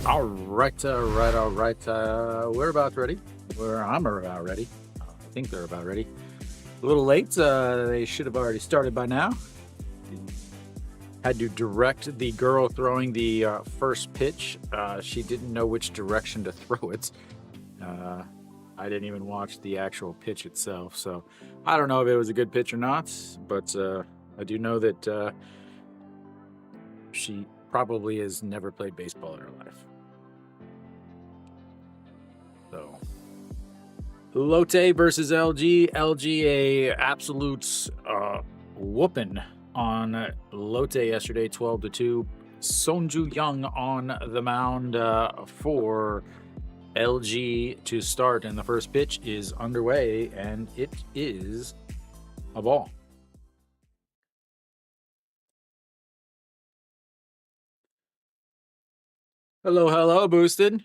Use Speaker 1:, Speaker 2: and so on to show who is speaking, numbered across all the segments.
Speaker 1: All right, all right. We're about ready. I'm about ready. I think they're about ready. A little late. They should have already started by now. Had to direct the girl throwing the first pitch. She didn't know which direction to throw it. Uh, I didn't even watch the actual pitch itself, so I don't know if it was a good pitch or not. But I do know that she probably has never played baseball in her life. So Lotte versus LG. LG a absolute whooping on Lotte yesterday, 12-2. Sonju Young on the mound for LG to start, and the first pitch is underway, and it is a ball. Hello, boosted.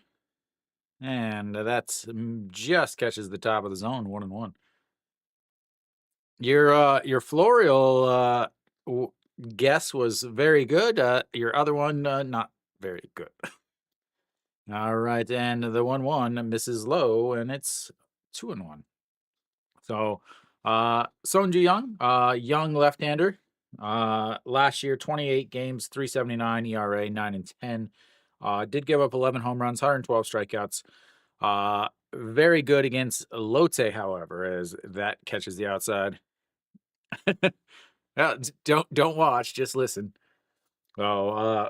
Speaker 1: And that's just catches the top of the zone, 1-1. Your Floreal guess was very good. Your other one not very good. All right, and the 1-1 misses low, and it's 2-1. So Sonju Young, young left-hander. Last year, 28 games, 3.79 ERA, 9-10. Did give up 11 home runs, 112 strikeouts. Very good against Lotte, however, as that catches the outside. Don't watch, just listen. So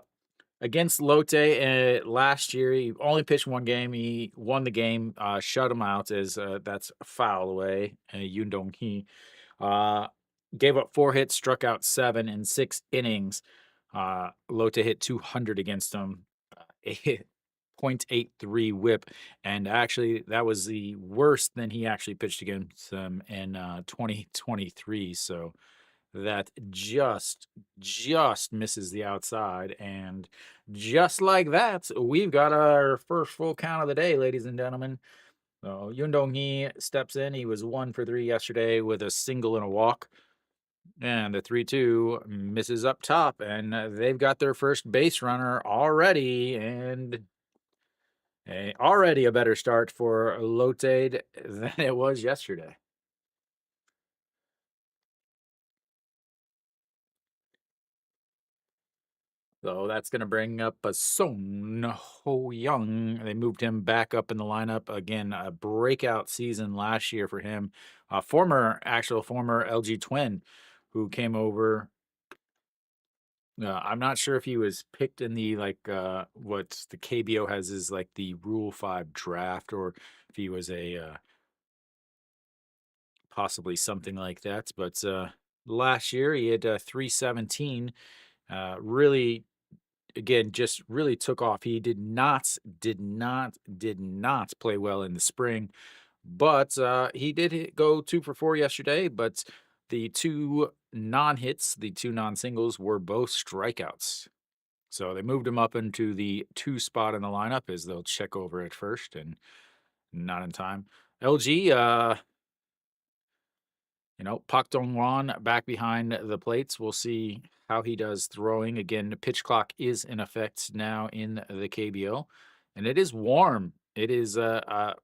Speaker 1: against Lotte last year, he only pitched one game. He won the game, shut him out as that's foul away. Yoon Dong Hee gave up 4 hits, struck out 7 in 6 innings. Lotte hit 200 against him. A 0.83 whip, and actually that was the worst than he actually pitched against them in 2023. So that just misses the outside, and just like that, we've got our first full count of the day, ladies and gentlemen. So Yoon Dong Hee steps in. He was 1 for 3 yesterday with a single and a walk. And the 3-2 misses up top, and they've got their first base runner already, and already a better start for Lotte than it was yesterday. So that's going to bring up a Son Ho Young. They moved him back up in the lineup again. A breakout season last year for him. A former LG twin who came over. I'm not sure if he was picked in the what the KBO has is like the Rule 5 draft, or if he was a possibly something like that. But last year he had 317. Really, again, just really took off. He did not play well in the spring, but he did go 2 for 4 yesterday. But the 2 non-hits, the 2 non-singles were both strikeouts. So they moved him up into the 2 spot in the lineup as they'll check over at first, and not in time. LG, Pak Dong-wan back behind the plates. We'll see how he does throwing. Again, the pitch clock is in effect now in the KBO, and it is warm. It is,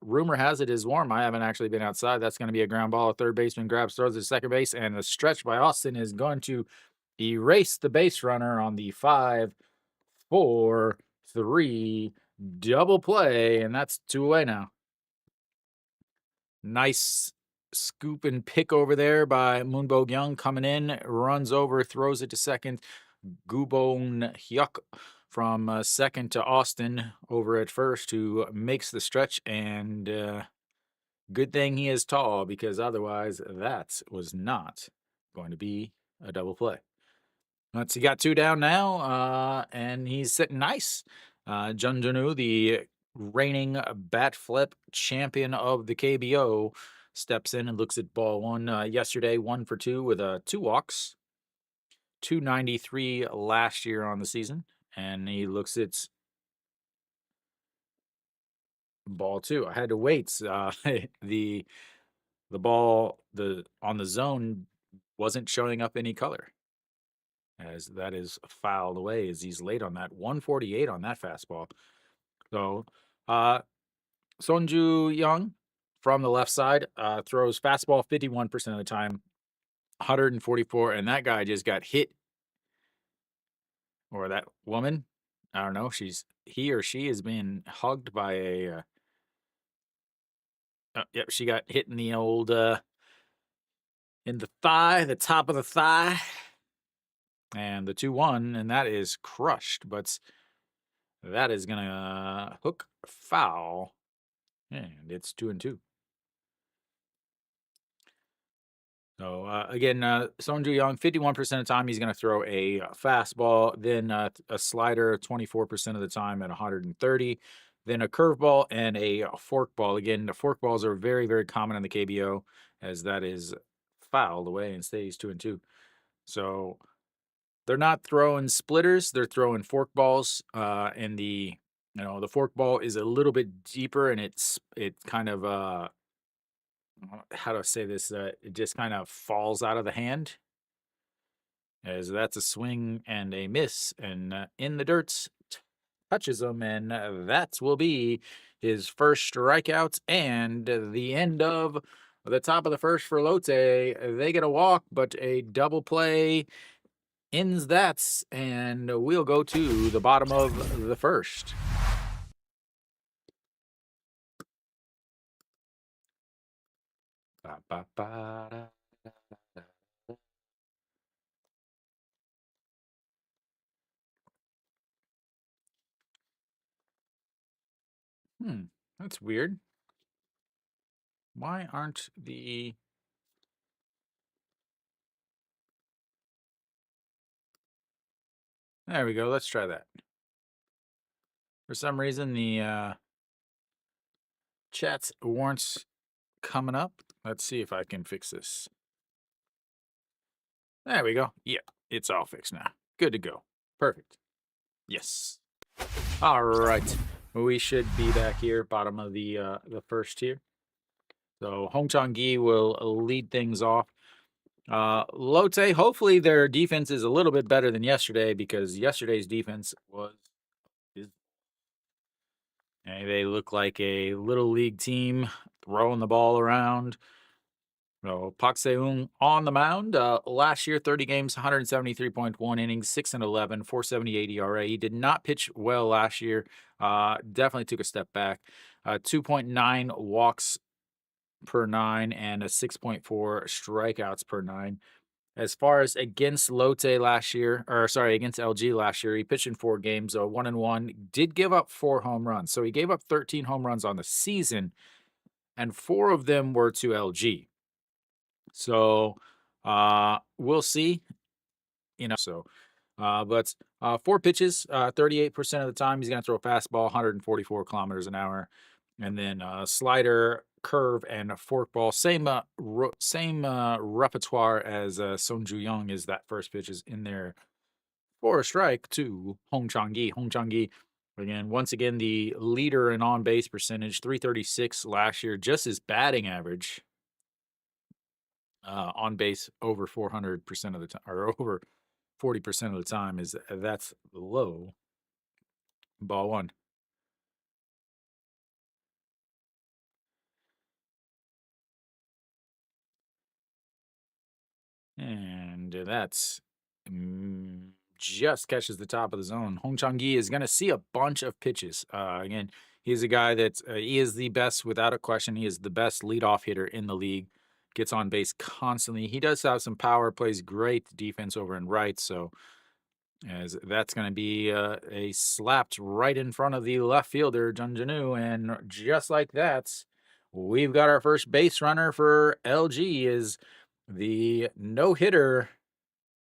Speaker 1: rumor has it is warm. I haven't actually been outside. That's going to be a ground ball. A third baseman grabs, throws to second base, and the stretch by Austin is going to erase the base runner on the 5, 4, 3 double play, and that's 2 away now. Nice scoop and pick over there by Moonbo Young, coming in, runs over, throws it to second. Gubon Hyuk from second to Austin over at first, who makes the stretch, and good thing he is tall, because otherwise that was not going to be a double play. He got 2 down now, and he's sitting nice. Jun Junu, the reigning bat flip champion of the KBO, steps in and looks at ball 1. Yesterday, 1 for 2 with 2 walks, 293 last year on the season, and he looks at ball 2. I had to wait. The ball on the zone wasn't showing up any color, as that is fouled away as he's late on that. 148 on that fastball. So, Sonju Young from the left side throws fastball 51% of the time, 144, and that guy just got hit, or that woman. I don't know. He or she is being hugged by a. Yep, she got hit in the old in the thigh, the top of the thigh, and the 2-1, and that is crushed. But that is gonna hook foul, and it's 2-2. So again, Sonju Young, 51% of the time he's going to throw a fastball, then a slider 24% of the time at 130, then a curveball and a forkball. Again, the forkballs are very, very common in the KBO, as that is fouled away and stays 2-2. So they're not throwing splitters; they're throwing forkballs. And the forkball is a little bit deeper, and it kind of how do I say this? It just kind of falls out of the hand, as that's a swing and a miss, and in the dirt touches him, and that will be his first strikeout and the end of the top of the first for Lotte. They get a walk, but a double play ends that, and we'll go to the bottom of the first. Ba, ba, ba, da, da, da, da. That's weird. Why aren't the... There we go. Let's try that. For some reason, the chats weren't coming up. Let's see if I can fix this. There we go. Yeah, it's all fixed now. Good to go. Perfect. Yes. All right. We should be back here, bottom of the first here. So Hong Chang-gi will lead things off. Lotte, hopefully their defense is a little bit better than yesterday, because yesterday's defense was... They look like a little league team throwing the ball around. So Pak Se-eung on the mound. Last year, 30 games, 173.1 innings, 6-11, 4.78 ERA. He did not pitch well last year. Definitely took a step back. 2.9 walks per 9 and a 6.4 strikeouts per 9. As far as against Lotte last year, or sorry, against LG last year, he pitched in 4 games, 1-1. Did give up 4 home runs. So he gave up 13 home runs on the season, and 4 of them were to LG. So we'll see. But 4 pitches, 38% of the time he's going to throw a fastball, 144 kilometers an hour, and then slider, curve, and a forkball. Same repertoire as Sonju Young. Is that first pitch is in there for a strike to Hong Chang-gi. Hong Chang-gi, again, once again, the leader in on-base percentage, 336 last year. Just his batting average on base over 400% of the time, or over 40% of the time, that's low. Ball 1. And that's just catches the top of the zone. Hong Chang-gi is going to see a bunch of pitches. Again, he's a guy that he is the best, without a question. He is the best leadoff hitter in the league. Gets on base constantly. He does have some power, plays great defense over in right. So as that's going to be a slapped right in front of the left fielder, Jun Janu. And just like that, we've got our first base runner for LG. Is the no-hitter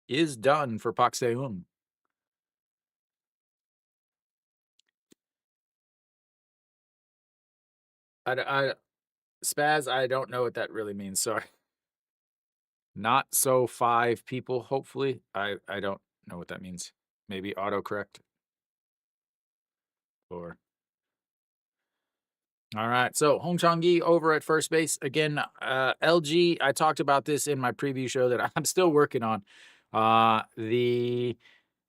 Speaker 1: is done for Pak Se-eung. Spaz, I don't know what that really means. Sorry. Not so 5 people, hopefully. I don't know what that means. Maybe autocorrect. Or... All right, so Hong Chang-gi over at first base. Again, LG, I talked about this in my preview show that I'm still working on. The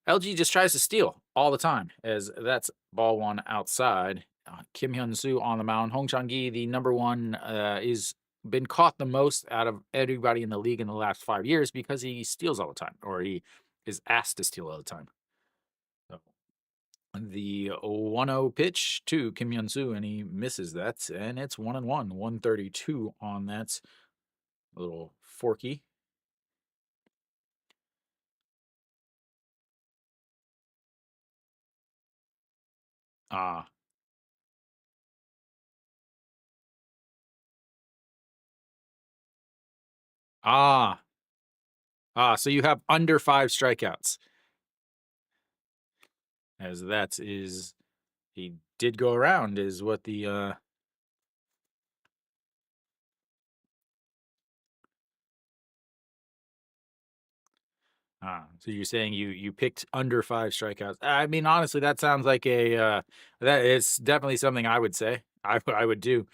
Speaker 1: LG just tries to steal all the time, as that's ball 1 outside. Kim Hyun-soo on the mound. Hong Chang-gi, the number one, is been caught the most out of everybody in the league in the last 5 years because he steals all the time, or he is asked to steal all the time. So, the 1-0 pitch to Kim Hyun-soo, and he misses that, and it's 1-1, 132 on that little forky. Ah, ah, so you have under 5 strikeouts, as that is he did go around is what the, so you're saying you picked under 5 strikeouts. I mean, honestly, that sounds like that is definitely something I would say. I would do.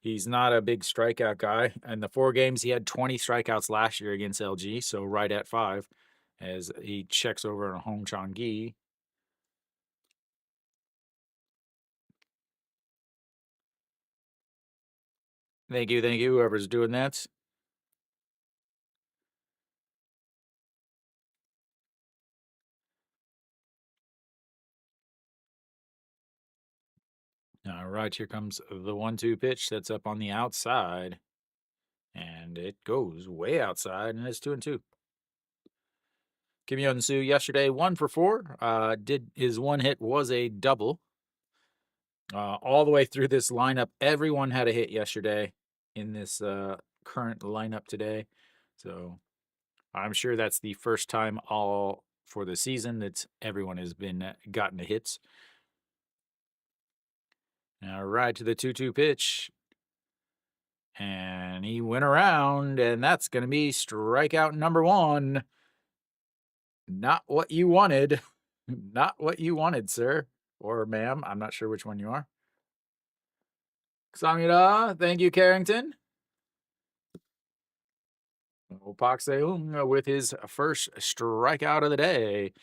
Speaker 1: He's not a big strikeout guy. In the 4 games, he had 20 strikeouts last year against LG, so right at 5 as he checks over on Hong Chang-gi. Thank you, whoever's doing that. All right, here comes the 1-2 pitch that's up on the outside. And it goes way outside, and it's 2-2. Kim Hyun-soo yesterday, 1 for 4. Did his one hit was a double. All the way through this lineup, everyone had a hit yesterday in this current lineup today. So I'm sure that's the first time all for the season that everyone has been gotten a hits. All right, to the 2-2 pitch. And he went around, and that's going to be strikeout number 1. Not what you wanted. Not what you wanted, sir. Or ma'am. I'm not sure which one you are. Samida, thank you, Carrington. Pak Seung with his first strikeout of the day.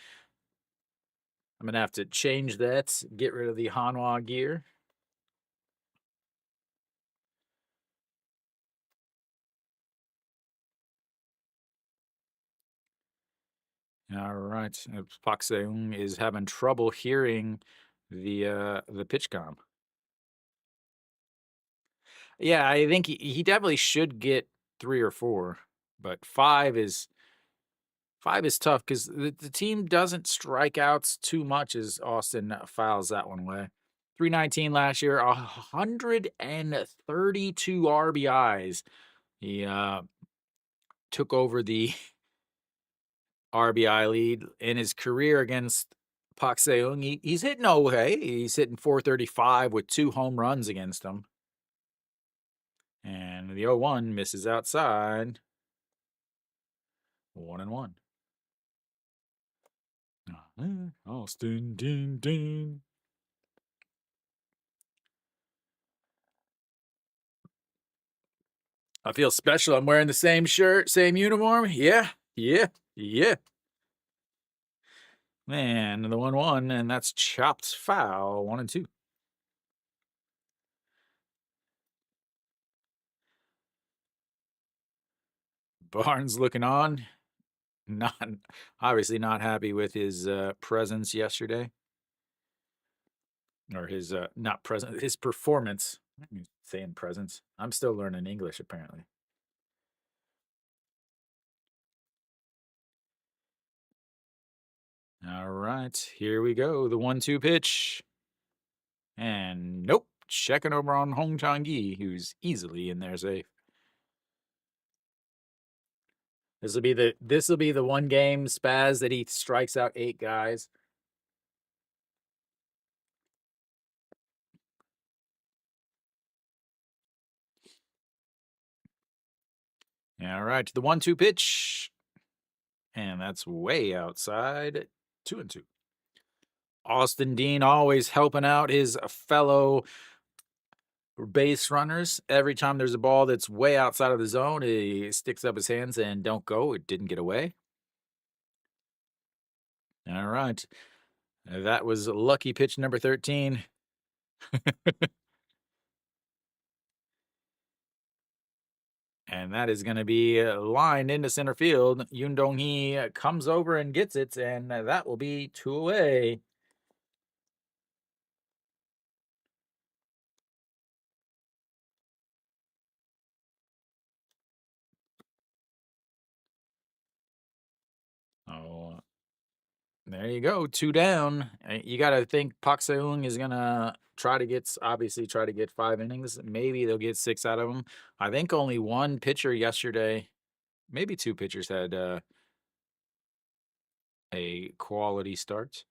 Speaker 1: I'm going to have to change that, get rid of the Hanwha gear. All right. Pak Seung is having trouble hearing the pitch com. Yeah, I think he definitely should get 3 or 4, but 5 is tough because the team doesn't strike outs too much as Austin fouls that one away. 319 last year, 132 RBIs. He took over the RBI lead in his career against Pak Seung. He's hitting okay. He's hitting 435 with 2 home runs against him. And the 0-1 misses outside. 1-1. Austin, ding, ding. I feel special. I'm wearing the same shirt, same uniform. Yeah. Man, the 1-1, and that's chopped foul. 1-2. Barnes looking on. Not obviously not happy with his presence yesterday. Or his not present his performance. I'm saying presence. I'm still learning English apparently. All right, here we go. The 1-2 pitch. And nope, checking over on Hong Chang-gi, who's easily in there safe. This will be the one game Spaz that he strikes out 8 guys. All right, the 1-2 pitch. And that's way outside. 2-2. Austin Dean always helping out his fellow base runners. Every time there's a ball that's way outside of the zone, he sticks up his hands and don't go. It didn't get away. All right. That was lucky pitch number 13. And that is going to be lined into center field. Yoon Dong-hee comes over and gets it, and that will be 2 away. Oh, there you go, 2 down. You got to think Park Se-young is going to obviously try to get 5 innings. Maybe they'll get 6 out of him. I think only one pitcher yesterday, maybe 2 pitchers had a quality start.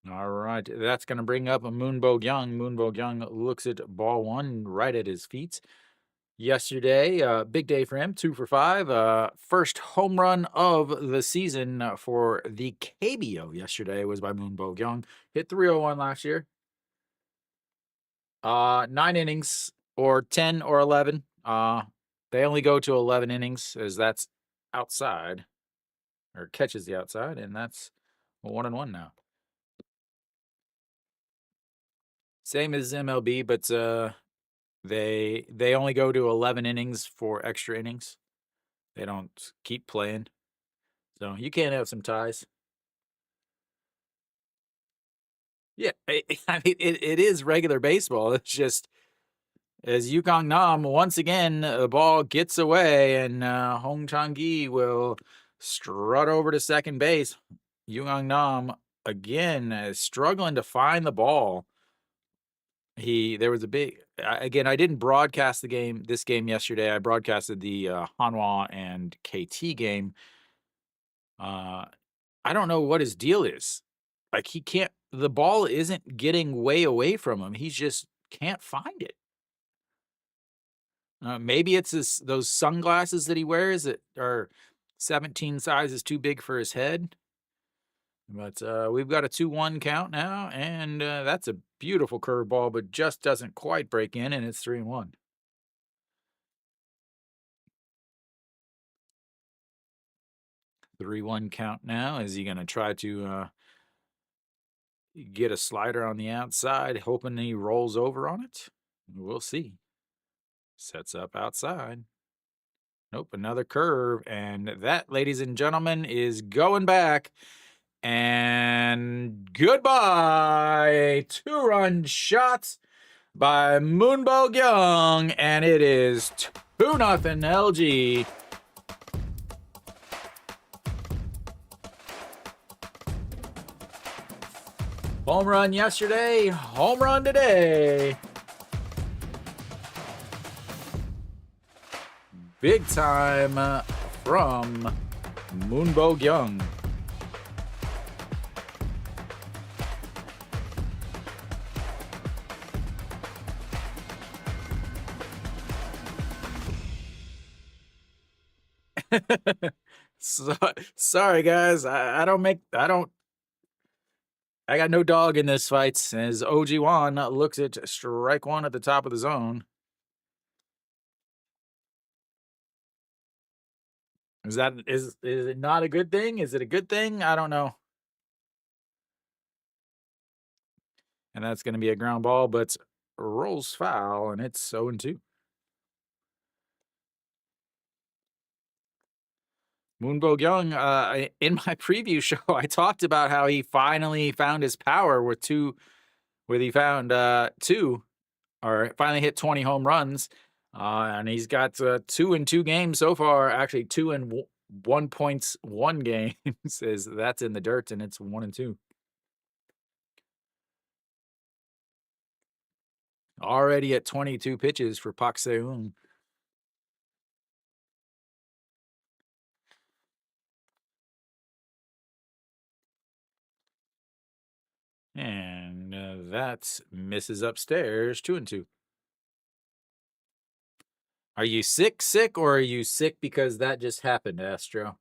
Speaker 1: All right, that's going to bring up Moon Bo-kyung. Moon Bo-kyung looks at ball 1 right at his feet. Yesterday, big day for him, 2 for 5. First home run of the season for the KBO yesterday was by Moon Bo-kyung. Hit 301 last year. 9 innings or 10 or 11. They only go to 11 innings as that's outside or catches the outside, and that's 1-1 now. Same as MLB, but they only go to 11 innings for extra innings. They don't keep playing. So you can have some ties. Yeah, I mean, it is regular baseball. It's just as Yukong Nam, once again, the ball gets away, and Hong Chang-gi will strut over to second base. Yukong Nam, again, is struggling to find the ball. There was a big, again, I didn't broadcast this game yesterday. I broadcasted the Hanwha and KT game. I don't know what his deal is. Like the ball isn't getting way away from him. He just can't find it. Maybe it's those sunglasses that he wears that are 17 sizes too big for his head. But we've got a 2-1 count now, and that's a beautiful curveball, but just doesn't quite break in, and it's 3-1. The 3-1 count now. Is he going to try to get a slider on the outside, hoping he rolls over on it? We'll see. Sets up outside. Nope, another curve. And that, ladies and gentlemen, is going back. And goodbye. 2-run shots by Moon Bo-kyung. And it is 2-0 LG. Home run yesterday, home run today. Big time from Moon Bo-kyung. Sorry guys, I got no dog in this fight as OG Wan looks at strike 1 at the top of the zone. Is it not a good thing? Is it a good thing? I don't know. And that's going to be a ground ball, but rolls foul, and it's 0-2. Moon Bo-kyung, in my preview show, I talked about how he finally found his power where he found 2, or finally hit 20 home runs. And he's got 2 in 2 games so far. Actually, 2 in 1.1 games. Is that's in the dirt, and it's 1-2. Already at 22 pitches for Park Se-young. And that misses upstairs, 2-2. Are you sick, or are you sick because that just happened, Astro?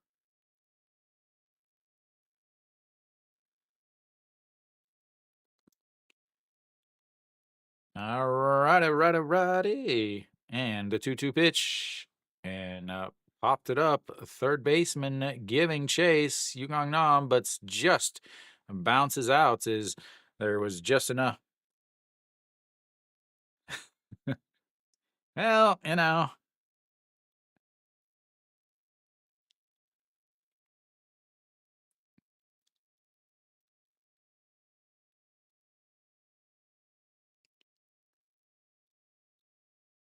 Speaker 1: Alrighty. And the 2-2 pitch. And popped it up. Third baseman giving chase. Yukong Nam, but just bounces out. There was just enough. Well, you know.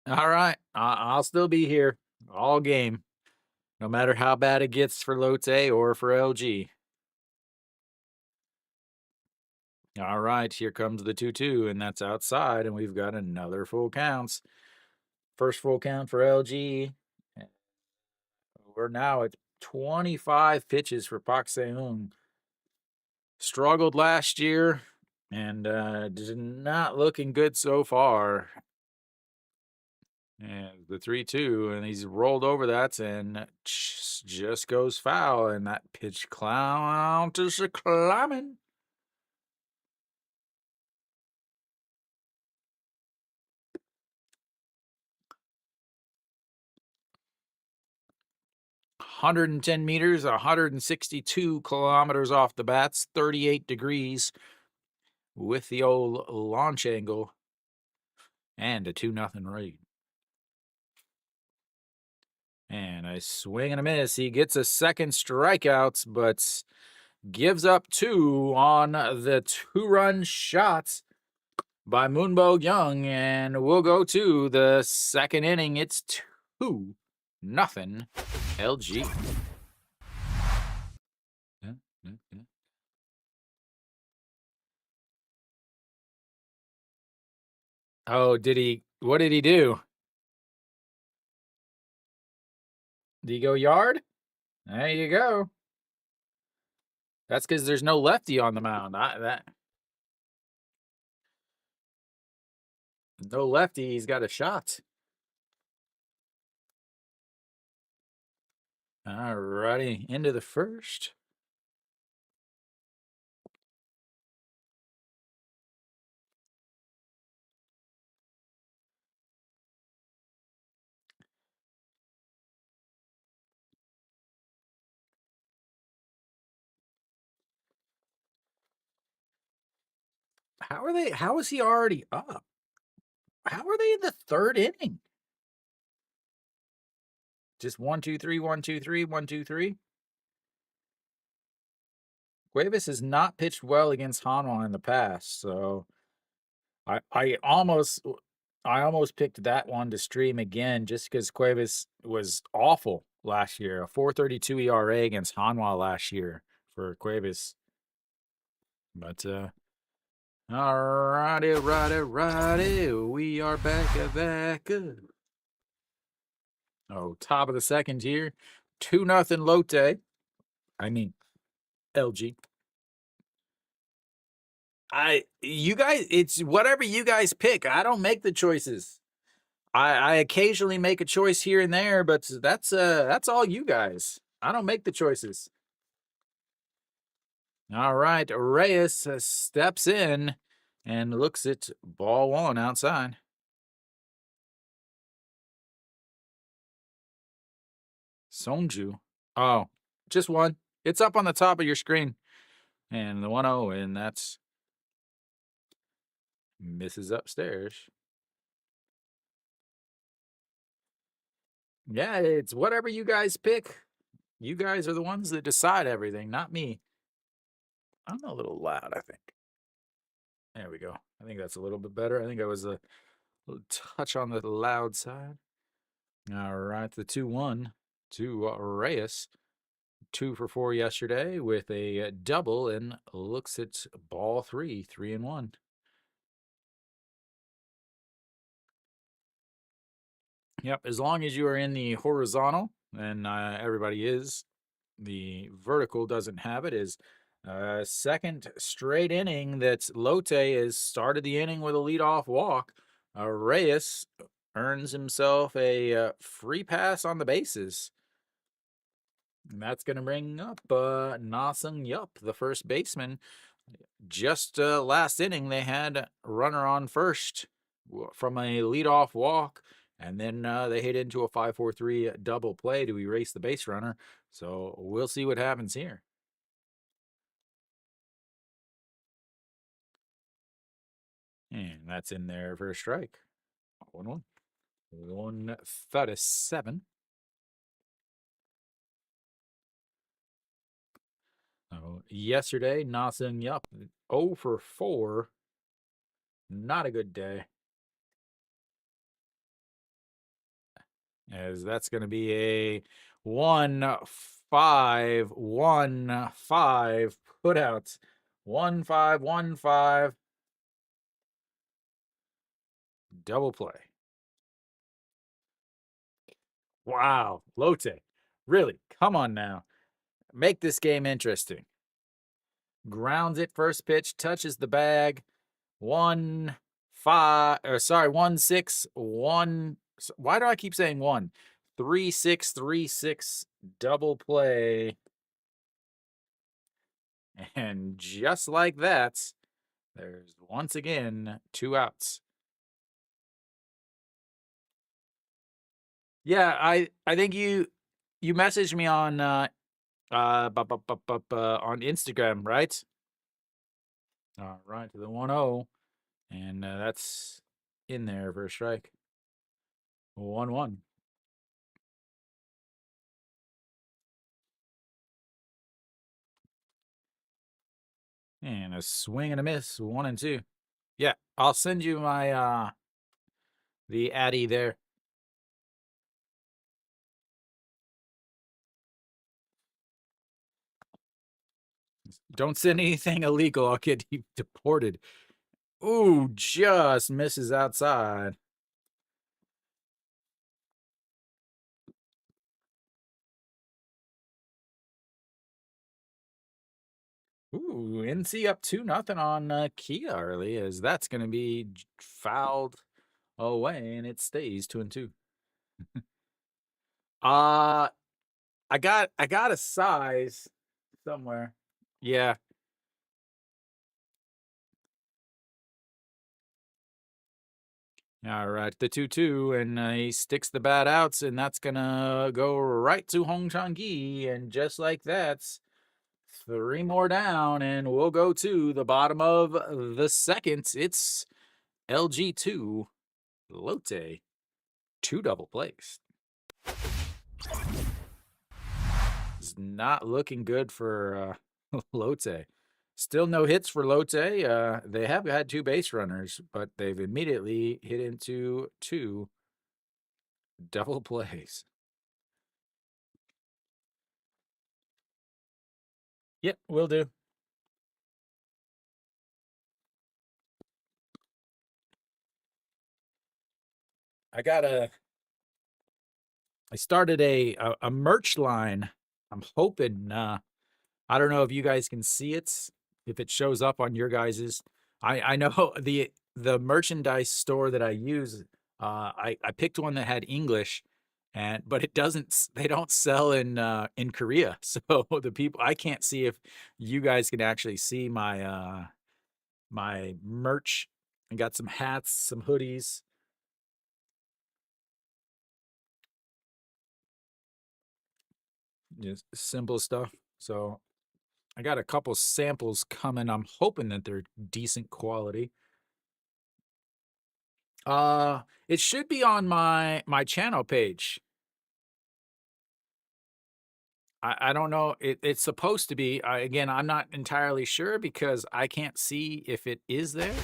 Speaker 1: All right. I'll still be here all game, no matter how bad it gets for Lotte or for LG. All right, here comes the 2-2, and that's outside, and we've got another full counts. First full count for LG. We're now at 25 pitches for Pak Se-hung. Struggled last year and did not looking good so far. And the 3-2, and he's rolled over that and just goes foul, and that pitch clown to climbing. (110 meters, 162 kilometers off the bats, 38 degrees with the old launch angle, and a 2-0 lead. And a swing and a miss. He gets a second strikeout, but gives up 2 on the 2-run shots by Moonbo Young, and we'll go to the second inning. It's 2-0 LG. Oh, did he? What did he do? Did he go yard? There you go. That's because there's no lefty on the mound. No lefty. He's got a shot. All righty, into the first. How is he already up? How are they in the third inning? Just 1-2-3, 1-2-3, 1-2-3. Cuevas has not pitched well against Hanwha in the past, so I almost picked that one to stream again just because Cuevas was awful last year. A 4.32 ERA against Hanwha last year for Cuevas. But righty, we are back. Oh, top of the second here, 2-0 Lotte. I mean LG. You guys, it's whatever you guys pick. I don't make the choices. I occasionally make a choice here and there, but that's all you guys. I don't make the choices. All right, Reyes steps in and looks at ball one outside. Sonju. Oh, just one. It's up on the top of your screen. And the 1-0, and that's misses upstairs. Yeah, it's whatever you guys pick. You guys are the ones that decide everything, not me. I'm a little loud, I think. There we go. I think that's a little bit better. I think I was a little touch on the loud side. All right, the 2-1 to Reyes. 2 for 4 yesterday with a double, and looks at ball 3, 3-1. Yep, as long as you are in the horizontal, and everybody is, the vertical doesn't have it, is second straight inning that Lotte has started the inning with a leadoff walk. Reyes earns himself a free pass on the bases. And that's going to bring up Na-Sung Yup, the first baseman. Just last inning, they had runner on first from a leadoff walk, and then they hit into a 5-4-3 double play to erase the base runner. So we'll see what happens here. And that's in there for a strike. 1-1. 137. Oh, yesterday, Nasen Yup, 0 for 4. Not a good day. As that's going to be a 1-5-1-5 put out. 1-5-1-5 double play. Wow, Lotte. Really, come on now. Make this game interesting. Grounds it first pitch, touches the bag. 1-5, or sorry, 1-6-1. Why do I keep saying 1? 3-6-3-6 double play. And just like that, there's once again 2 outs. Yeah, I think you messaged me on on Instagram, right? All right, to the 1-0, and that's in there for a strike. 1-1. And a swing and a miss, 1-2. Yeah, I'll send you my the Addy there. Don't send anything illegal. I'll get you deported. Ooh, just misses outside. Ooh, NC up 2-0 on Kia early, as that's going to be fouled away, and it stays 2-2. I got a size somewhere. Yeah. All right, the 2-2, and he sticks the bat outs, and that's gonna go right to Hong Chang-gi, and just like that's 3 more down, and we'll go to the bottom of the second. It's LG2, Lotte, 2 double plays. It's not looking good for Lotte. Still no hits for Lotte. They have had 2 base runners, but they've immediately hit into 2 double plays. Yep, will do. I started a merch line. I'm hoping I don't know if you guys can see it, if it shows up on your guys's. I know the merchandise store that I use. I picked one that had English, but it doesn't. They don't sell in Korea, so the people I can't see if you guys can actually see my merch. I got some hats, some hoodies, just simple stuff. So I got a couple samples coming. I'm hoping that they're decent quality. It should be on my channel page. I don't know. It's supposed to be. Again, I'm not entirely sure because I can't see if it is there.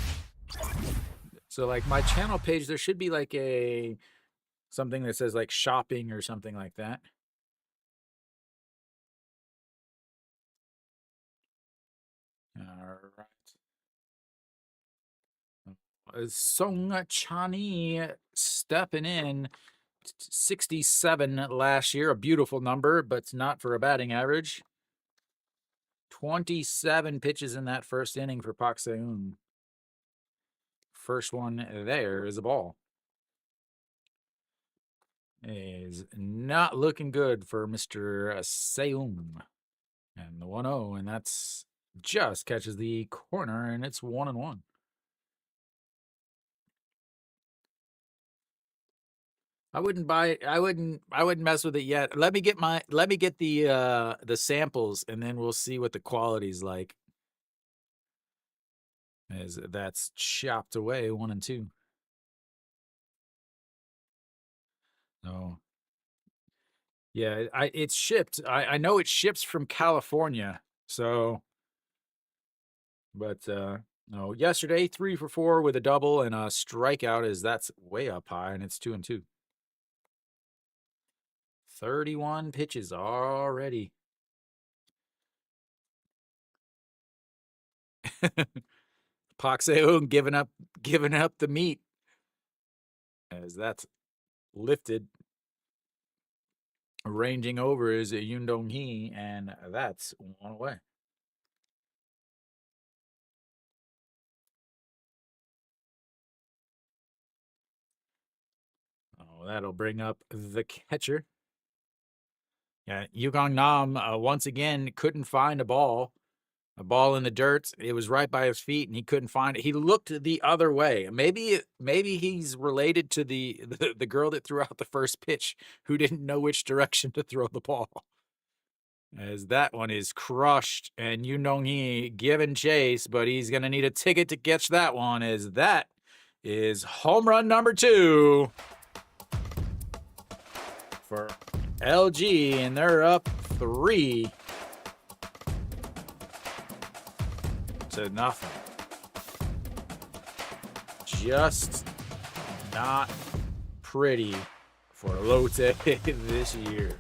Speaker 1: So like my channel page, there should be like a something that says like shopping or something like that. All right. Song Chani stepping in. 67 last year, a beautiful number, but not for a batting average. 27 pitches in that first inning for Pak Seun. First one there is a ball. Is not looking good for Mr. Seung. And the 1-0, and that's just catches the corner, and it's 1-1. I wouldn't buy it. I wouldn't mess with it yet. Let me get the samples, and then we'll see what the quality's like. As that's chopped away 1-2. No. Yeah, it's shipped. I know it ships from California. So, but no, yesterday 3 for 4 with a double and a strikeout is that's way up high and it's 2-2. 31 pitches already. Paxeo giving up the meat as that's lifted. Ranging over is Yoon Dong Hee, and that's one away. Oh, that'll bring up the catcher. Yeah, Yugong Nam once again couldn't find a ball in the dirt. It was right by his feet, and he couldn't find it. He looked the other way. Maybe he's related to the girl that threw out the first pitch, who didn't know which direction to throw the ball. As that one is crushed, and Yoon Dong Hee giving chase, but he's gonna need a ticket to catch that one. As that is home run number 2 for LG, and they're up 3-0. Just not pretty for Lotte this year.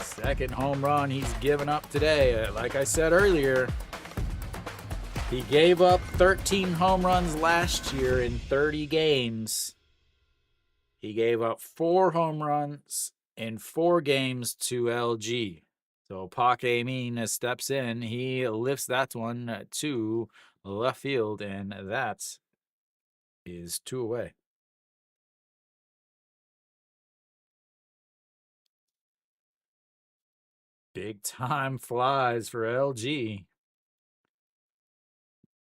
Speaker 1: Second home run he's given up today. Like I said earlier, he gave up 13 home runs last year in 30 games. He gave up 4 home runs in 4 games to LG. So Park Ae-min steps in. He lifts that one to left field, and that is 2 away. Big time flies for LG.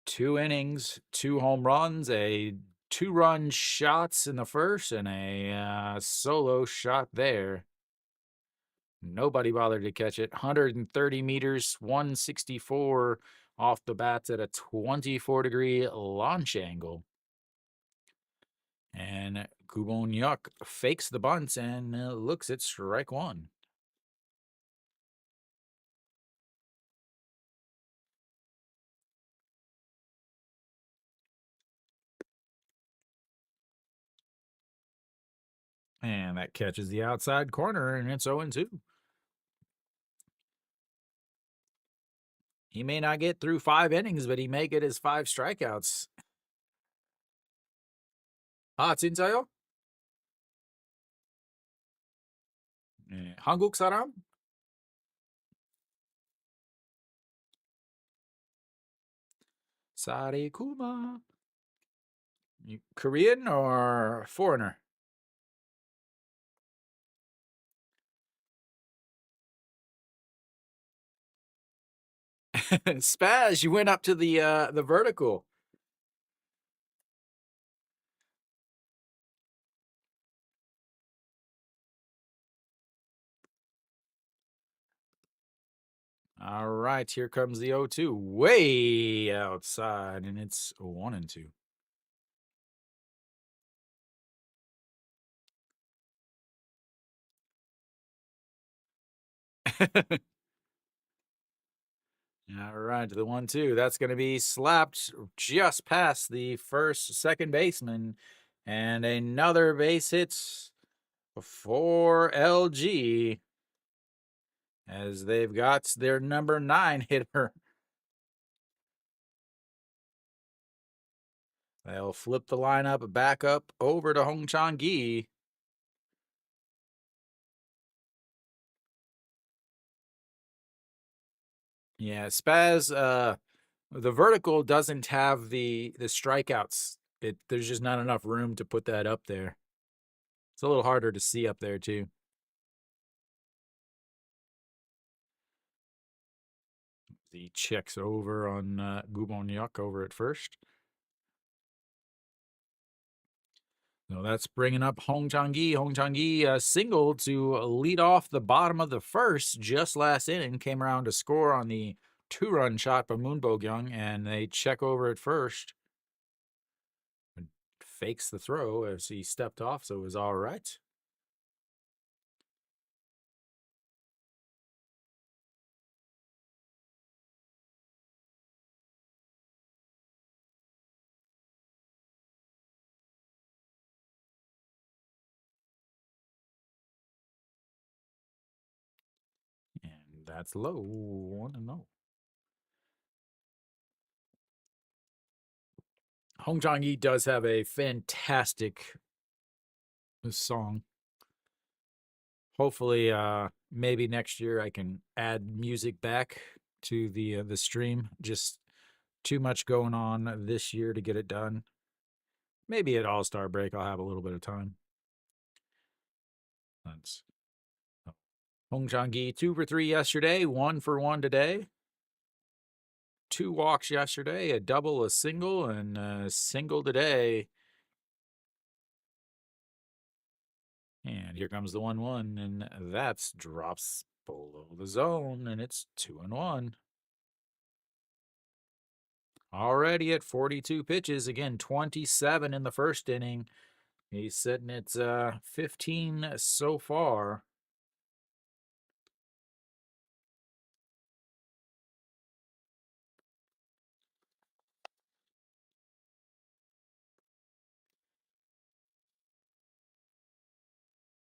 Speaker 1: 2 innings, 2 home runs, a 2-run shots in the first, and a solo shot there. Nobody bothered to catch it. 130 meters, 164 off the bats at a 24-degree launch angle. And Kubonyuk fakes the bunt and looks at strike 1. And that catches the outside corner, and it's 0-2. He may not get through 5 innings, but he may get his 5 strikeouts. 진짜요? 네, 한국 사람? Sarikuma. Korean or foreigner? Spaz, you went up to the vertical. All right, here comes the 0-2. Way outside, and it's 1-2. All right, the 1-2. That's going to be slapped just past the second baseman. And another base hit for LG, as they've got their number 9 hitter. They'll flip the lineup back up over to Hong Chang-gi. Yeah, Spaz, the vertical doesn't have the strikeouts. There's just not enough room to put that up there. It's a little harder to see up there too. He checks over on Gubonyuk over at first. So that's bringing up Hong Chang-gi. Hong Chang-gi singled to lead off the bottom of the first just last inning. Came around to score on the 2-run shot by Moon Bo-kyung, and they check over at first. fakes the throw as he stepped off, so it was all right. And that's low, 1-0. Hong Jong-yi does have a fantastic song. Hopefully, maybe next year I can add music back to the stream. Just too much going on this year to get it done. Maybe at All-Star break I'll have a little bit of time. That's Hong Jong-gi 2 for 3 yesterday, 1 for 1 today. 2 walks yesterday, a double, a single, and a single today. And here comes the 1-1, and that's drops below the zone, and it's 2-1. Already at 42 pitches, again 27 in the first inning. He's sitting at 15 so far.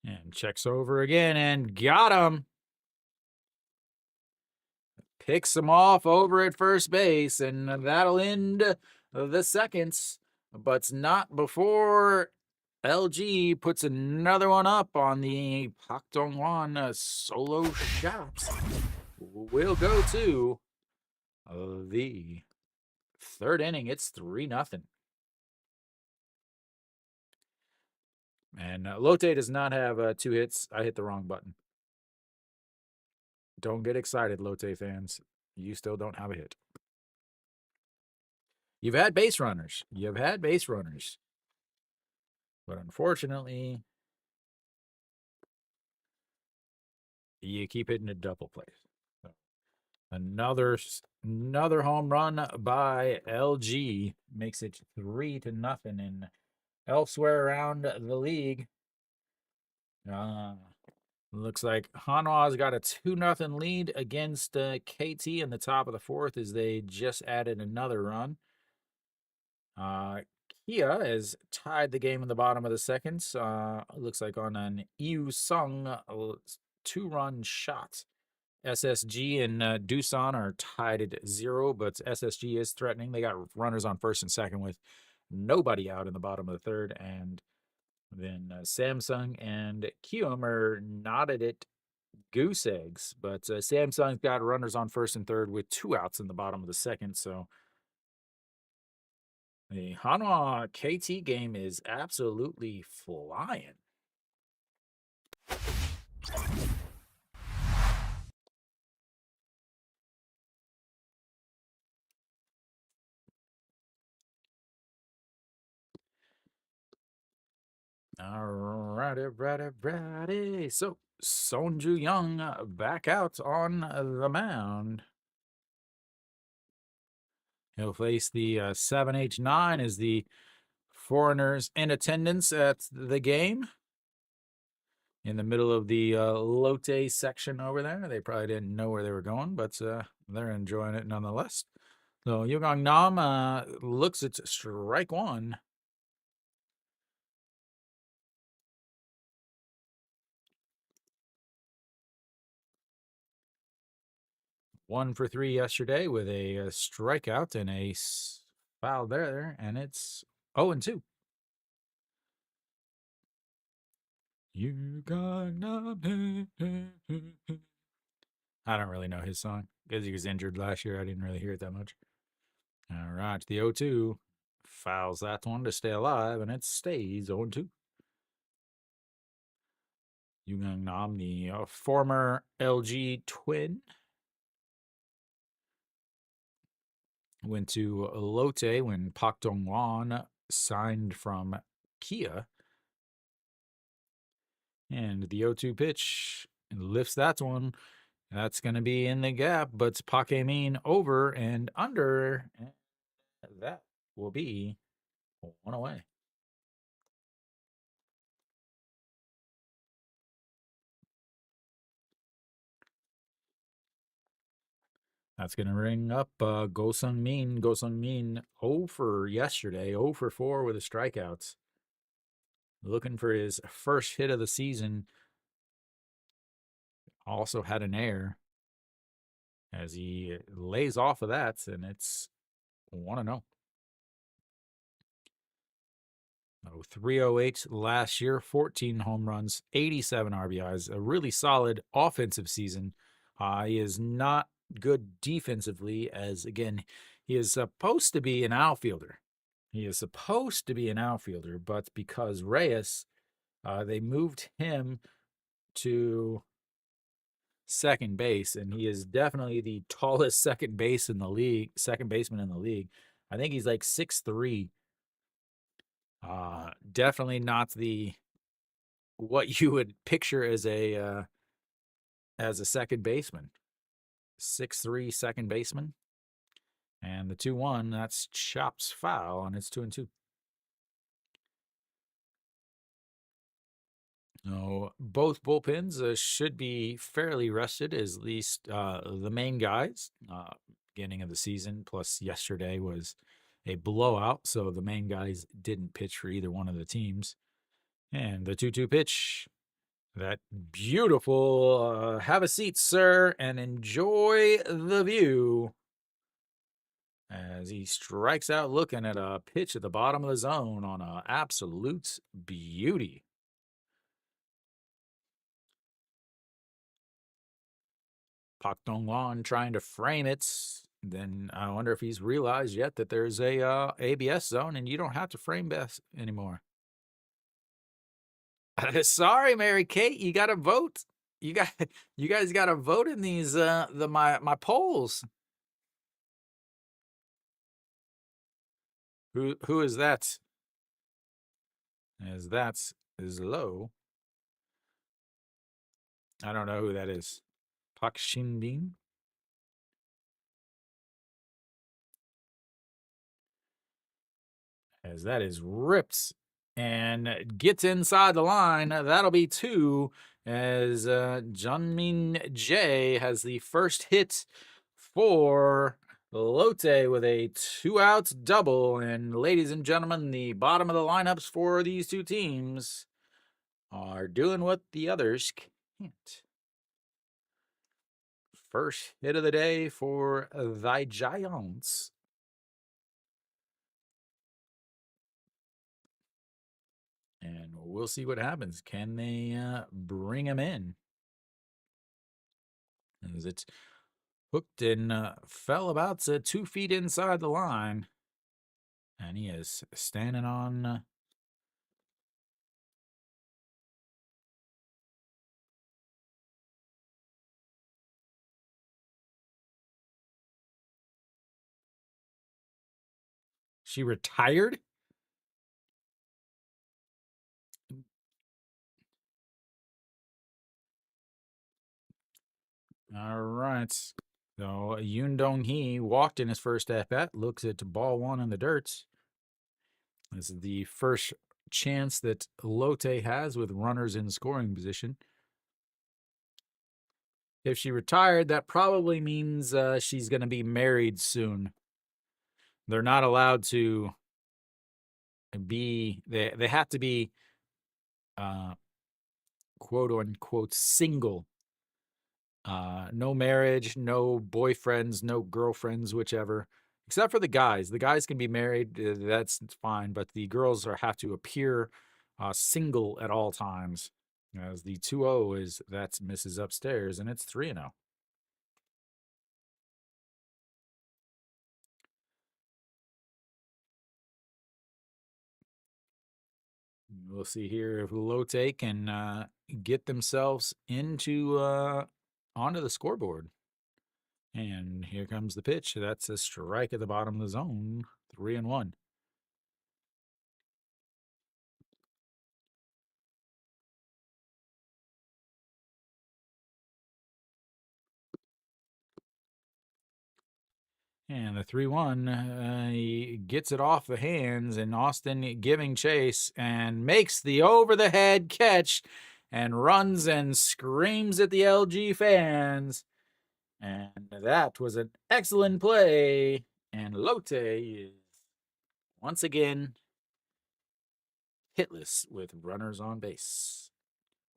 Speaker 1: And checks over again and got him. Picks him off over at first base, and that'll end the seconds. But not before LG puts another one up on the Pak Dong-hwan solo shots. We'll go to the third inning. It's 3-0. And Lotte does not have 2 hits. I hit the wrong button. Don't get excited, Lotte fans. You still don't have a hit. You've had base runners. You've had base runners. But unfortunately, you keep hitting a double plays. So another home run by LG makes it 3-0. And elsewhere around the league, looks like Hanwha's got a 2-0 lead against KT in the top of the 4th as they just added another run. Kia has tied the game in the bottom of the 2nd. Looks like on an Yu Sung 2-run shot. SSG and Doosan are tied at 0, but SSG is threatening. They got runners on 1st and 2nd with nobody out in the bottom of the 3rd, and then Samsung and Kium are knotted at goose eggs, but Samsung's got runners on 1st and 3rd with 2 outs in the bottom of the 2nd, so the Hanwha KT game is absolutely flying. Alrighty. So, Sonju Young back out on the mound. He'll face the 7H9 as the foreigners in attendance at the game. In the middle of the Lotte section over there. They probably didn't know where they were going, but they're enjoying it nonetheless. So, Yogang Nam looks at strike 1. 1 for 3 yesterday with a strikeout and a foul there, and it's 0-2. You got nothing. I don't really know his song because he was injured last year. I didn't really hear it that much. All right, the 0-2 fouls that one to stay alive, and it stays 0-2. Young Nam, the former LG twin, went to Lotte when Pak Dong-hwan signed from Kia. And the 0-2 pitch lifts that one. That's going to be in the gap, but Pak Min over and under. And that will be 1 away. That's going to ring up Go Sung Min. Go Sung Min 0 for yesterday, 0 for 4 with the strikeouts. Looking for his first hit of the season. Also had an error as he lays off of that, and it's 1-0. 308 last year, 14 home runs, 87 RBIs, a really solid offensive season. He is not good defensively, as again, he is supposed to be an outfielder. But because Reyes, they moved him to second base, and he is definitely the tallest second baseman in the league. I think he's like 6'3". Definitely not the what you would picture as a second baseman. 6'3" second baseman. And the 2-1, that's chops foul, and it's 2-2. No, both bullpens should be fairly rested, at least the main guys. Beginning of the season, plus yesterday was a blowout, so the main guys didn't pitch for either one of the teams. And the 2-2 pitch, that beautiful, have a seat, sir, and enjoy the view. As he strikes out looking at a pitch at the bottom of the zone on an absolute beauty. Pak Dong-Lan trying to frame it. Then I wonder if he's realized yet that there's a ABS zone and you don't have to frame best anymore. Sorry, Mary Kate, you got to vote. You guys got to vote in these my polls. Who is that? As that's is low. I don't know who that is. Pak Shin-bin. As that is ripped and gets inside the line. That'll be 2 as Junmin Jae has the first hit for Lotte with a 2-out double. And ladies and gentlemen, the bottom of the lineups for these two teams are doing what the others can't. First hit of the day for the Giants. And we'll see what happens. Can they bring him in? As it's hooked and fell about 2 feet inside the line. And he is standing on... She retired? All right. So Yoon Dong-hee walked in his first at-bat, looks at ball 1 in the dirt. This is the first chance that Lotte has with runners in scoring position. If she retired, that probably means she's going to be married soon. They're not allowed to be, they have to be quote unquote single. No marriage, no boyfriends, no girlfriends, whichever. Except for the guys. The guys can be married, that's fine, but the girls have to appear single at all times. As the 2-0 is, that's Mrs. Upstairs, and it's 3-0. We'll see here if Lotte can get themselves into onto the scoreboard. And here comes the pitch. That's a strike at the bottom of the zone. 3-1. And the 3-1, he gets it off the hands, and Austin giving chase and makes the over-the-head catch and runs and screams at the LG fans And that was an excellent play. And Lotte is once again hitless with runners on base.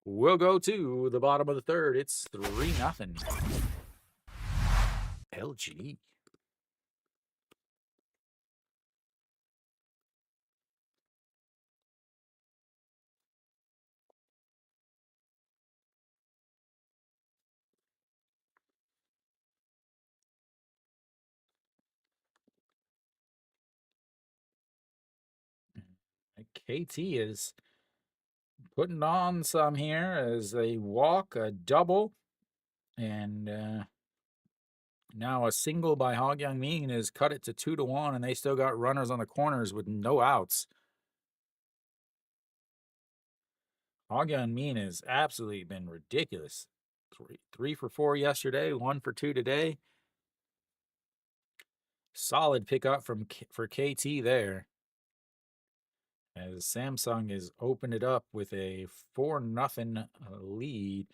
Speaker 1: We'll go to the bottom of the third. It's 3-0. LG. KT is putting on some here as they walk a double, and now a single by Hog Young Mean has cut it to 2-1, and they still got runners on the corners with no outs. Hog Young Mean has absolutely been ridiculous. Three for 4 yesterday, 1 for 2 today. Solid pickup for KT there, as Samsung has opened it up with a 4-0 lead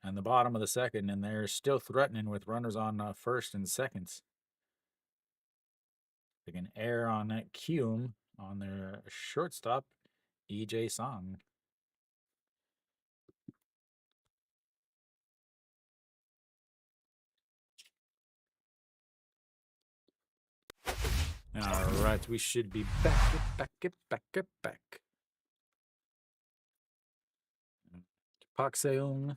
Speaker 1: on the bottom of the second, and they're still threatening with runners on first and seconds. They can err on that Kume on their shortstop, EJ Song. All right, we should be back. Pak Seung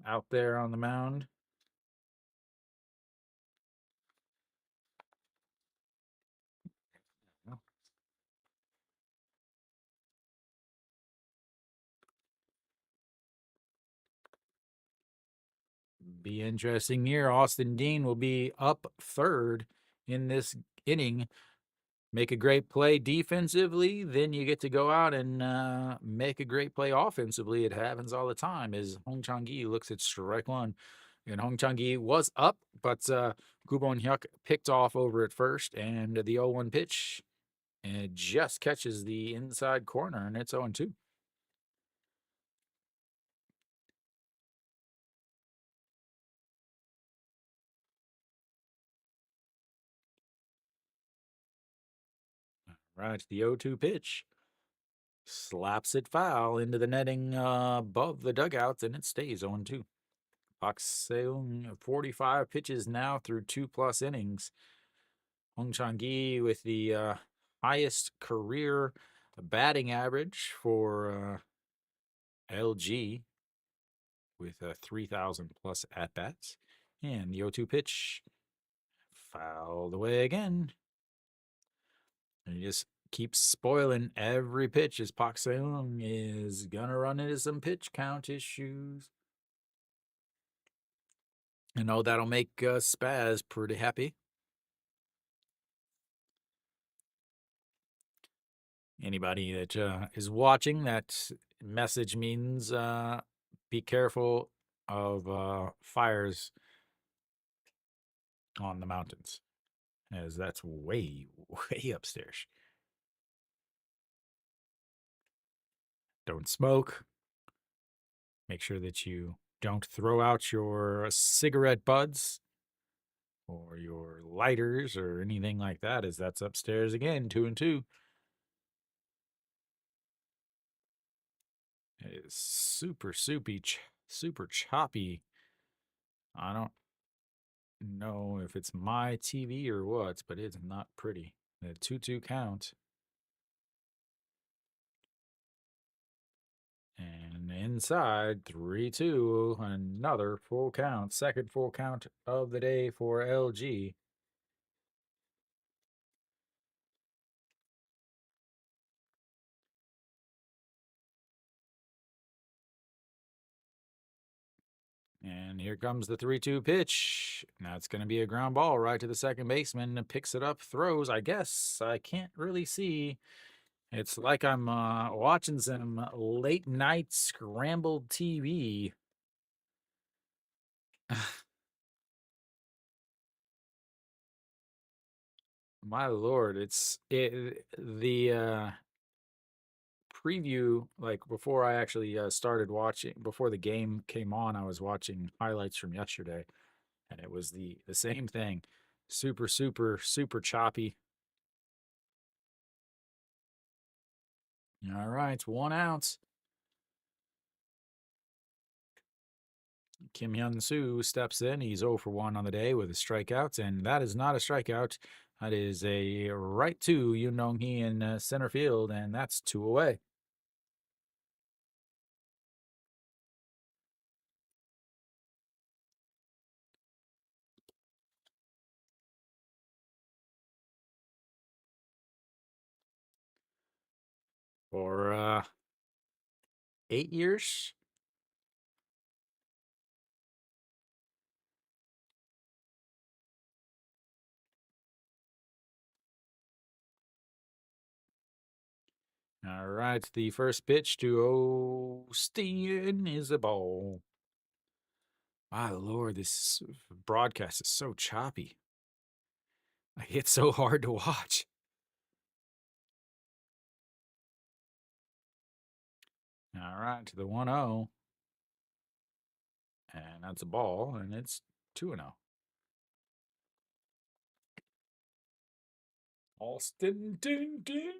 Speaker 1: out there on the mound. Be interesting here. Austin Dean will be up third in this inning. Make a great play defensively, then you get to go out and make a great play offensively. It happens all the time as Hong Chang-gi looks at strike one. And Hong Chang-gi was up, but Gubon Hyuk picked off over at first, and the 0-1 pitch, and it just catches the inside corner, and it's 0-2. Right, the 0-2 pitch. Slaps it foul into the netting above the dugouts, and it stays 0-2. Pak Seung, 45 pitches now through 2+ innings. Hong Chang-gi with the highest career batting average for LG with 3,000 plus at bats. And the 0-2 pitch fouled away again. And he just keeps spoiling every pitch as Pak Seung is gonna run into some pitch count issues. I know that'll make Spaz pretty happy. Anybody that is watching, that message means be careful of fires on the mountains, as that's way, way upstairs. Don't smoke. Make sure that you don't throw out your cigarette butts or your lighters or anything like that, as that's upstairs again, 2-2. It is super soupy, super choppy. I don't know if it's my TV or what, but it's not pretty. The 2-2 count. And inside 3-2, another full count, second full count of the day for LG. And here comes the 3-2 pitch. Now it's going to be a ground ball right to the second baseman. Picks it up, throws. I guess I can't really see. It's like I'm watching some late night scrambled TV. My lord, the preview, like before I actually started watching, before the game came on, I was watching highlights from yesterday, And it was the same thing. Super, super, super choppy. All right, 1 out. Kim Hyun Soo steps in. He's 0 for 1 on the day with a strikeout, and that is not a strikeout. That is a right to Yoon Dong Hee in center field, and that's 2 away. For 8 years. All right, the first pitch to Osteen is a ball. My lord, this broadcast is so choppy. It's so hard to watch. All right, to the 1-0. And that's a ball, and it's 2-0. Austin ding ding.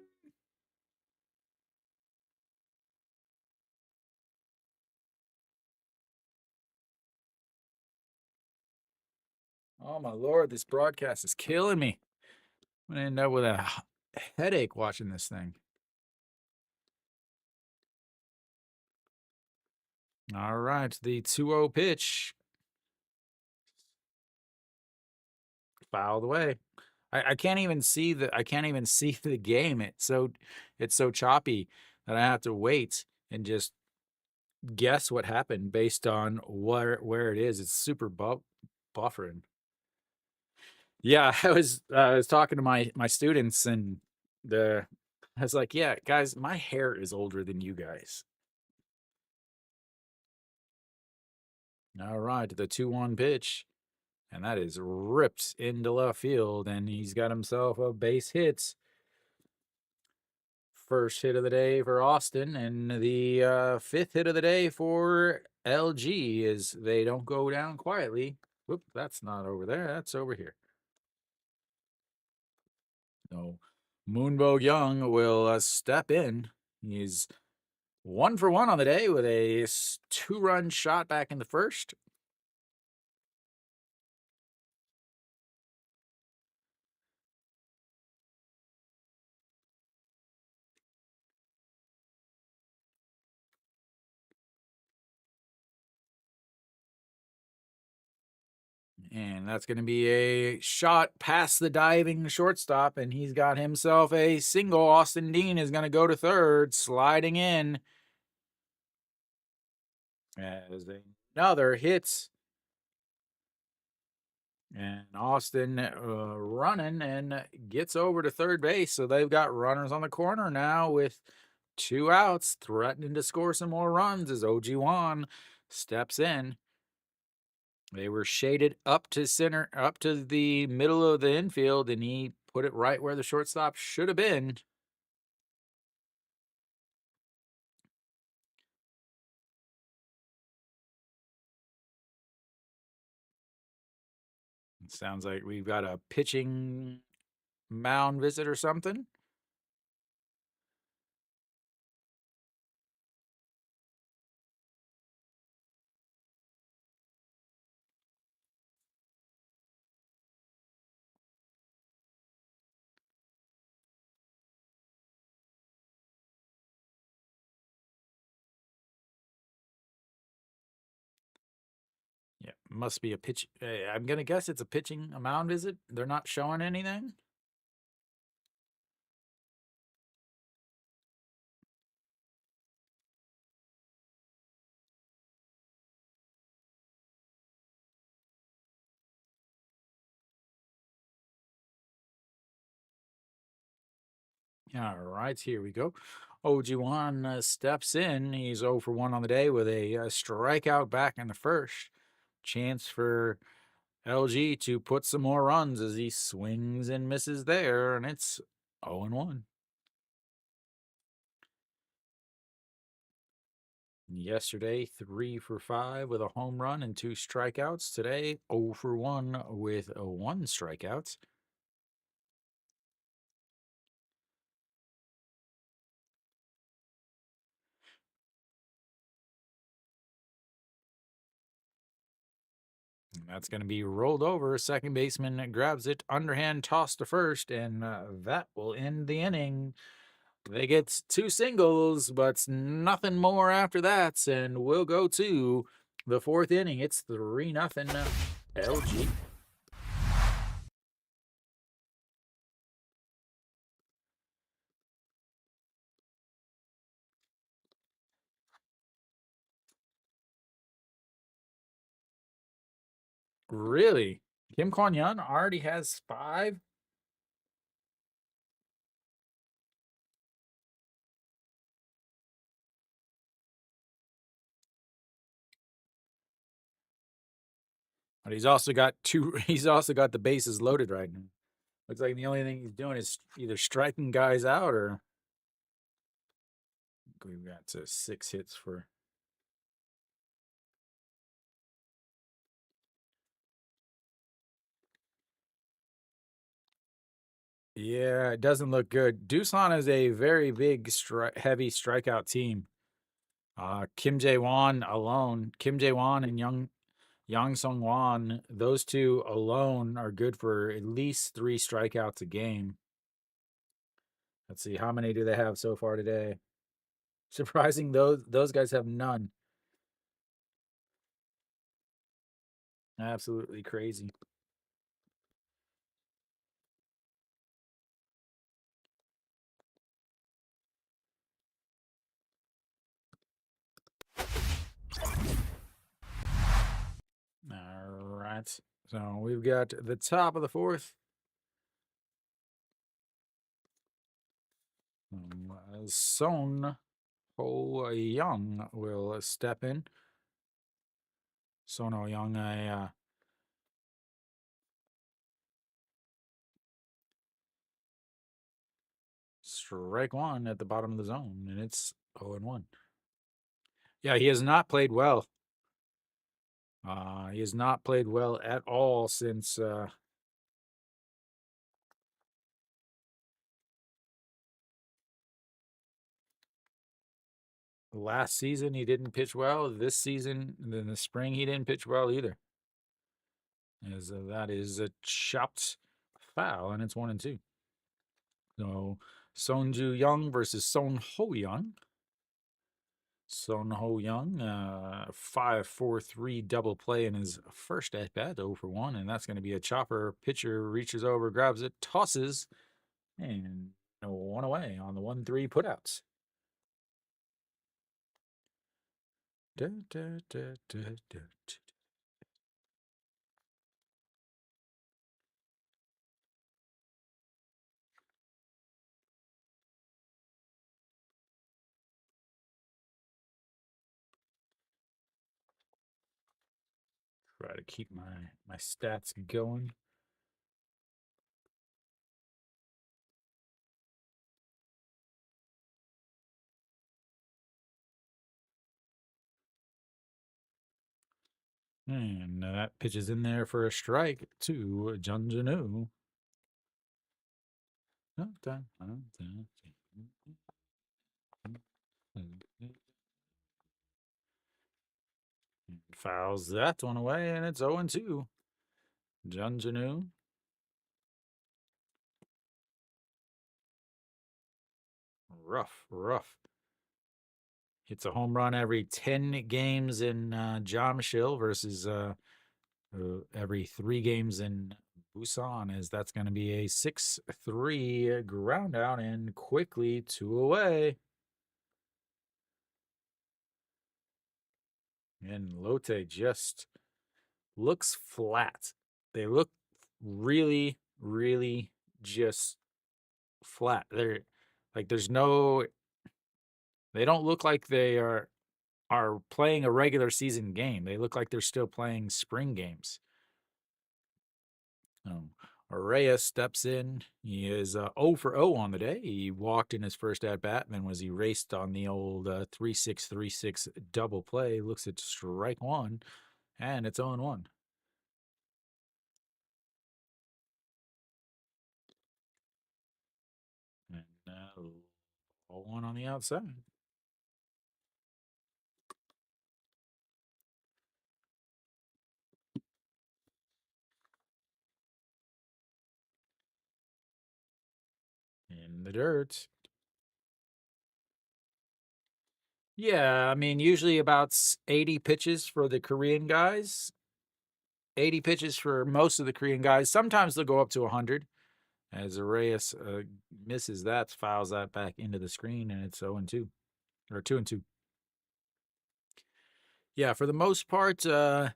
Speaker 1: Oh my lord, this broadcast is killing me. I'm gonna end up with a headache watching this thing. All right, the 2-0 pitch. Fouled away. I can't even see the game. It's so choppy that I have to wait and just guess what happened based on where it is. It's super buffering. Yeah, I was talking to my students and I was like, yeah, guys, my hair is older than you guys. All right, the 2-1 pitch. And that is ripped into left field, and he's got himself a base hit. First hit of the day for Austin, and the fifth hit of the day for LG as they don't go down quietly. Whoop, that's not over there. That's over here. No, Moonbo Young will step in. He's 1 for 1 on the day with a 2-run shot back in the first. And that's going to be a shot past the diving shortstop, and he's got himself a single. Austin Dean is going to go to third, sliding in as another hits. And Austin running and gets over to third base. So they've got runners on the corner now with 2 outs, threatening to score some more runs as OG Wan steps in. They were shaded up to center, up to the middle of the infield, and he put it right where the shortstop should have been. It sounds like we've got a pitching mound visit or something. Yeah, must be a pitch. I'm gonna guess it's a mound visit. They're not showing anything. All right, here we go. Ojiwan steps in. He's 0 for 1 on the day with a strikeout back in the first. Chance for LG to put some more runs as he swings and misses there, and it's 0-1. Yesterday, 3 for 5 with a home run and 2 strikeouts. Today, 0 for 1 with a 1 strikeout. And that's going to be rolled over. Second baseman grabs it, underhand toss to first, and that will end the inning. They get 2 singles, but nothing more after that, and we'll go to the 4th inning. It's 3-0 LG. Really? Kim Kwon Yun already has 5? But he's also got 2. He's also got the bases loaded right now. Looks like the only thing he's doing is either striking guys out or we've got 6 hits for. Yeah, it doesn't look good. Doosan is a very big, heavy strikeout team. Kim Jae Won alone, Kim Jae Won and Yang Sung Won, those two alone are good for at least 3 strikeouts a game. Let's see, how many do they have so far today? Surprising, those guys have none. Absolutely crazy. All right. So we've got the top of the 4th. Son Ho Young will step in. Son Ho Young, strike 1 at the bottom of the zone, and it's 0-1. Yeah, he has not played well. He has not played well at all since last season. He didn't pitch well. This season, in the spring, he didn't pitch well either. As that is a chopped foul, and it's 1-2. So Sonju Young versus Son Ho Young. Son Ho Young, 5-4-3 double play in his first at bat, 0 for 1, and that's going to be a chopper. Pitcher reaches over, grabs it, tosses, and 1 away on the 1-3 putouts. Da, da, da, da, da. Try to keep my stats going. And that pitch is in there for a strike to Jun Janu. Fouls that one away, and it's 0-2. Jun Janu. Rough. Hits a home run every 10 games in Jamshil versus every 3 games in Busan, as that's going to be a 6-3 ground out and quickly 2 away. And Lotte just looks flat. They look really, really just flat. They're like they don't look like they are playing a regular season game. They look like they're still playing spring games. Reyes steps in. He is 0 for 0 on the day. He walked in his first at bat and then was erased on the old 3-6-3-6 double play. Looks at strike one, and it's 0 1. And ball one on the outside. In the dirt. Yeah, I mean, usually about 80 pitches for the Korean guys. 80 pitches for most of the Korean guys. Sometimes they'll go up to 100. As Reyes misses that, fouls that back into the screen, and it's 0 2 or 2 2. Yeah, for the most part, the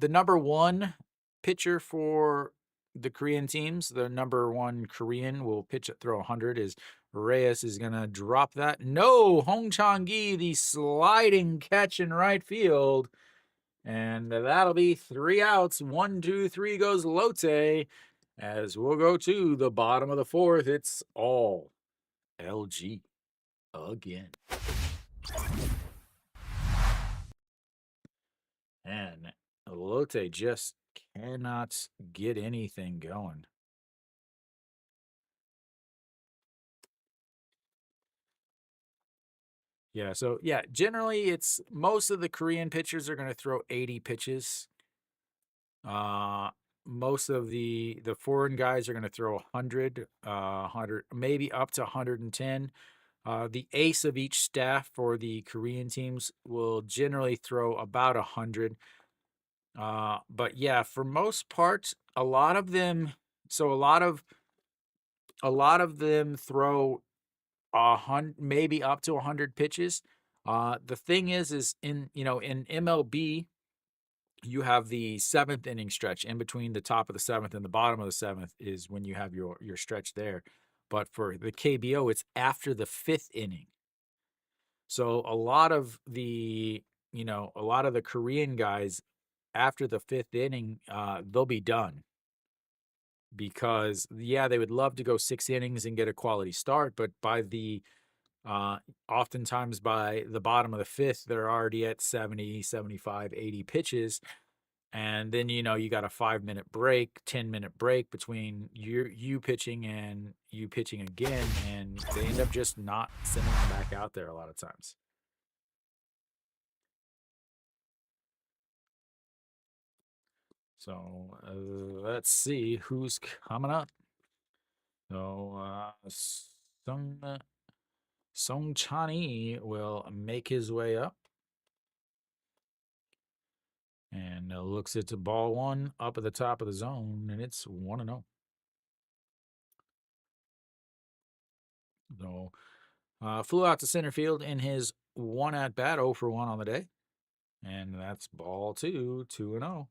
Speaker 1: number one pitcher for the Korean teams, the number one Korean will throw 100. Is Reyes is gonna drop that. No, Hong Chang-gi, the sliding catch in right field. And that'll be 3 outs. 1, 2, 3 goes Lotte. As we'll go to the bottom of the fourth, it's all LG again. And Lotte just cannot get anything going. Yeah, so yeah, generally it's most of the Korean pitchers are going to throw 80 pitches. Most of the foreign guys are going to throw 100, 100, maybe up to 110. The ace of each staff for the Korean teams will generally throw about 100. But yeah, for most part, a lot of them. So a lot of them throw 100, maybe up to 100 pitches. The thing is in MLB you have the seventh inning stretch. In between the top of the seventh and the bottom of the seventh is when you have your stretch there. But for the KBO, it's after the fifth inning. So a lot of the Korean guys after the fifth inning, they'll be done because yeah, they would love to go 6 innings and get a quality start, but oftentimes by the bottom of the fifth, they're already at 70, 75, 80 pitches. And then, you got a 5 minute break, 10 minute break between you pitching and you pitching again. And they end up just not sending them back out there a lot of times. So let's see who's coming up. So Song Chani will make his way up. And looks at the ball one up at the top of the zone, and it's 1 0. So flew out to center field in his one at bat, 0 for 1 on the day. And that's ball two, 2 0.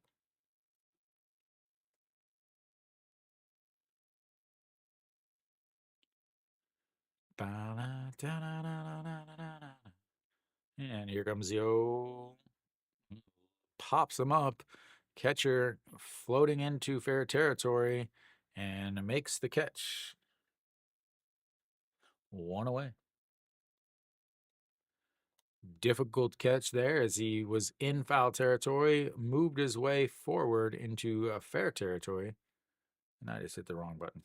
Speaker 1: And here comes the O. Pops him up. Catcher floating into fair territory and makes the catch. 1 away. Difficult catch there as he was in foul territory, moved his way forward into fair territory. And I just hit the wrong button.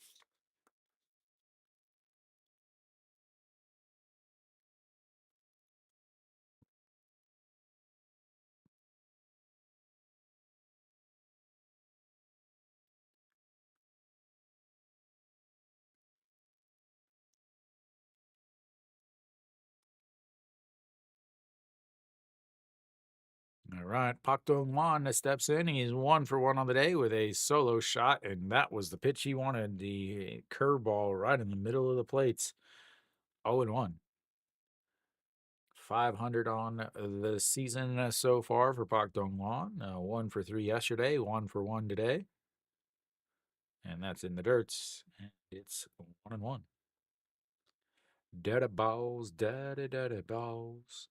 Speaker 1: All right, Pak Dong-wan steps in. He's 1 for 1 on the day with a solo shot, and that was the pitch he wanted. The curveball right in the middle of the plates. 0 1. 500 on the season so far for Pak Dong-wan. 1 for 3 yesterday, 1 for 1 today. And that's in the dirts. And it's 1 1. Daddy balls, daddy balls.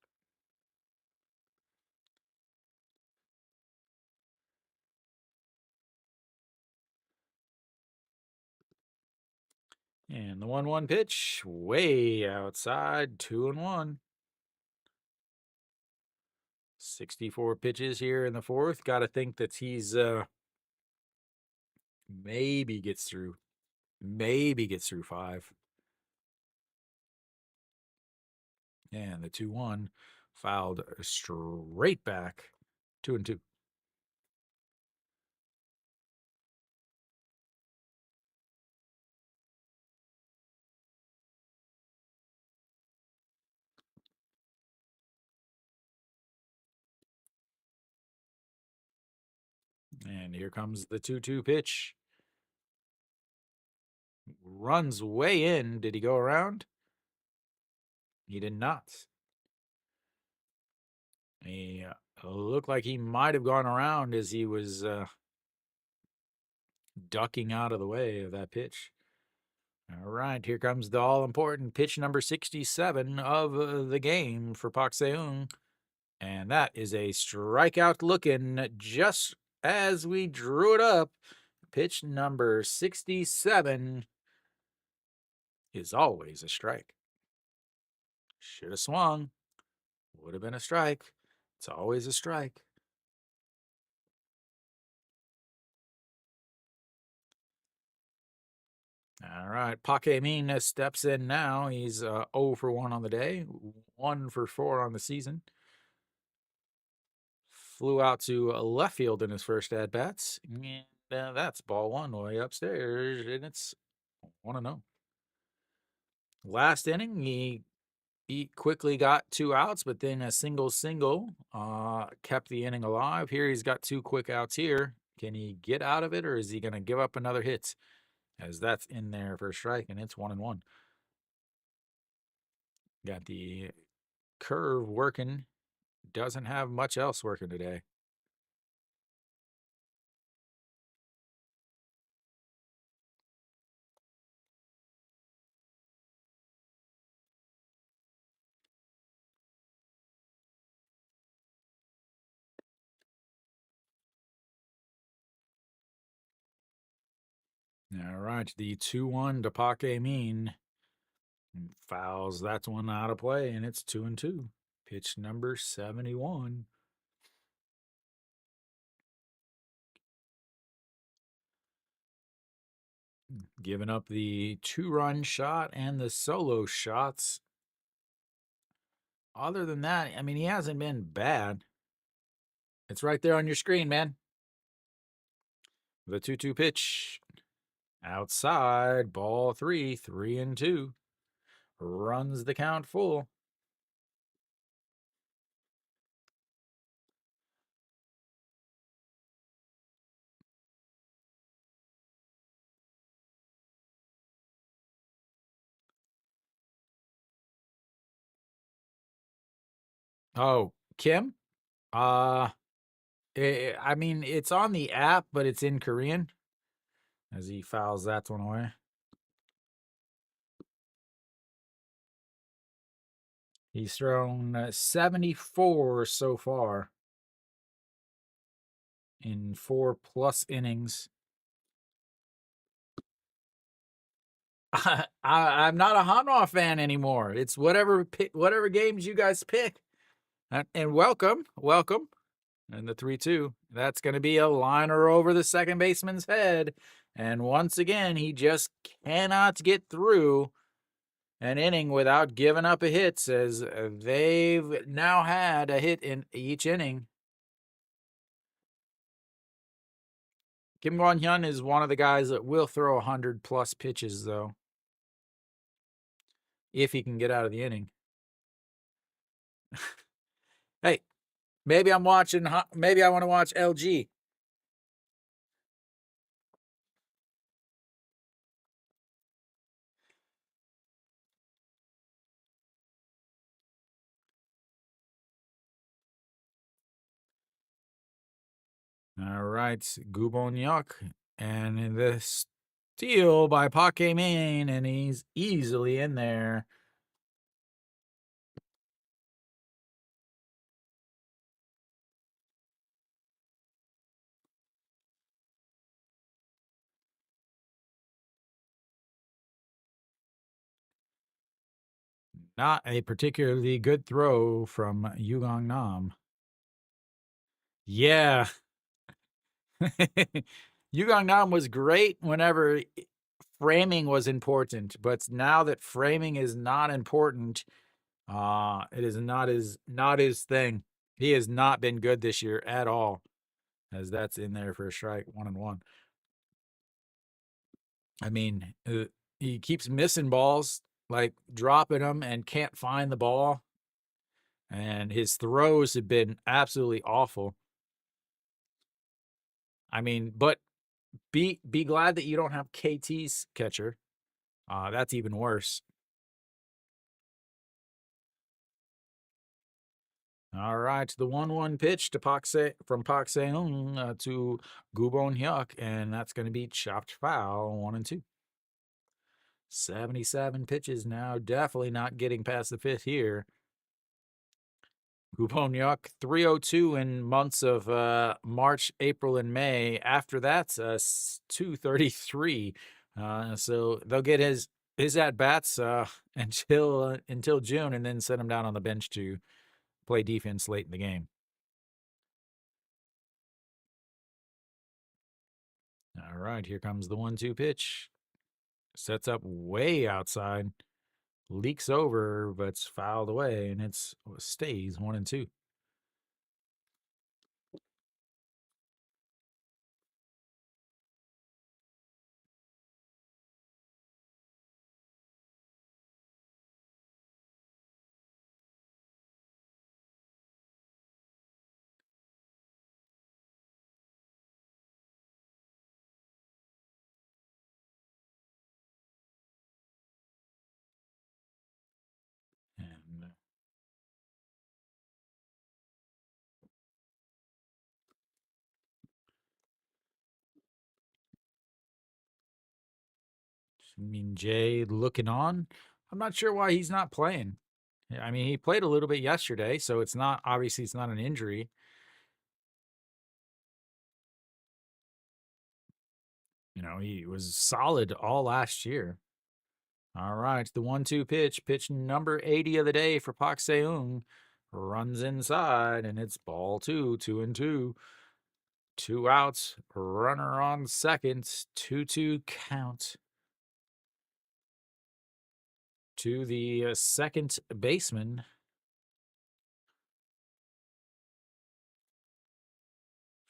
Speaker 1: And the 1-1 pitch, way outside, 2-1. 64 pitches here in the fourth. Got to think that he's maybe gets through 5. And the 2-1 fouled straight back, 2-2. And here comes the 2-2 pitch. Runs way in. Did he go around? He did not. He looked like he might have gone around as he was ducking out of the way of that pitch. All right, here comes the all-important pitch number 67 of the game for Pak Seung. And that is a strikeout looking just as we drew it up. Pitch number 67 is always a strike. Should have swung. Would have been a strike. It's always a strike. All right, Pakemina steps in now. He's 0 for 1 on the day, 1 for 4 on the season. Flew out to left field in his first at-bats. And that's ball 1 way upstairs, and it's 1-0. Last inning, he quickly got 2 outs, but then a single kept the inning alive. Here he's got 2 quick outs here. Can he get out of it, or is he going to give up another hit? As that's in there for a strike, and it's 1-1. Got the curve working. Doesn't have much else working today. All right, the 2-1 to Pakemine fouls that one out of play, and it's 2-2. Pitch number 71. Giving up the 2-run shot and the solo shots. Other than that, I mean, he hasn't been bad. It's right there on your screen, man. The 2-2 pitch. Outside, ball 3, 3-2. Runs the count full. Oh, Kim? I mean, it's on the app, but it's in Korean. As he fouls that one away. He's thrown 74 so far in 4+ innings. I'm not a Hanwha fan anymore. It's whatever games you guys pick. And welcome. And the 3-2. That's going to be a liner over the second baseman's head. And once again, he just cannot get through an inning without giving up a hit, as they've now had a hit in each inning. Kim Kwon-hyun is one of the guys that will throw 100+ pitches, though, if he can get out of the inning. Hey, maybe I want to watch LG. All right, Gubonyak, and the steal by Park Min, and he's easily in there. Not a particularly good throw from Yugong Nam. Yeah. Yugong Nam was great whenever framing was important, but now that framing is not important, it is not his thing. He has not been good this year at all, as that's in there for a strike, 1-1. I mean, he keeps missing balls, like dropping them and can't find the ball, and his throws have been absolutely awful. I mean, but be glad that you don't have KT's catcher. That's even worse. All right, the 1-1 pitch to from Pak Seung to Gubon Hyuk, and that's going to be chopped foul, 1-2. 77 pitches now, definitely not getting past the fifth here. Gubon 302 in months of March, April, and May. After that, 233. So they'll get his at bats until June, and then set him down on the bench to play defense late in the game. All right, here comes the 1-2 pitch. Sets up way outside, leaks over, but it's fouled away, and it stays 1-2. And Jay looking on. I'm not sure why he's not playing. I mean, he played a little bit yesterday, so it's not obviously it's not an injury. You know, he was solid all last year. All right, the 1-2 pitch number 80 of the day for Pak Seung. Runs inside, and it's ball 2, 2-2. 2 outs, runner on second, 2-2 count to the second baseman.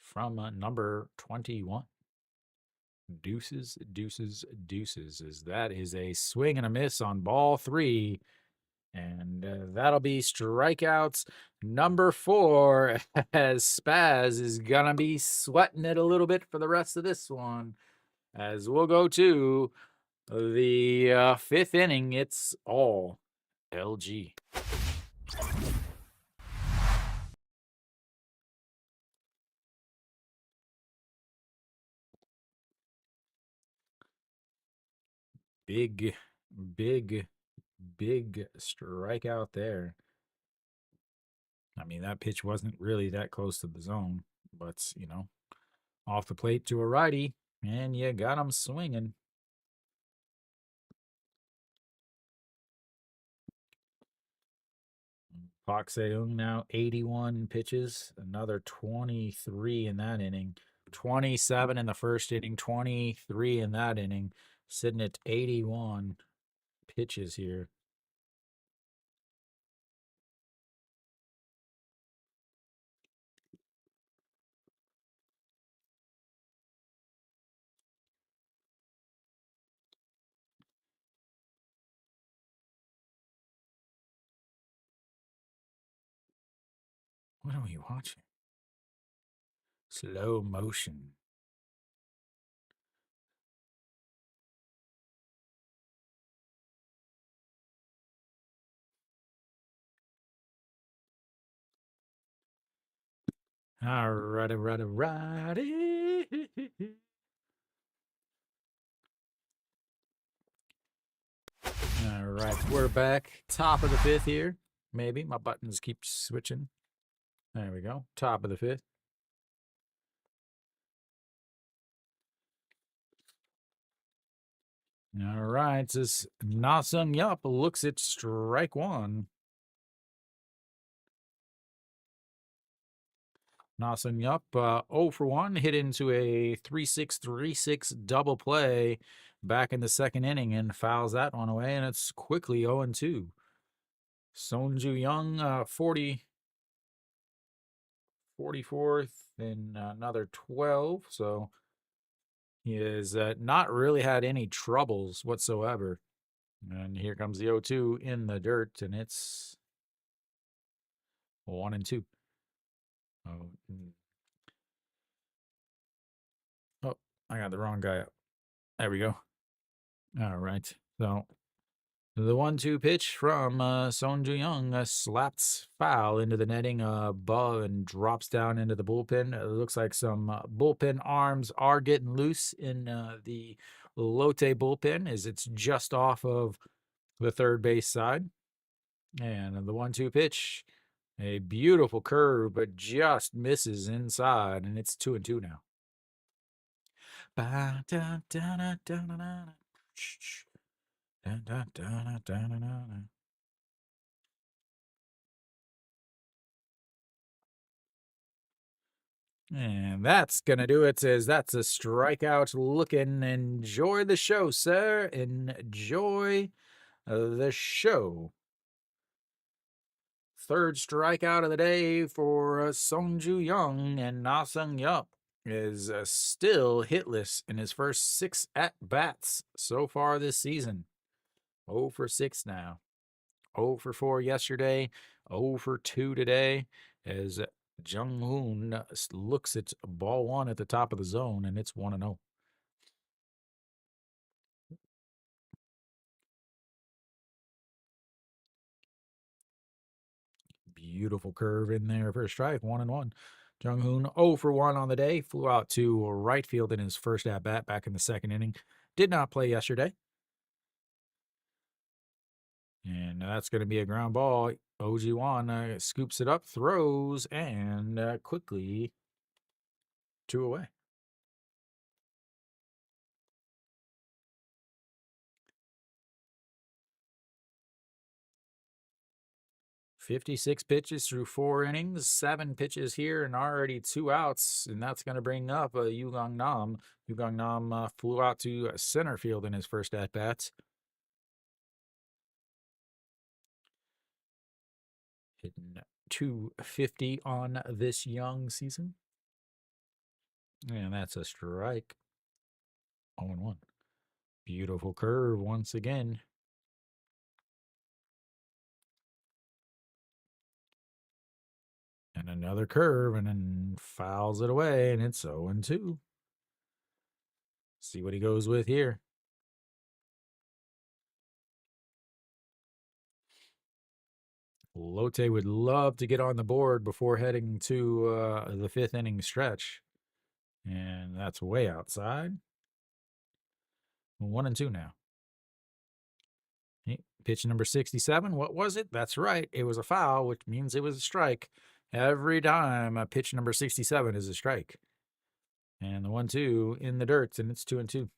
Speaker 1: From number 21. Deuces, deuces, deuces. That is a swing and a miss on ball 3. And that'll be strikeouts number 4, as Spaz is going to be sweating it a little bit for the rest of this one. As we'll go to the fifth inning, it's all LG. Big, big, big strikeout there. I mean, that pitch wasn't really that close to the zone, but, you know, off the plate to a righty, and you got him swinging. Pak Seung now 81 pitches, another 23 in that inning, 27 in the first inning, 23 in that inning, sitting at 81 pitches here. What are we watching? Slow motion. Alrighty, righty. All right, we're back. Top of the fifth here. Maybe my buttons keep switching. There we go. Top of the fifth. All right, this Nasung Yup looks at strike one. Nasung Yup, 0 for 1, hit into a 3-6-3-6 double play back in the second inning and fouls that one away, and it's quickly 0-2. Sonju Young, 44th, and another 12, so he has not really had any troubles whatsoever. And here comes the 0-2 in the dirt, and it's 1-2. Oh, oh, I got the wrong guy up. There we go. All right. So the 1-2 pitch from Song Ju-young slaps foul into the netting above and drops down into the bullpen. It looks like some bullpen arms are getting loose in the Lotte bullpen as it's just off of the third base side. And the 1-2 pitch, a beautiful curve, but just misses inside, and it's 2-2 now. And that's going to do it. Says that's a strikeout looking. Enjoy the show, sir. Enjoy the show. Third strikeout of the day for Song Ju-young, and Na Sung Yup is still hitless in his first 6 at-bats so far this season. 0 for 6 now. 0 for 4 yesterday, 0 for 2 today, as Jung Hoon looks at ball one at the top of the zone, and it's 1-0. Beautiful curve in there for a strike, 1-1. Jung Hoon 0 for 1 on the day, flew out to right field in his first at bat back in the second inning. Did not play yesterday. And that's going to be a ground ball. Oji-wan scoops it up, throws, and quickly 2 away. 56 pitches through 4 innings, 7 pitches here, and already 2 outs. And that's going to bring up Yu Gong Nam. Yu Gong Nam flew out to center field in his first at bat. Hitting 250 on this young season. And that's a strike. 0-1. Beautiful curve once again. And another curve, and then fouls it away, and it's 0-2. See what he goes with here. Lotte would love to get on the board before heading to the 5th inning stretch. And that's way outside. 1-2 now. Pitch number 67. What was it? That's right. It was a foul, which means it was a strike. Every time a pitch number 67 is a strike. And the 1-2 in the dirt, and it's 2-2.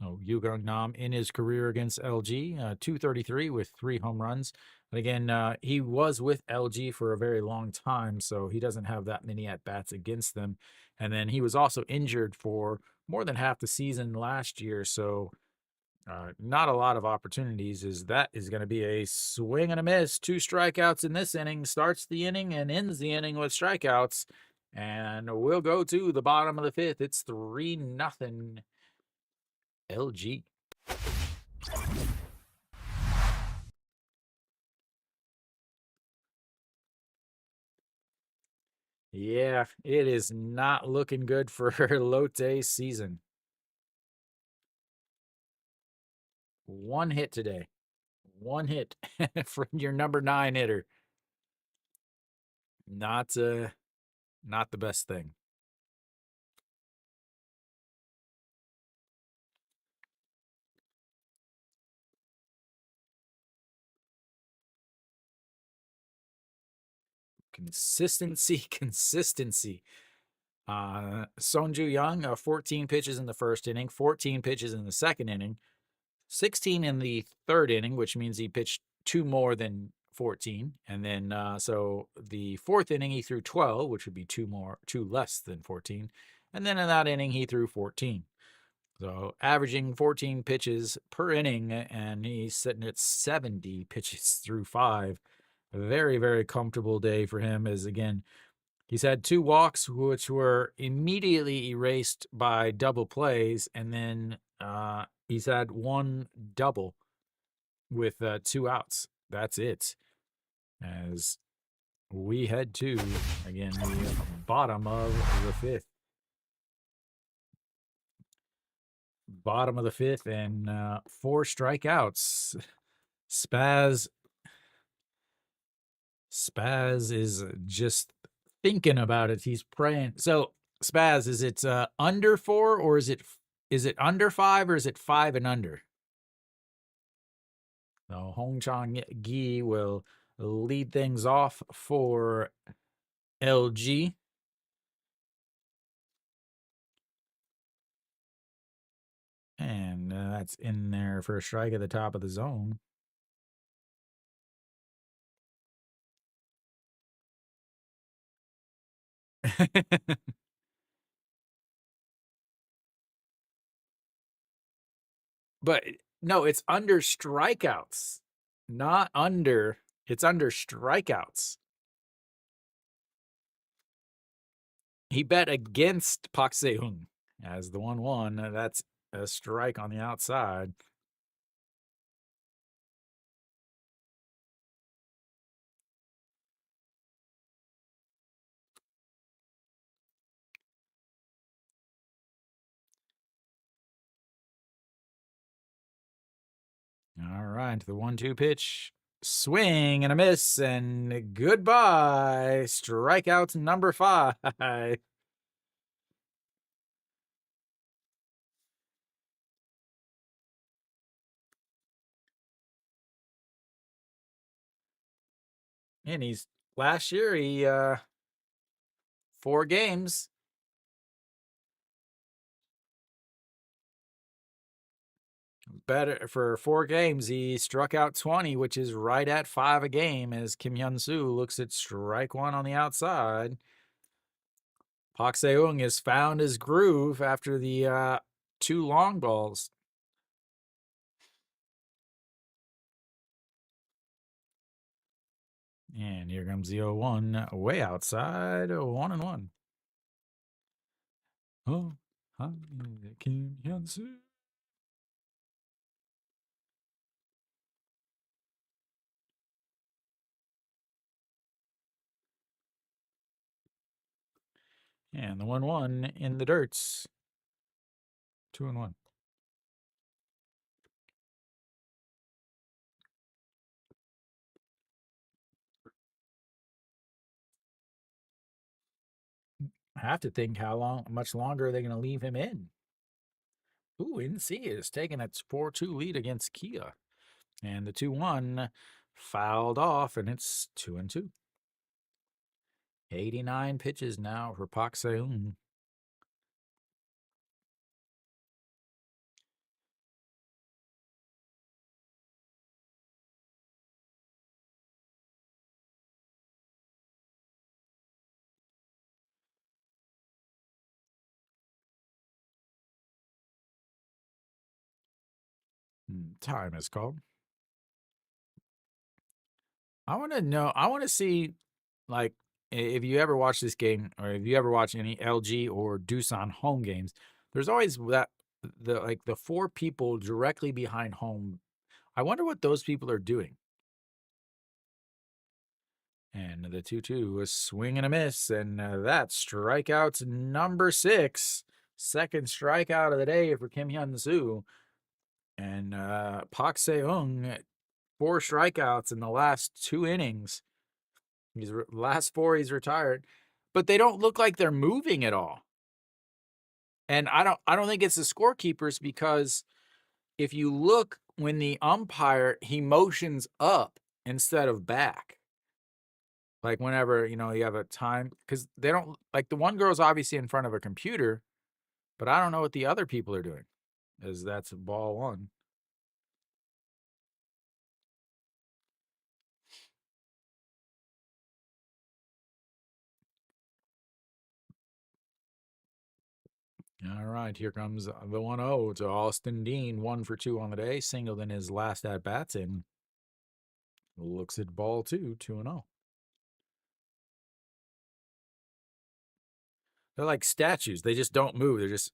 Speaker 1: Oh, Yu Gong Nam in his career against LG, 233 with 3 home runs. And again, he was with LG for a very long time, so he doesn't have that many at-bats against them. And then he was also injured for more than half the season last year, so not a lot of opportunities. That is going to be a swing and a miss. 2 strikeouts in this inning. Starts the inning and ends the inning with strikeouts. And we'll go to the bottom of the 5th. It's 3-0 LG. Yeah, it is not looking good for Lotte's season. 1 hit today. 1 hit from your number 9 hitter. Not not the best thing. Consistency, consistency. Sonju Young, 14 pitches in the first inning, 14 pitches in the second inning, 16 in the third inning, which means he pitched two more than 14. And then, so the fourth inning, he threw 12, which would be two less than 14. And then in that inning, he threw 14. So averaging 14 pitches per inning, and he's sitting at 70 pitches through five. A very, very comfortable day for him, as again, he's had two walks, which were immediately erased by double plays, and then he's had one double with two outs. That's it. As we head to, again, the bottom of the fifth. Bottom of the fifth, and four strikeouts. Spaz is just thinking about it. He's praying. So Spaz, is it under four, or is it under five, or is it five and under? So Hong Chang Gi will lead things off for LG. And that's in there for a strike at the top of the zone. But no, it's under strikeouts, not under. It's under strikeouts. He bet against Pak Seung as the 1-1. That's a strike on the outside. All right, the 1-2 pitch. Swing and a miss, and goodbye. Strikeout number 5. And he's last year he 4 games. Better for 4 games, he struck out 20, which is right at 5 a game. As Kim Hyun Soo looks at strike 1 on the outside. Pak Seung has found his groove after the 2 long balls. And here comes the 0-1, way outside, 1-1. Oh, hi, Kim Hyun Soo. And the 1-1 in the dirts. 2-1. I have to think much longer are they going to leave him in? Ooh, NC is taking its 4-2 lead against Kia. And the 2-1 fouled off, and it's 2-2. 89 pitches now for Pak Seung. Time is called. I want to know. I want to see, like, if you ever watch this game, or if you ever watch any LG or Doosan home games, there's always the 4 people directly behind home. I wonder what those people are doing. And the 2-2 was swing and a miss, and that's strikeout number 6. Second strikeout of the day for Kim Hyun Soo. And Pak Seung, 4 strikeouts in the last 2 innings. Last 4 he's retired, but they don't look like they're moving at all. And I don't think it's the scorekeepers, because if you look when the umpire, he motions up instead of back. Like, whenever, you have a time, because they don't like, the one girl's obviously in front of a computer, but I don't know what the other people are doing, as that's ball one. All right, here comes the 1-0 to Austin Dean, 1 for 2 on the day, singled in his last at-bats, and looks at ball 2, 2-0. They're like statues. They just don't move. They're just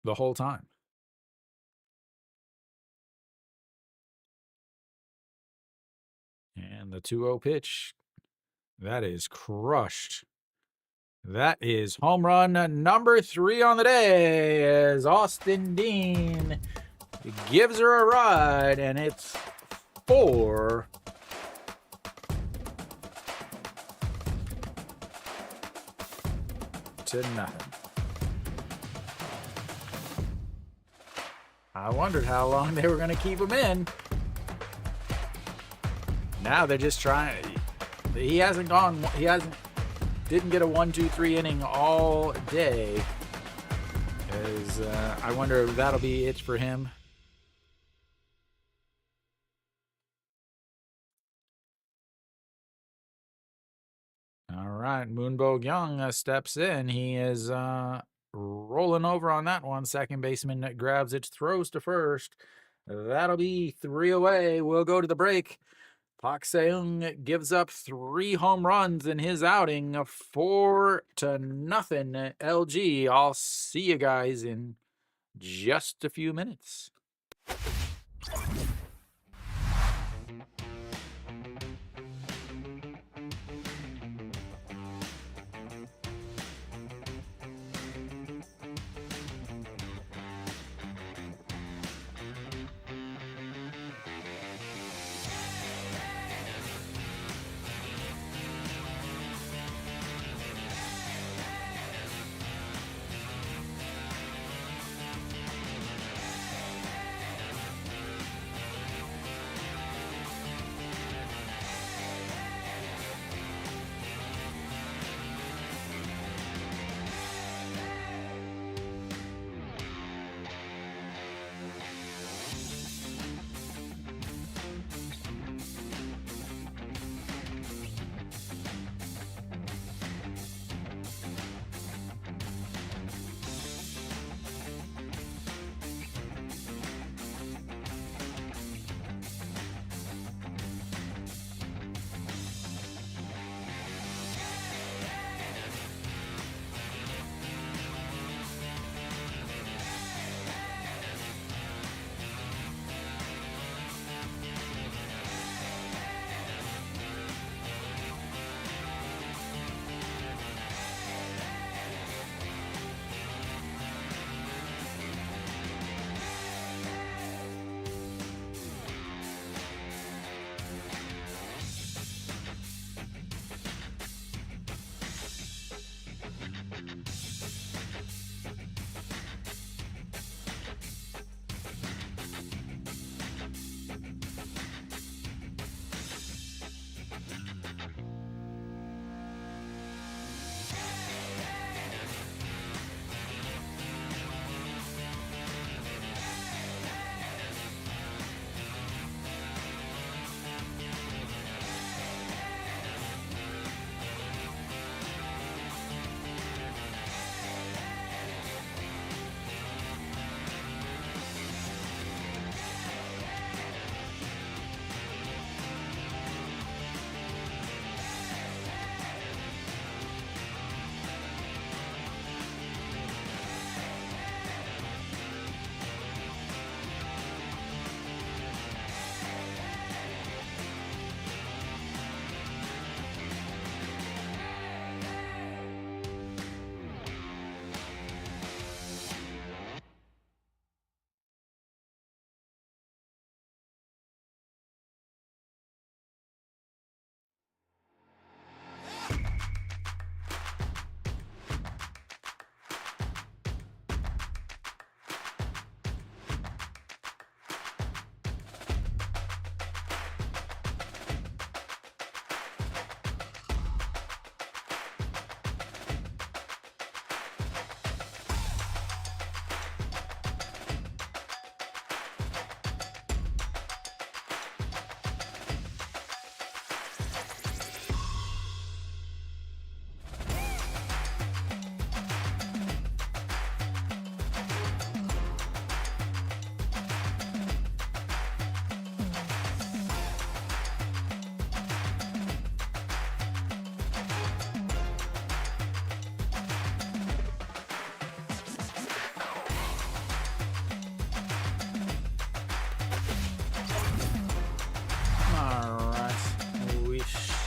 Speaker 1: the whole time. And the 2-0 pitch, that is crushed. That is home run number 3 on the day as Austin Dean gives her a ride, and it's 4 to nothing. I wondered how long they were going to keep him in. Now they're just trying. He didn't get a 1-2-3 inning all day. As I wonder if that'll be it for him. All right, Moonbo Young steps in. He is rolling over on that one. Second baseman grabs it, throws to first. That'll be 3 away. We'll go to the break. Pak Seung gives up 3 home runs in his outing, 4 to nothing. LG. I'll see you guys in just a few minutes.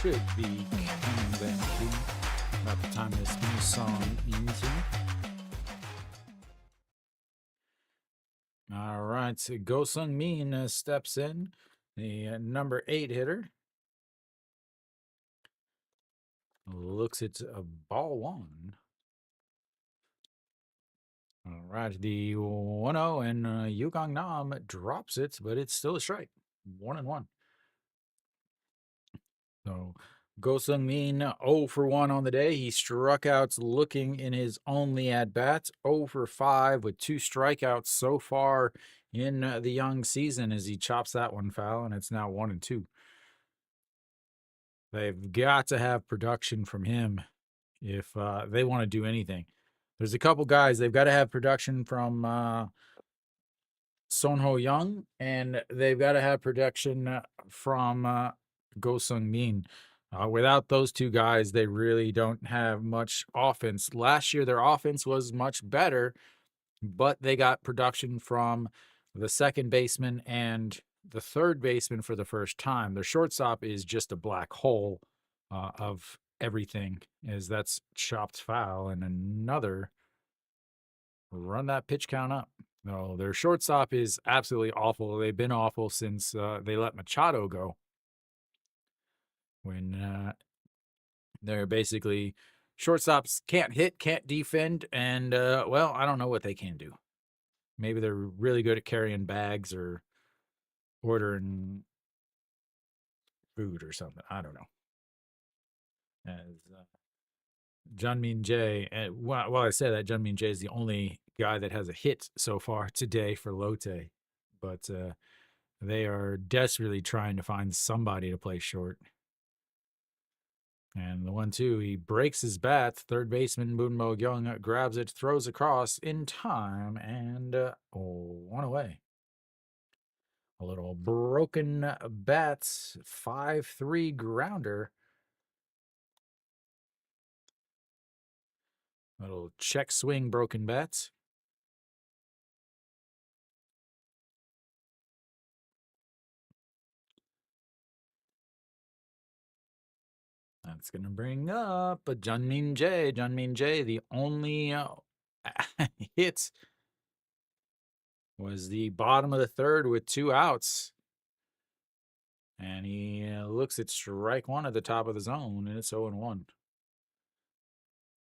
Speaker 1: should be coming back to about the time this new song ends here. All right, so Go Sung Min steps in, the number 8 hitter. Looks at ball one. All right, the 1-0, and Yukong Nam drops it, but it's still a strike. 1-1. So Go Sung Min 0 for 1 on the day. He struck out looking in his only at bat. 0 for 5 with 2 strikeouts so far in the young season as he chops that one foul, and it's now 1-2. They've got to have production from him if they want to do anything. There's a couple guys they've got to have production from Son Ho Young, and they've got to have production from Go Sung Min. Without those two guys, they really don't have much offense. Last year, their offense was much better, but they got production from the second baseman and the third baseman for the first time. Their shortstop is just a black hole of everything, as that's chopped foul and another run that pitch count up. No, their shortstop is absolutely awful. They've been awful since they let Machado go. When they're basically shortstops can't hit, can't defend, and well, I don't know what they can do. Maybe they're really good at carrying bags or ordering food or something. I don't know. As Jungmin Jae, and while I say that, Jungmin Jae is the only guy that has a hit so far today for Lotte, but they are desperately trying to find somebody to play short. And the 1-2, he breaks his bat. Third baseman Moon Mo Young grabs it, throws across in time, and one away. A little broken bat, 5-3 grounder. Little check swing broken bat. That's going to bring up a Jungmin Jae. Jungmin Jae, the only hit was the bottom of the third with 2 outs. And he looks at strike one at the top of the zone, and it's 0-1.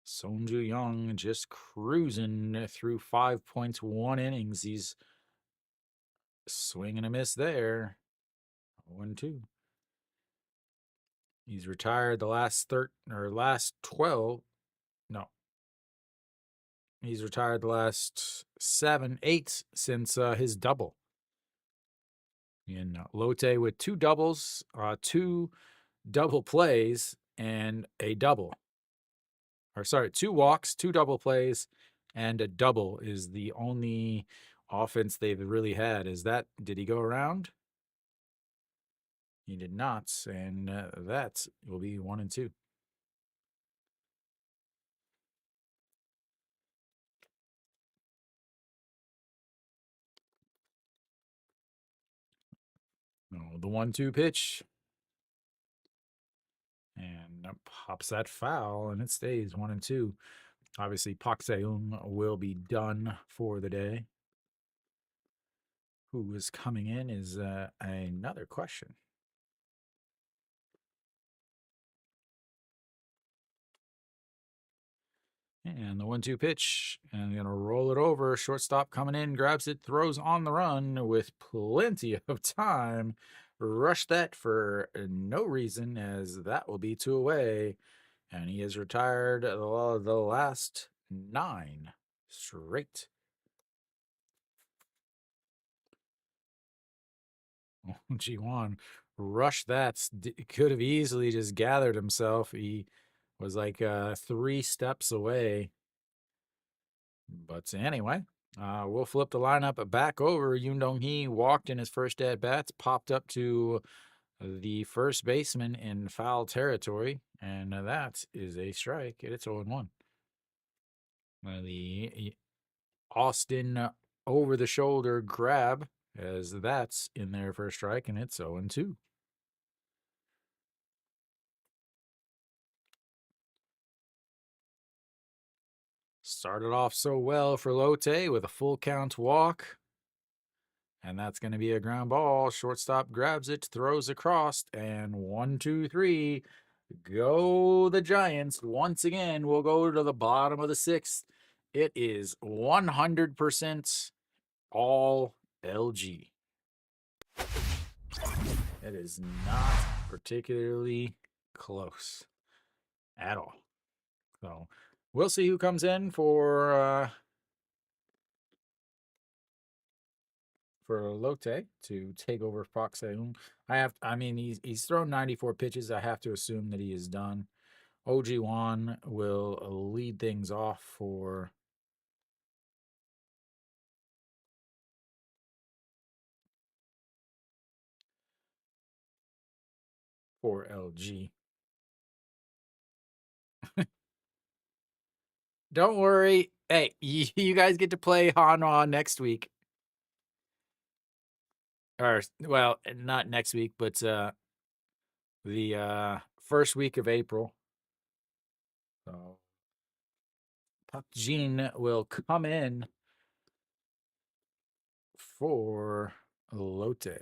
Speaker 1: Sonju Young just cruising through 5.1 innings. He's swing and a miss there. 0-2. He's retired the last 12. No. He's retired the last 8 since his double. In Lotte with 2 doubles, 2 double plays, and a double. 2 walks, 2 double plays, and a double is the only offense they've really had. Did he go around? He did not, and that will be 1-2. Oh, the 1-2 pitch. And pops that foul, and it stays 1-2. Obviously, Pak Seung will be done for the day. Who is coming in is another question. And the 1-2 pitch, and going to roll it over. Shortstop coming in, grabs it, throws on the run with plenty of time. Rush that for no reason, as that will be 2 away. And he has retired the last 9 straight. G1 rushed that. Could have easily just gathered himself. He was like 3 steps away. But anyway, we'll flip the lineup back over. Yoon Dong-hee walked in his first at-bats, popped up to the first baseman in foul territory, and that is a strike. It's 0-1. The Austin over-the-shoulder grab, as that's in there for a strike, and it's 0-2. Started off so well for Lotte with a full count walk. And that's going to be a ground ball. Shortstop grabs it, throws across, and 1, 2, 3. Go the Giants. Once again, we'll go to the bottom of the sixth. It is 100% all LG. It is not particularly close at all. So we'll see who comes in for Lotte to take over Fox Seung. I mean, he's thrown 94 pitches. I have to assume that he is done. OG Wan will lead things off for LG. Don't worry. Hey, you guys get to play Hanwha next week. Or, well, not next week, but the first week of April. So Puck Jean will come in for Lotte.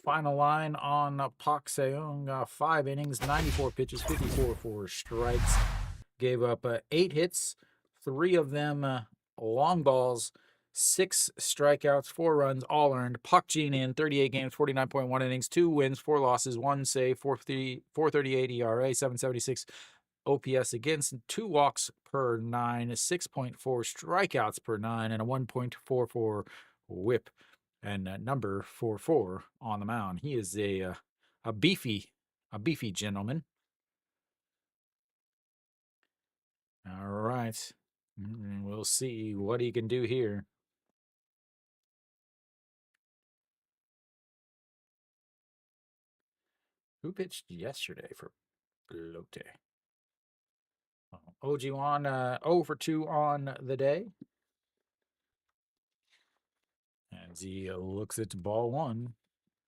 Speaker 1: Final line on Pak Seung, 5 innings, 94 pitches, 54 for strikes. Gave up 8 hits, 3 of them long balls, 6 strikeouts, 4 runs, all earned. Pak Jin in 38 games, 49.1 innings, 2 wins, 4 losses, 1 save, 438 ERA, 776 OPS against, 2 walks per 9, 6.4 strikeouts per 9, and a 1.44 whip. And number 44 on the mound. He is a beefy gentleman. All right. We'll see what he can do here. Who pitched yesterday for Lotte? Ojiwan 0 for 2 on the day. As he looks at ball 1.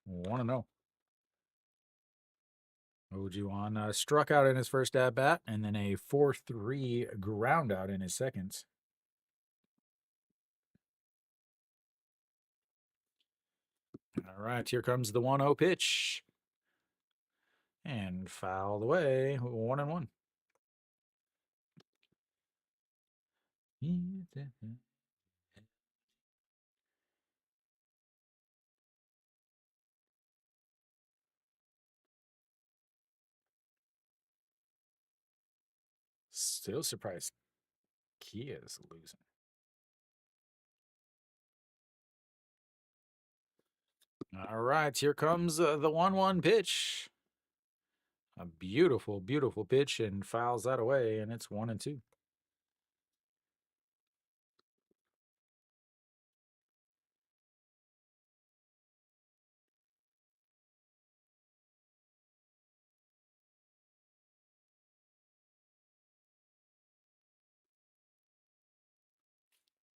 Speaker 1: 1-0. Ojiwan struck out in his first at bat and then a 4-3 ground out in his second. All right, here comes the 1-0 pitch. And fouled away, 1-1. Still surprised Kia is losing. All right, here comes the 1-1 pitch. A beautiful, beautiful pitch, and fouls that away, and it's 1-2.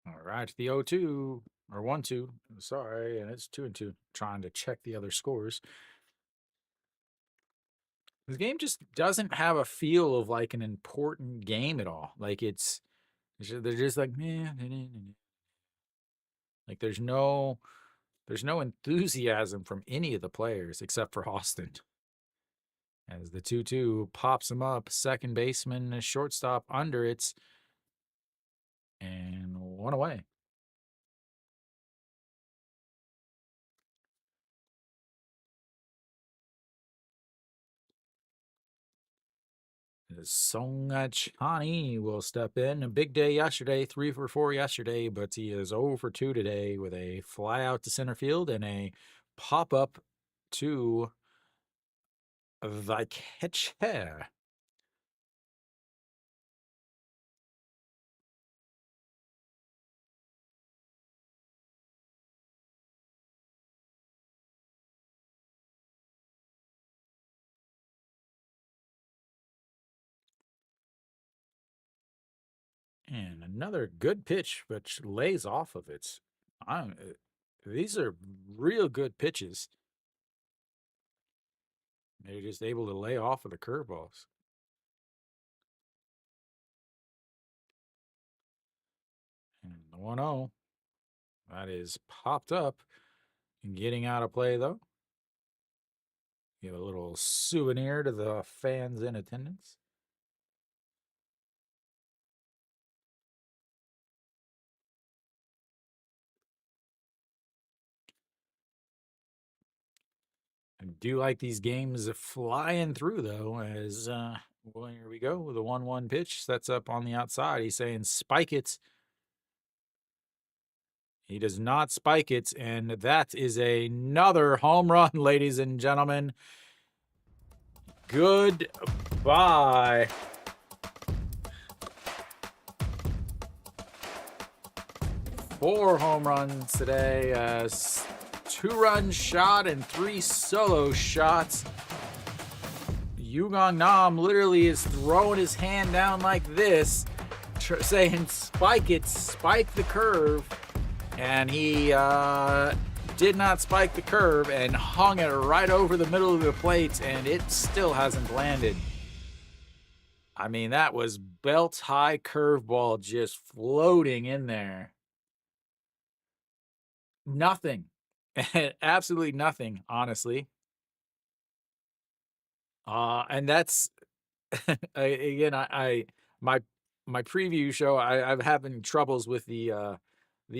Speaker 1: All right, the 0-2 or 1-2. Sorry, and it's 2-2. Trying to check the other scores. This game just doesn't have a feel of like an important game at all. Like they're just like like there's no enthusiasm from any of the players except for Austin. As the 2-2 pops him up, second baseman, shortstop under it, and 1 away. Song Chani will step in. A big day yesterday, 3 for 4 yesterday, but he is 0 for 2 today with a fly out to center field and a pop up to the catcher. And another good pitch, which lays off of it. These are real good pitches. They're just able to lay off of the curveballs. And the 1-0, that is popped up and getting out of play, though. Give a little souvenir to the fans in attendance. I do like these games flying through, though, as, well, here we go. The 1-1 pitch sets up on the outside. He's saying, spike it. He does not spike it, and that is another home run, ladies and gentlemen. Goodbye. Four home runs today. 2-run shot and 3 solo shots. Yugong Nam literally is throwing his hand down like this, saying, spike it, spike the curve. And he did not spike the curve and hung it right over the middle of the plate, and it still hasn't landed. I mean, that was belt-high curveball just floating in there. Nothing. Absolutely nothing, honestly. And that's again, my preview show. I'm having troubles with the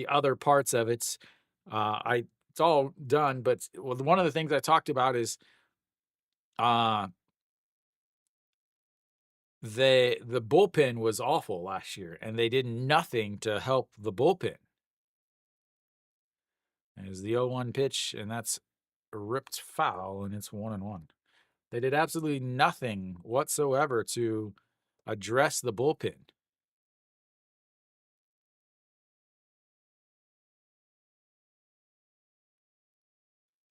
Speaker 1: other parts of it. It's all done, but one of the things I talked about is the bullpen was awful last year, and they did nothing to help the bullpen. As the 0-1 pitch, and that's a ripped foul, and it's 1-1. They did absolutely nothing whatsoever to address the bullpen.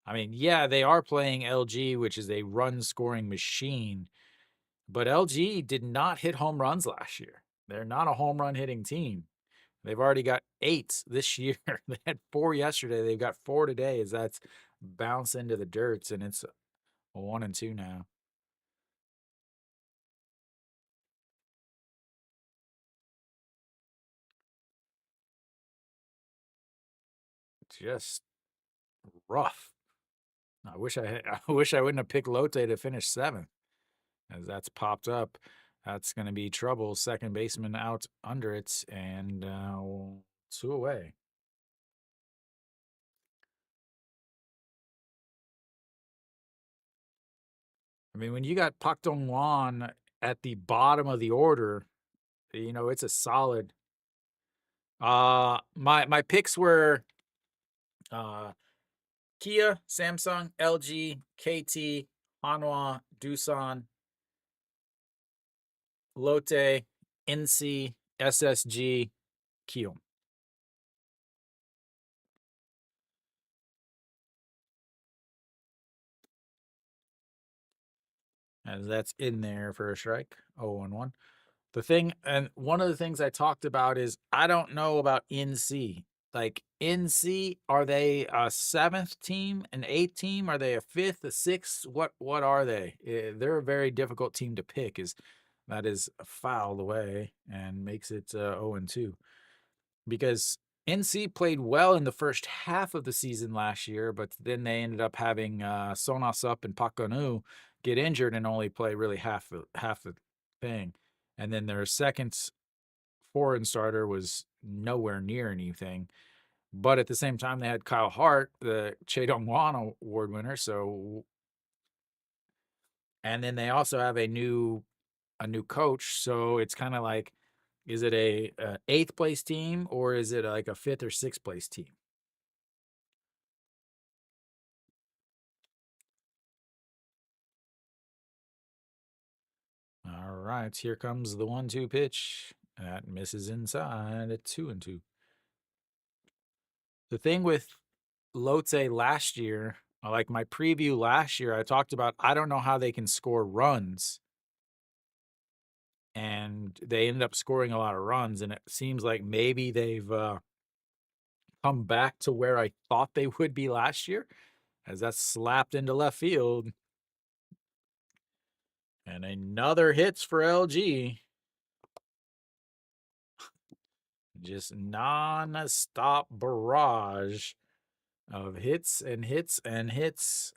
Speaker 1: I mean, yeah, they are playing LG, which is a run-scoring machine, but LG did not hit home runs last year. They're not a home run hitting team. They've already got 8 this year. They had 4 yesterday. They've got 4 today as that's bounce into the dirt, and it's a 1-2 now. Just rough. I wish I wouldn't have picked Lotte to finish 7th, as that's popped up. That's going to be trouble. Second baseman out under it, and 2 away. I mean, when you got Pak Dong-hwan at the bottom of the order, it's a solid. My picks were Kia, Samsung, LG, KT, Hanwha, Doosan, Lotte, NC, SSG, Kiel. As that's in there for a strike. 0-1. The thing, and one of the things I talked about is I don't know about NC. Like NC, are they a 7th team, an 8th team? Are they a 5th, a 6th? What are they? They're a very difficult team to pick. That is fouled away and makes it 0-2. Because NC played well in the first half of the season last year, but then they ended up having Sonasup and Park Geun-woo get injured and only play really half the thing. And then their second foreign starter was nowhere near anything. But at the same time, they had Kyle Hart, the Che Dong-hwan Award winner. And then they also have a new coach. So it's kind of like, is it a 8th place team, or is it like a 5th or 6th place team? All right, here comes the 1-2 pitch. That misses inside at 2-2. The thing with Lotte last year, like my preview last year, I talked about I don't know how they can score runs. and they ended up scoring a lot of runs. And it seems like maybe they've come back to where I thought they would be last year, as that's slapped into left field. And another hits for LG. Just non-stop barrage of hits and hits and hits.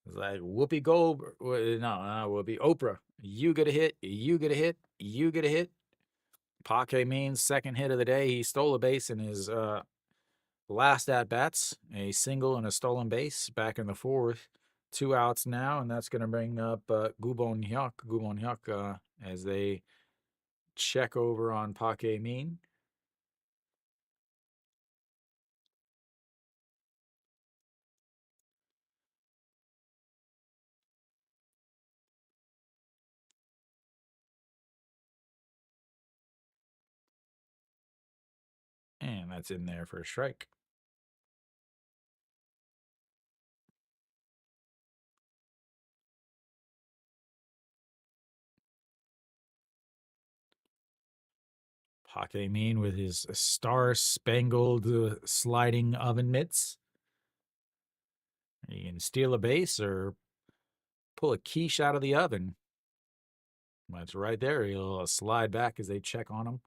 Speaker 1: It's like Whoopi Goldberg. No, not Whoopi. Oprah. You get a hit. You get a hit. You get a hit. Paque means second hit of the day. He stole a base in his last at bats. A single and a stolen base back in the fourth. 2 outs now, and that's going to bring up Gubon Hyuk as they check over on Paque Mean. And that's in there for a strike. Paque Mean with his star-spangled sliding oven mitts. You can steal a base or pull a quiche out of the oven. That's right there. He'll slide back as they check on him.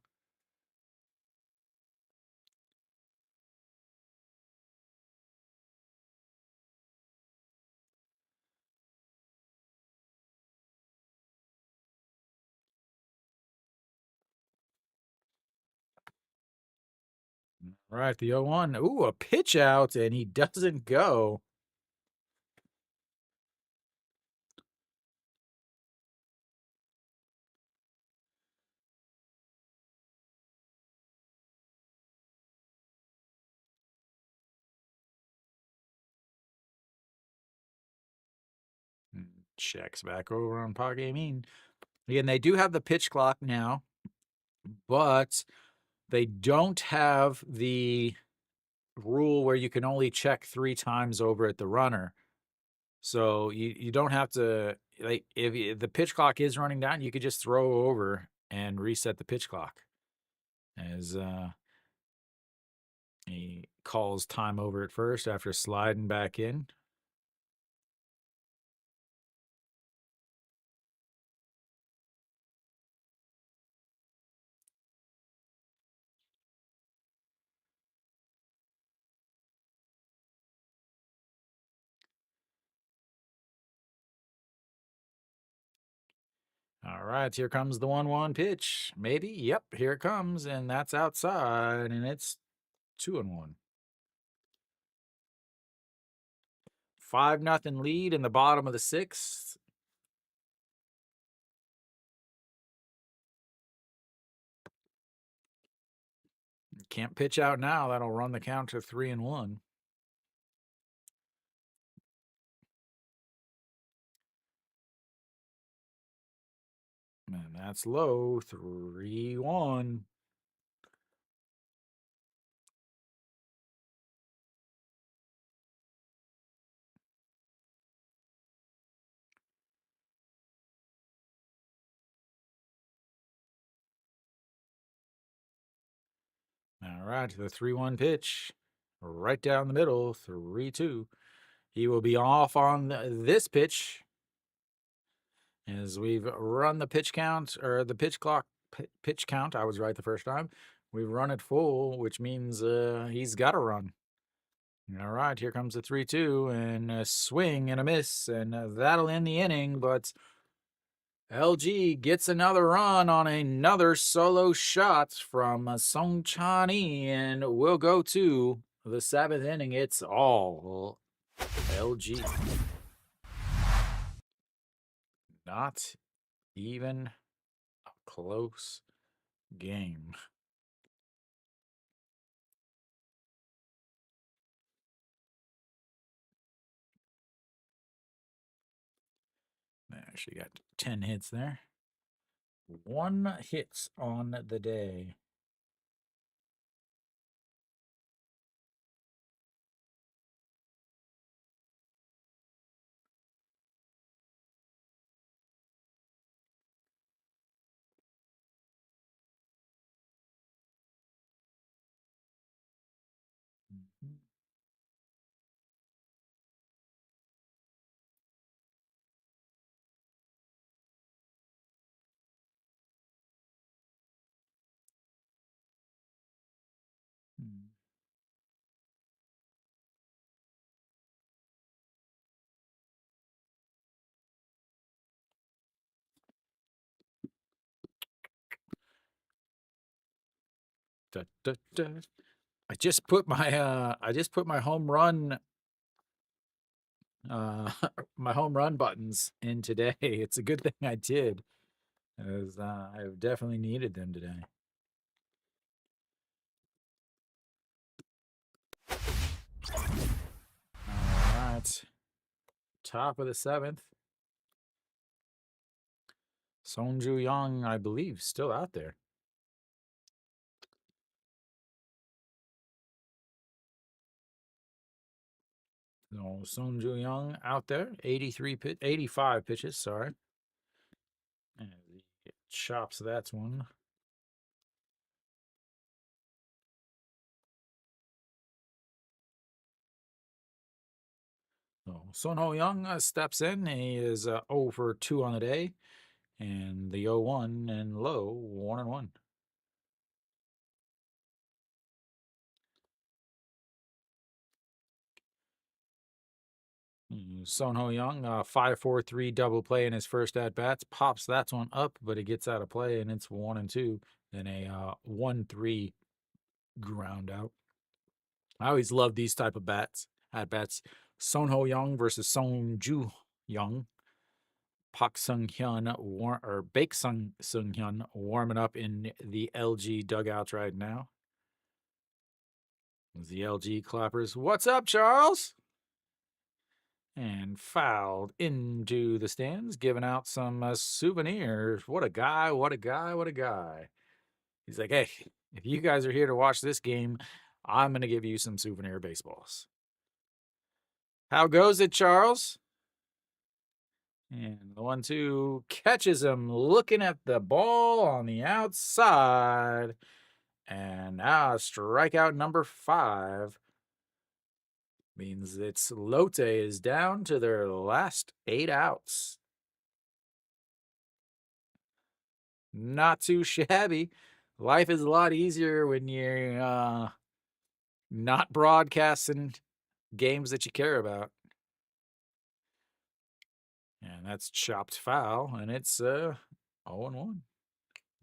Speaker 1: All right, the 0-1. Ooh, a pitch out, and he doesn't go. Checks back over on Paque Mean. Again, they do have the pitch clock now, but they don't have the rule where you can only check 3 times over at the runner. So you don't have to, like, if the pitch clock is running down, you could just throw over and reset the pitch clock. As he calls time over at first after sliding back in. All right, here comes the 1-1 pitch. Maybe. Yep, here it comes, and that's outside, and it's 2-1. 5-0 lead in the bottom of the sixth. Can't pitch out now. That'll run the count to 3-1. And that's low. 3-1. All right, the 3-1 pitch. Right down the middle. 3-2. He will be off on this pitch as we've run the pitch count, or the pitch clock, pitch count. I was right the first time. We've run it full, which means he's got to run. All right, here comes the 3-2, and a swing and a miss, and that'll end the inning. But LG gets another run on another solo shot from Song Chan-yi, and we'll go to the 7th inning. It's all LG. Not even a close game. They actually got 10 hits there. 1 hit on the day. Da, da, da. I just put my home run uh my home run buttons in today. It's a good thing I did, as I've definitely needed them today. All right. Top of the seventh. Sonju Young, I believe, still out there. So Sonju Young out there, 85 pitches, sorry. And he chops that one. So Son Ho Young steps in. He is 0 for 2 on the day. And the 0-1 and low, 1-1. Son Ho Young, 5-4-3 double play in his first at bats, pops that one up, but it gets out of play, and it's 1-2. Then a 1-3 ground out. I always love these type of at bats. Son Ho Young versus Son Ju Young. Pak Sung Hyun or Baek Sung Hyun warming up in the LG dugouts right now. The LG clappers. What's up, Charles? And fouled into the stands, giving out some souvenirs. What a guy, what a guy, what a guy. He's like, hey, if you guys are here to watch this game, I'm going to give you some souvenir baseballs. How goes it, Charles? And the 1-2 catches him looking at the ball on the outside. And now strikeout number 5 means it's Lotte is down to their last 8 outs. Not too shabby. Life is a lot easier when you're not broadcasting games that you care about. And that's chopped foul, and it's 0-1.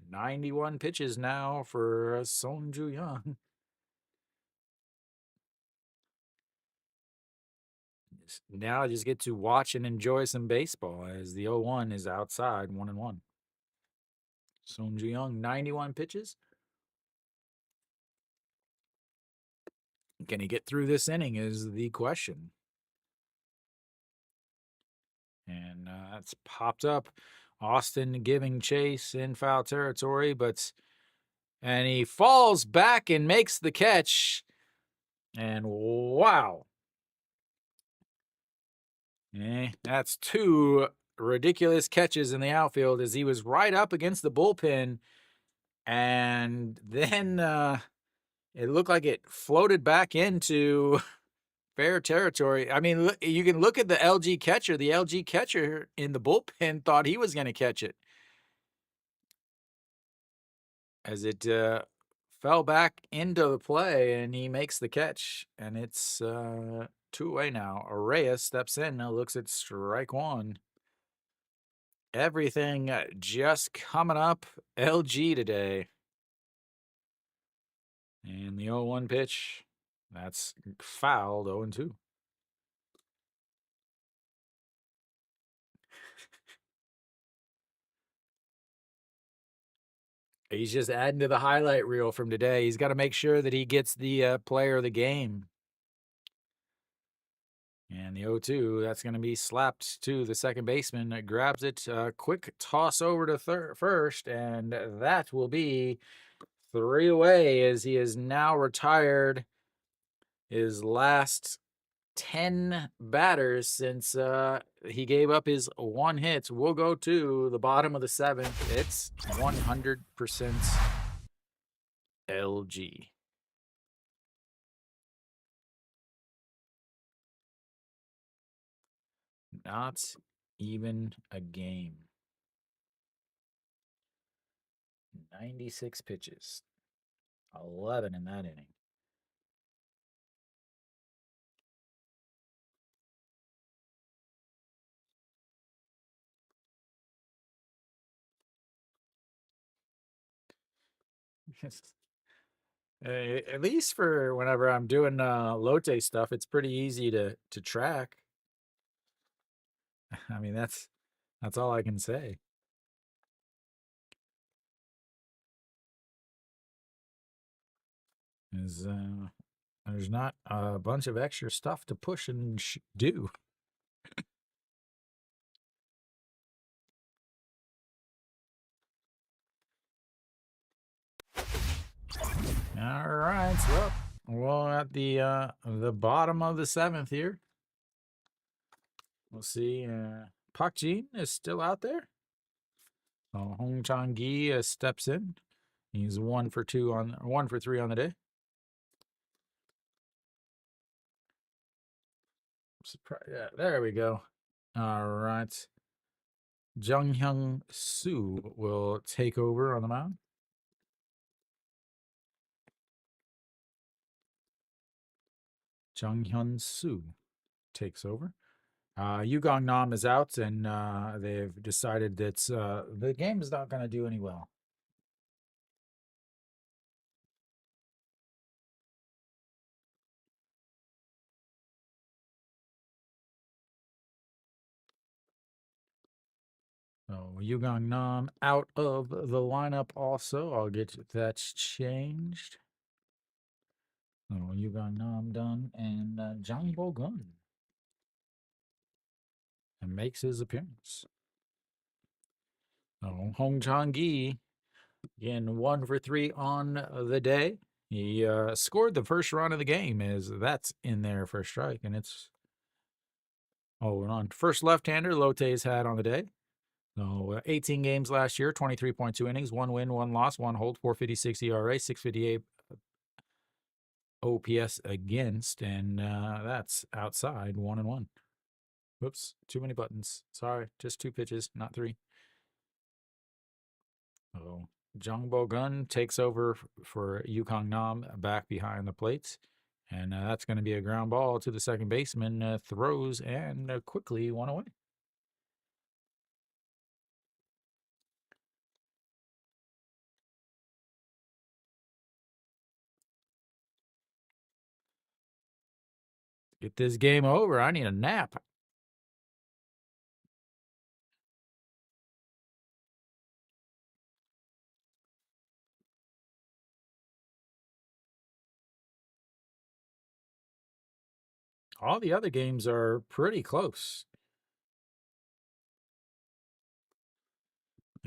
Speaker 1: 91 pitches now for Son Ju Young. Now I just get to watch and enjoy some baseball as the 0-1 is outside 1-1. Son Ju Young, 91 pitches. Can he get through this inning is the question. And it's popped up. Austin giving chase in foul territory, and he falls back and makes the catch. And wow. That's 2 ridiculous catches in the outfield as he was right up against the bullpen. And then it looked like it floated back into fair territory. I mean, you can look at the LG catcher. The LG catcher in the bullpen thought he was going to catch it as it fell back into the play, and he makes the catch. And it's 2 away now. Araya steps in, now looks at strike 1. Everything just coming up LG today. And the 0-1 pitch, that's fouled 0-2. He's just adding to the highlight reel from today. He's got to make sure that he gets the player of the game. And the 0-2, that's going to be slapped to the second baseman. Grabs it. Quick toss over to first, and that will be 3 away as he is now retired his last 10 batters since he gave up his 1 hit. We'll go to the bottom of the 7th. It's 100% LG. Not even a game. 96 pitches. 11 in that inning. At least for whenever I'm doing Lotte stuff, it's pretty easy to track. I mean, that's all I can say. Is there's not a bunch of extra stuff to push and do. All right, so well at the bottom of the seventh here. We'll see. Pak Jin is still out there. Hong Chang Gi steps in. He's 1 for 3 on the day. Yeah, there we go. All right. Jung Hyung Soo will take over on the mound. Jung Hyun Soo takes over. Yugong Nam is out, and they've decided that the game is not going to do any well. So Yugong Nam out of the lineup also. I'll get that changed. So Yugong Nam done, and Jang Bo Gun makes his appearance. So Hong Chang Gi again 1 for 3 on the day. He scored the first run of the game, as that's in there for a strike, and it's on first left-hander Lotte's had on the day. So 18 games last year, 23.2 innings, 1 win, 1 loss, 1 hold, 4.56 ERA, 6.58 OPS against, and that's outside 1-1. Whoops, too many buttons. Sorry, just 2 pitches, not 3. So Jung Bo Gun takes over for Yukong Nam back behind the plates. And that's going to be a ground ball to the second baseman. Throws and quickly 1 away. Get this game over. I need a nap. All the other games are pretty close.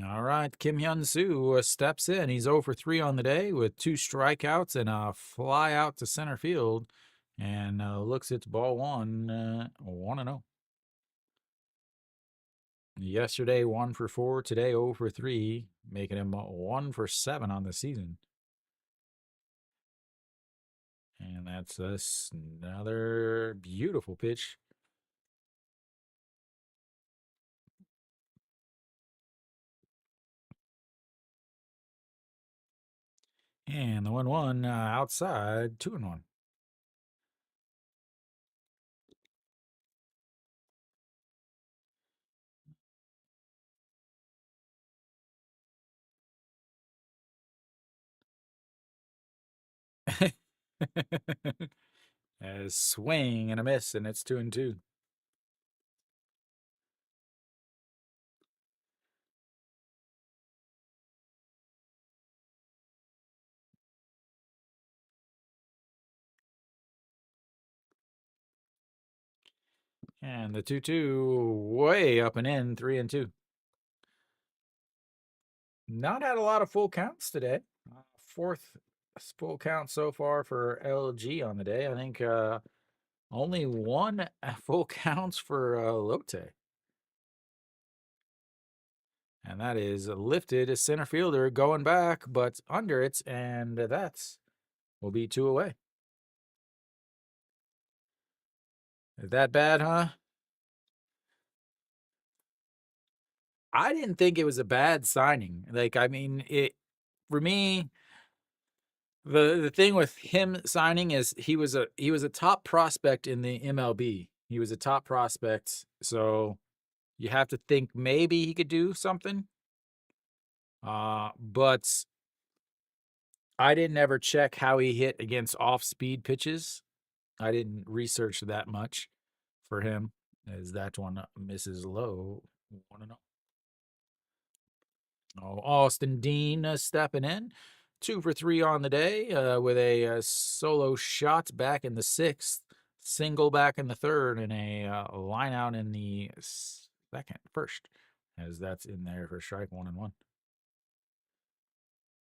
Speaker 1: All right, Kim Hyun Soo steps in. He's 0 for 3 on the day with 2 strikeouts and a fly out to center field. And looks it's ball 1, 1-0. Yesterday, 1 for 4. Today, 0 for 3, making him 1 for 7 on the season. And that's another beautiful pitch. And the 1-1 outside, 2-1. A swing and a miss, and it's 2-2. And the 2-2 way up and in, 3-2. Not had a lot of full counts today. Fourth full count so far for LG on the day. I think only 1 full counts for Lotte. And that is lifted a center fielder going back, but under it, and that's will be 2 away. That bad, huh? I didn't think it was a bad signing. Like, I mean, it for me, the thing with him signing is he was a top prospect in the MLB. He was a top prospect, so you have to think maybe he could do something. But I didn't ever check how he hit against off-speed pitches. I didn't research that much for him, as that one misses low. 1-0. Oh, Austin Dean stepping in. 2 for 3 on the day with a solo shot back in the sixth, single back in the third, and a line out in the first, as that's in there for strike 1-1.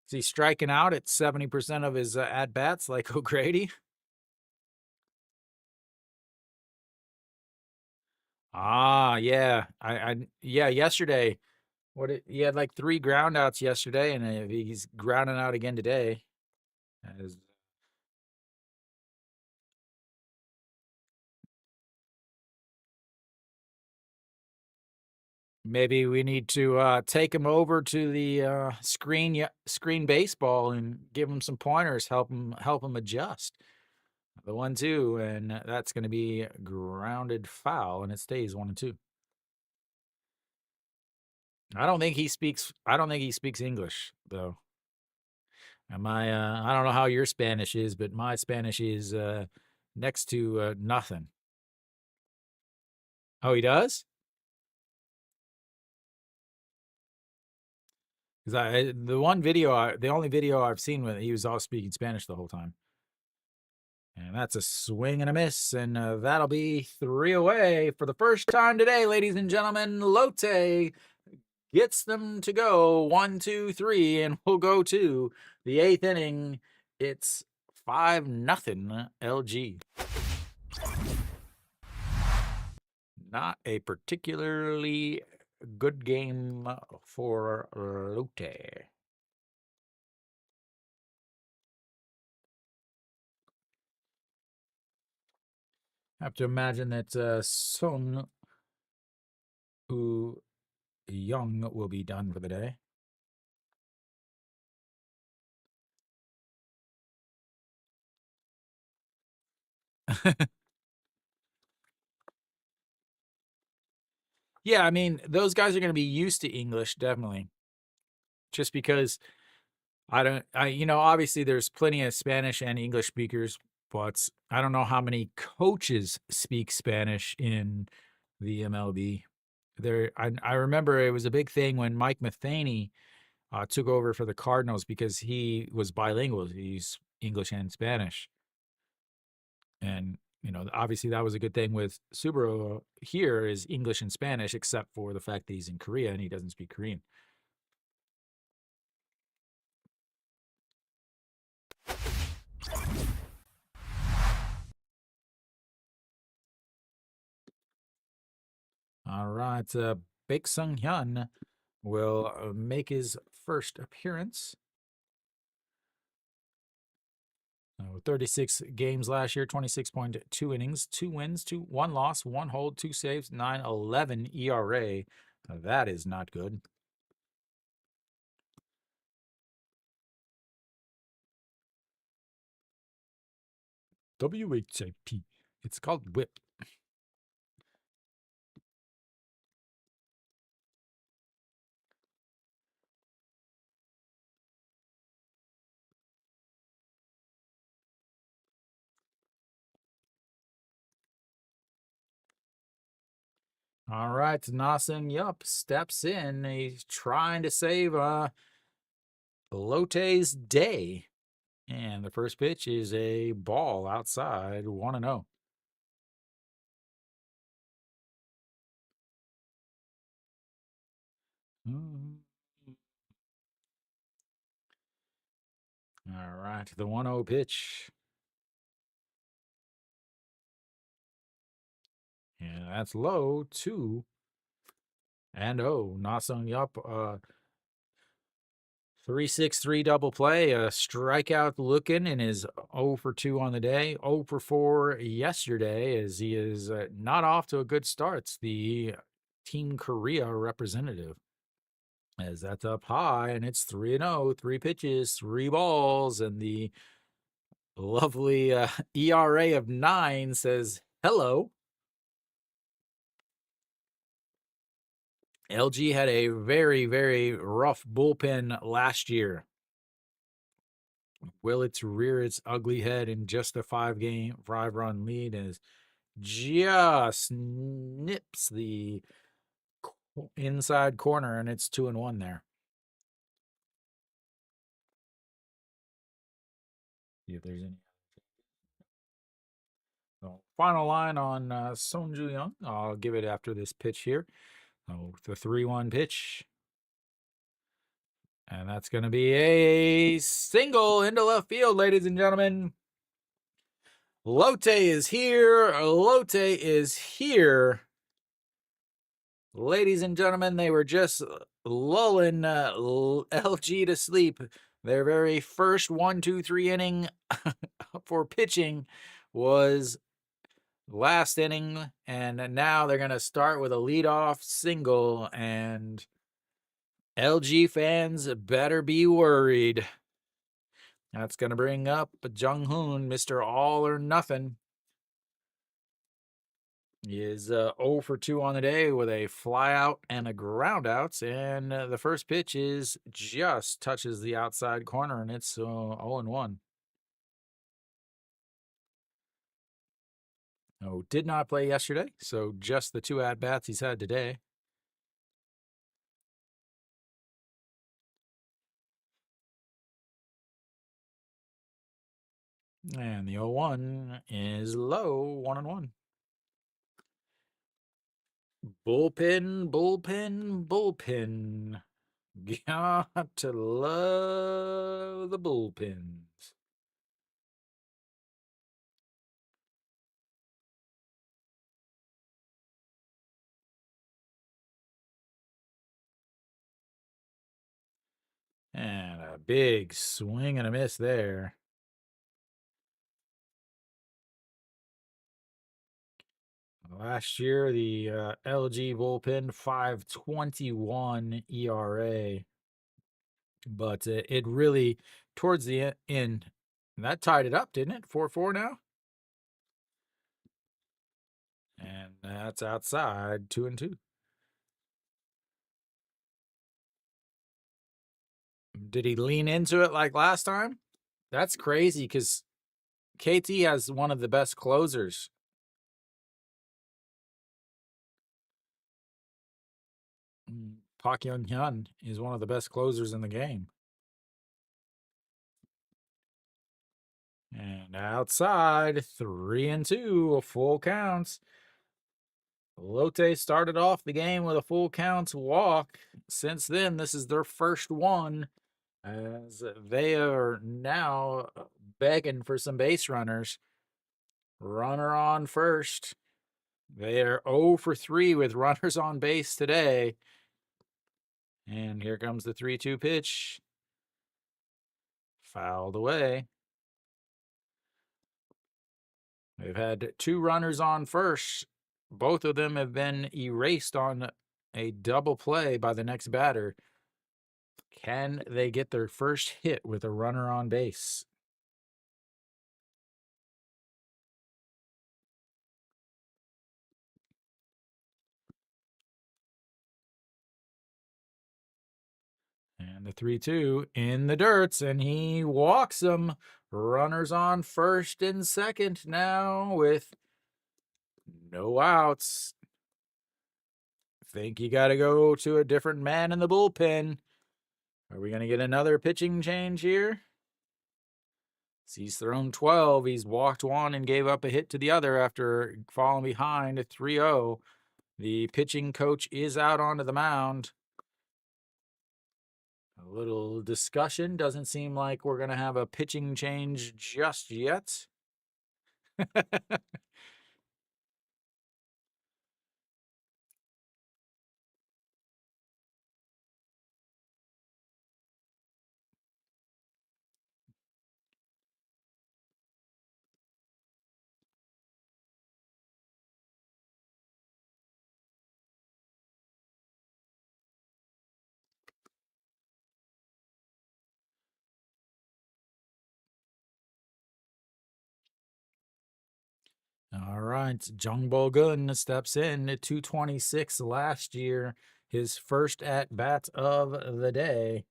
Speaker 1: Is he striking out at 70% of his at bats like O'Grady? Ah, yeah. Yeah, yesterday. He had like 3 groundouts yesterday, and he's grounding out again today. As maybe we need to take him over to the screen baseball and give him some pointers, help him adjust. The 1-2, and that's going to be grounded foul, and it stays 1-2. I don't think he speaks English though. I don't know how your Spanish is, but my Spanish is next to nothing. Oh, he does? Because the only video I've seen with he was all speaking Spanish the whole time. And that's a swing and a miss, and that'll be 3 away for the first time today, ladies and gentlemen. Lotte gets them to go 1, 2, 3, and we'll go to the 8th inning. It's 5-0 LG. Not a particularly good game for Lotte. I have to imagine that Sung Woo Young will be done for the day. Yeah, I mean, those guys are going to be used to English, definitely. Just because obviously there's plenty of Spanish and English speakers, but I don't know how many coaches speak Spanish in the MLB. I remember it was a big thing when Mike Matheny took over for the Cardinals because he was bilingual. He's English and Spanish. And, obviously that was a good thing with Subaru here is English and Spanish, except for the fact that he's in Korea and he doesn't speak Korean. All right. Baek Sung Hyun will make his first appearance. 36 games last year, 26.2 innings, 2 wins, 1 loss, 1 hold, 2 saves, 9.11 ERA. That is not good. WHIP. It's called whip. All right, Nasun Yup steps in. He's trying to save Lotte's day. And the first pitch is a ball outside, 1-0. All right, the 1-0 pitch. And that's low, 2-0. Nasung Yup, 3-6-3 double play, a strikeout looking, and is 0 for 2 on the day. 0 for 4 yesterday, as he is not off to a good start. It's the Team Korea representative. As that's up high, and it's 3-0, 3 pitches, 3 balls, and the lovely ERA of 9 says hello. LG had a very, very rough bullpen last year. Will it rear its ugly head in just a 5-run lead as just nips the inside corner, and it's 2-1 there. See if there's any. So final line on Sonju Young. I'll give it after this pitch here. So the 3-1 pitch. And that's going to be a single into left field, ladies and gentlemen. Lotte is here. Lotte is here. Ladies and gentlemen, they were just lulling LG to sleep. Their very first 1-2-3 inning for pitching was last inning, and now they're going to start with a leadoff single, and LG fans better be worried. That's going to bring up Jung Hoon, Mr. All or Nothing. He is 0 for 2 on the day with a flyout and a groundout, and the first pitch is just touches the outside corner, and it's 0-1. Oh, did not play yesterday, so just the 2 at-bats he's had today. And the 0-1 is low, 1-1. Bullpen, bullpen, bullpen. Got to love the bullpens. And a big swing and a miss there. Last year, the LG bullpen 5.21 ERA, but it really towards the end that tied it up, didn't it? 4-4 now, and that's outside 2-2. Did he lean into it like last time? That's crazy because KT has one of the best closers. Park Young-hyun is one of the best closers in the game. And outside, 3-2, a full count. Lotte started off the game with a full count walk. Since then, this is their first one, as they are now begging for some base runners. Runner on first. They are 0 for 3 with runners on base today. And here comes the 3-2 pitch. Fouled away. They've had 2 runners on first. Both of them have been erased on a double play by the next batter. Can they get their first hit with a runner on base? And the 3-2 in the dirts, and he walks them. Runners on first and second now with no outs. Think you got to go to a different man in the bullpen. Are we going to get another pitching change here? He's thrown 12. He's walked one and gave up a hit to the other after falling behind 3-0. The pitching coach is out onto the mound. A little discussion. Doesn't seem like we're going to have a pitching change just yet. All right, Jung Bo-gun steps in at 226 last year, his first at bat of the day.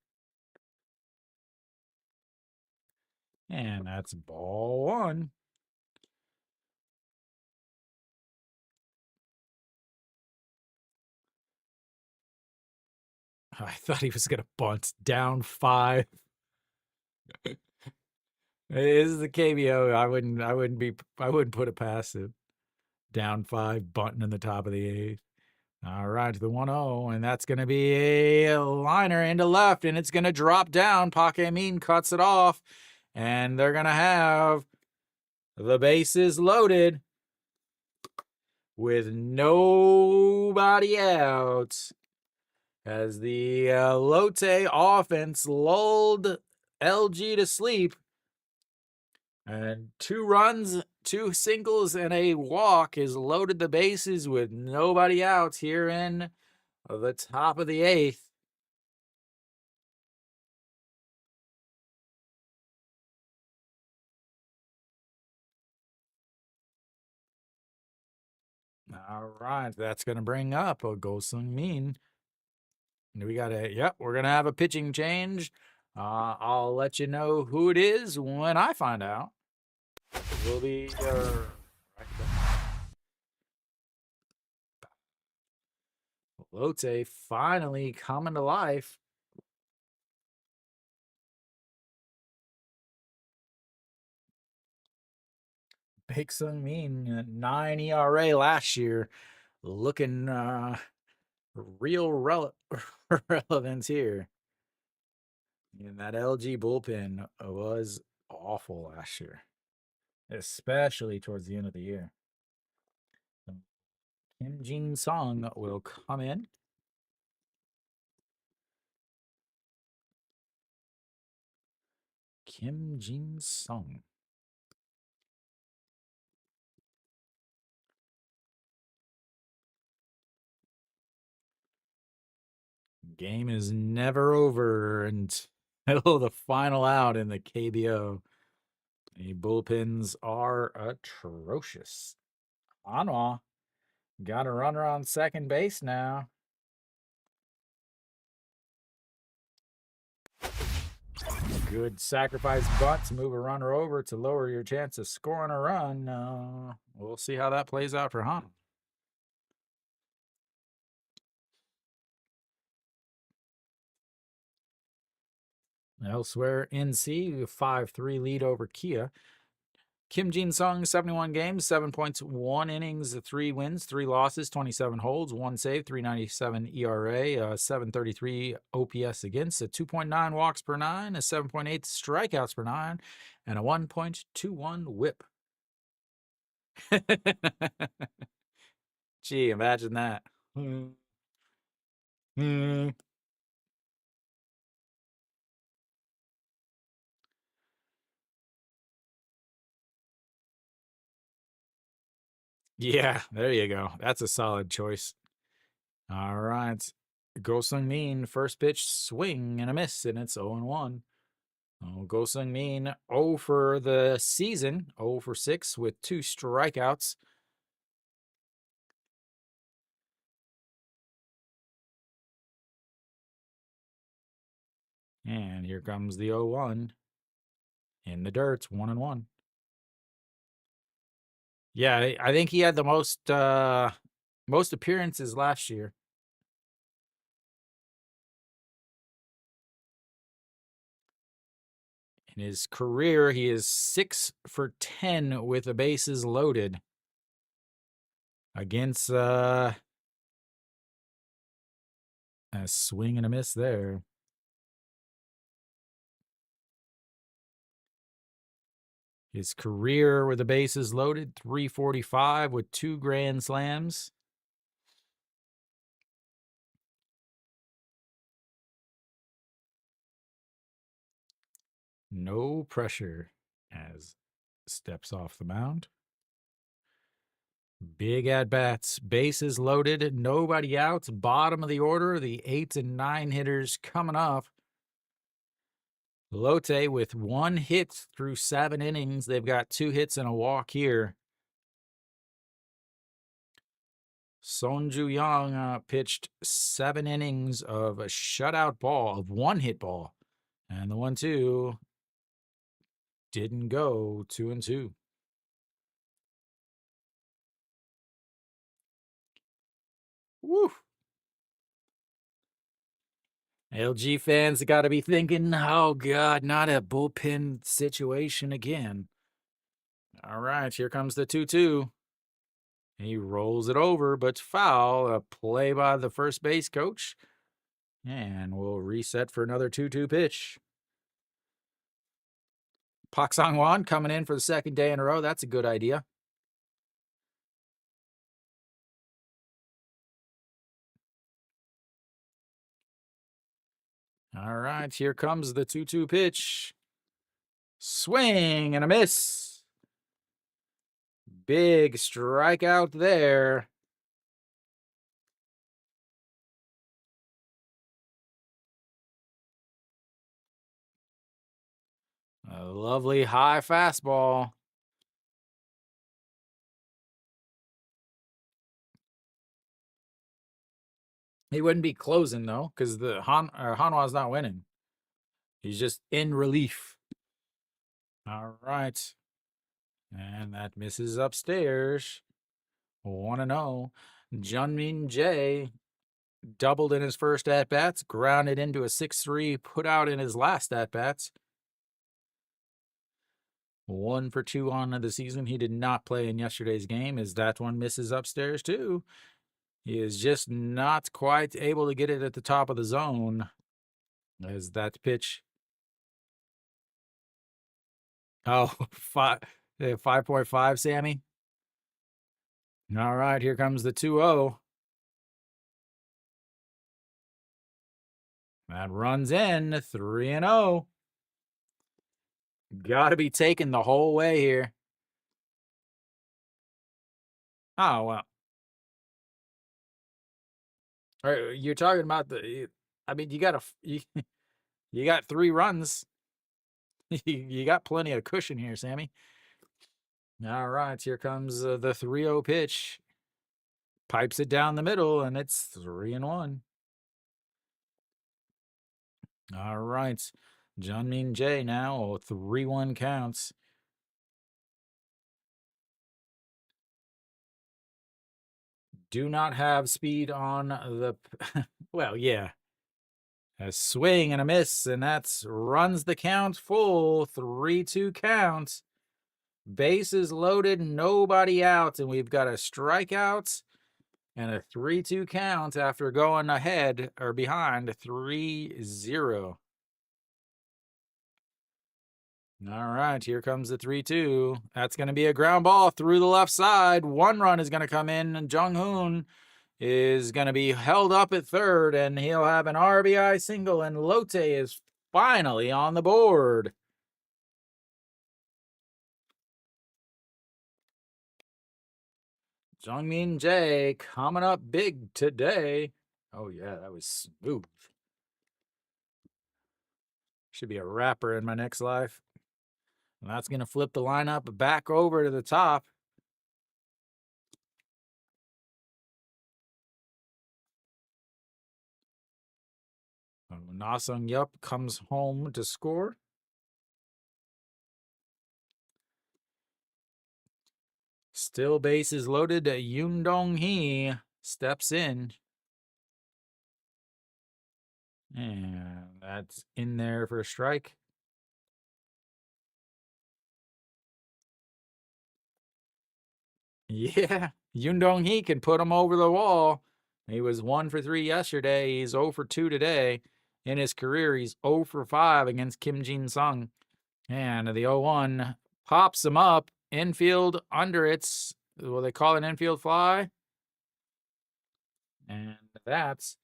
Speaker 1: And that's ball one. I thought he was going to bunt down 5. This is the KBO. I wouldn't put it past him. Down 5, bunting in the top of the 8th. All right, to the 1-0, and that's going to be a liner into left, and it's going to drop down. Paquemin cuts it off, and they're going to have the bases loaded with nobody out as the Lotte offense lulled LG to sleep. And 2 runs, 2 singles, and a walk is loaded the bases with nobody out here in the top of the 8th. All right, that's going to bring up a Go Sung Min. We're going to have a pitching change. I'll let you know who it is when I find out. It will be right Lotte finally coming to life. Big Sung Min, 9 ERA last year, looking real relevance here. And that LG bullpen was awful last year, especially towards the end of the year. Kim Jin Sung will come in. Kim Jin Sung. Game is never over until the final out in the KBO. The bullpens are atrocious. Anwar got a runner on second base now. Good sacrifice bunt to move a runner over to lower your chance of scoring a run. We'll see how that plays out for Han. Elsewhere, NC 5-3 lead over Kia. Kim Jin Sung, 71 games, 7 points, 1 innings, 3 wins, 3 losses, 27 holds, 1 save, 3.97 ERA, 7.33 OPS against, a 2.9 walks per 9, a 7.8 strikeouts per 9, and a 1.21 whip. Gee, imagine that. Yeah, there you go. That's a solid choice. All right. Go Sung Min, first pitch, swing and a miss, and it's 0-1. Go Sung Min 0 for the season, 0 for 6 with 2 strikeouts. And here comes the 0-1 in the dirt, 1-1. Yeah, I think he had the most appearances last year. In his career, he is 6 for 10 with the bases loaded against a swing and a miss there. His career with the bases loaded, 345 with 2 grand slams. No pressure as steps off the mound. Big at bats, bases loaded, nobody out. Bottom of the order, the 8 and 9 hitters coming up. Lotte with 1 hit through 7 innings. They've got 2 hits and a walk here. Sonju Yang pitched 7 innings of a shutout ball, of 1 hit ball. And the 1-2 didn't go 2-2. Woo! LG fans got to be thinking, oh, God, not a bullpen situation again. All right, here comes the 2-2. He rolls it over, but foul. A play by the first base coach. And we'll reset for another 2-2 pitch. Pak Sang-wan coming in for the second day in a row. That's a good idea. All right, here comes the 2-2 pitch. Swing and a miss. Big strikeout there. A lovely high fastball. He wouldn't be closing, though, because the Hanwha's not winning. He's just in relief. All right. And that misses upstairs. 1-0. Jungmin Jae doubled in his first at-bats, grounded into a 6-3, put out in his last at-bats. 1 for 2 on the season. He did not play in yesterday's game, as that one misses upstairs, too. He is just not quite able to get it at the top of the zone. As that pitch. Oh, 5.5, Sammy. All right, here comes the 2-0. That runs in 3-0. Got to be taken the whole way here. Oh, well. You're talking about I mean, you got you got 3 runs. You got plenty of cushion here, Sammy. All right, here comes the 3-0 pitch. Pipes it down the middle, and it's 3-1. All right. Jungmin Jae now, 3-1 counts. Do not have speed on the. Well, yeah. A swing and a miss, and that's runs the count full. 3-2 count. Bases loaded, nobody out, and we've got a strikeout and a 3-2 count after going ahead or behind 3-0. All right, here comes the 3-2. That's going to be a ground ball through the left side. 1 run is going to come in, and Jung Hoon is going to be held up at third, and he'll have an RBI single, and Lotte is finally on the board. Jungmin Jae coming up big today. Oh, yeah, that was smooth. Should be a rapper in my next life. And that's going to flip the lineup back over to the top. Na Sung Yup comes home to score. Still bases loaded. Yoon Dong Hee steps in. And that's in there for a strike. Yeah, Yoon Dong Hee can put him over the wall. He was 1 for 3 yesterday. He's 0 for 2 today. In his career, he's 0 for 5 against Kim Jin Sung. And the 0-1 pops him up. Infield under it's, well, they call it an infield fly. And that's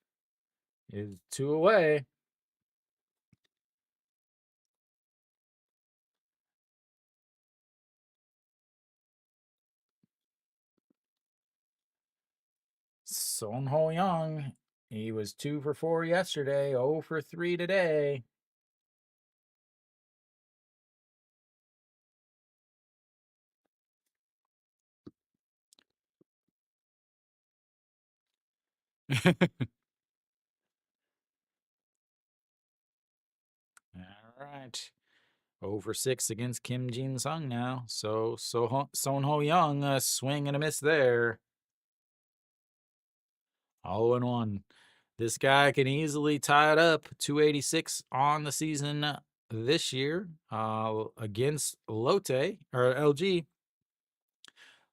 Speaker 1: 2 away. Son Ho Young, he was 2 for 4 yesterday, 0 for 3 today. All right. Over 6 against Kim Jin Sung now. So Son Ho Young, a swing and a miss there. 0-1. This guy can easily tie it up. 286 on the season this year against Lotte or LG.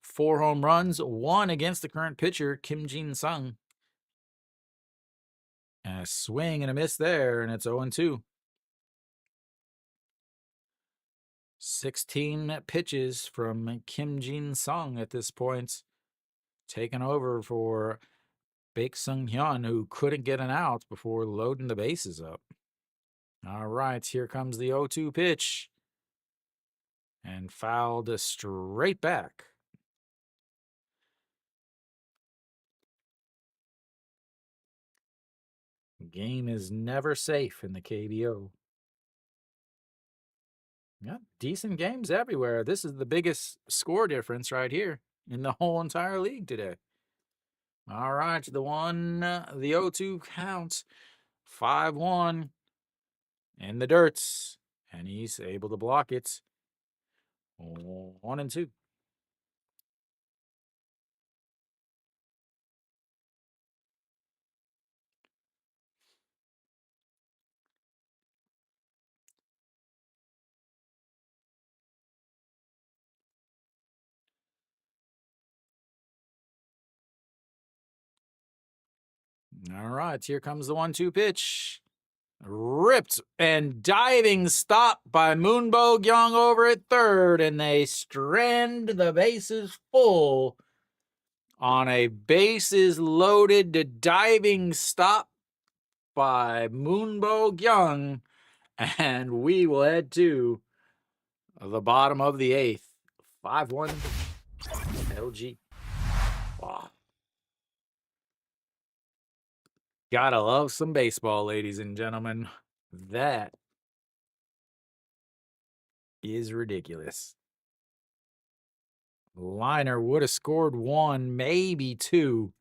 Speaker 1: 4 home runs, 1 against the current pitcher, Kim Jin Sung. And a swing and a miss there, and it's 0-2. 16 pitches from Kim Jin Sung at this point. Taking over for Baek Sung Hyun, who couldn't get an out before loading the bases up. All right, here comes the 0-2 pitch. And fouled straight back. Game is never safe in the KBO. Yeah, decent games everywhere. This is the biggest score difference right here in the whole entire league today. All right, the 0-2 count. 5-1 in the dirts. And he's able to block it. 1-2. All right, here comes the 1-2 pitch. Ripped and diving stop by Moonbo Gyung over at third, and they strand the bases full on a bases loaded diving stop by Moonbo Gyung, and we will head to the bottom of the 8th. 5-1 LG. Wow. Gotta love some baseball, ladies and gentlemen. That is ridiculous. Liner would have scored 1, maybe 2.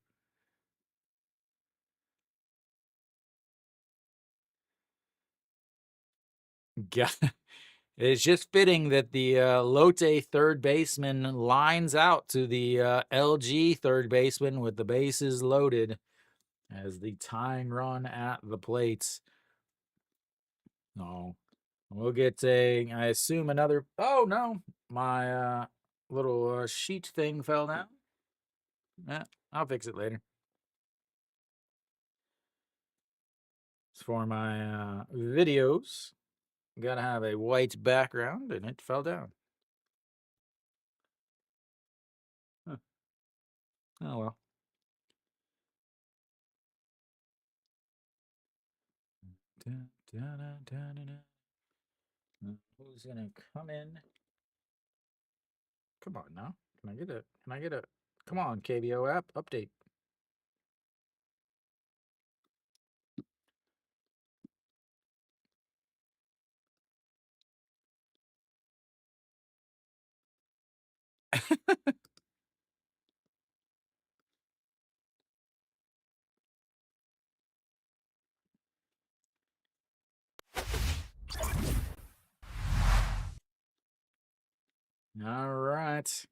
Speaker 1: It's just fitting that the Lotte third baseman lines out to the LG third baseman with the bases loaded as the tying run at the plate. No, we'll get I assume another. Oh no, my little sheet thing fell down. Yeah, I'll fix it later. It's for my videos. Gotta have a white background, and it fell down. Huh. Oh well. Who's gonna come in? Come on now. Can I get a come on, KBO app update. All right.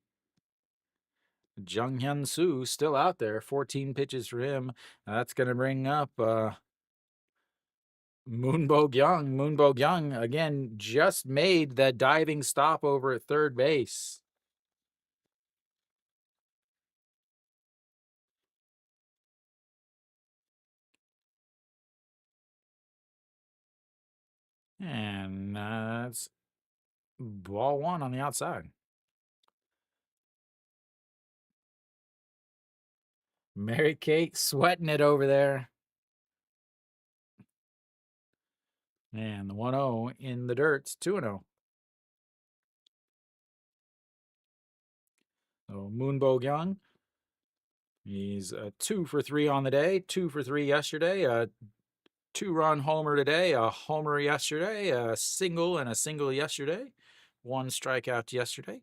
Speaker 1: Jung Hyun Soo still out there. 14 pitches for him. That's gonna bring up Moonbo Gyung. Moonbo Gyung again just made that diving stop over at third base. And that's ball 1 on the outside. Mary Kate sweating it over there. And the 1-0 in the dirt's 2-0. So Moonbo Gyung, he's 2 for 3 on the day, 2 for 3 yesterday, a 2-run homer today, a homer yesterday, a single and a single yesterday, 1 strikeout yesterday.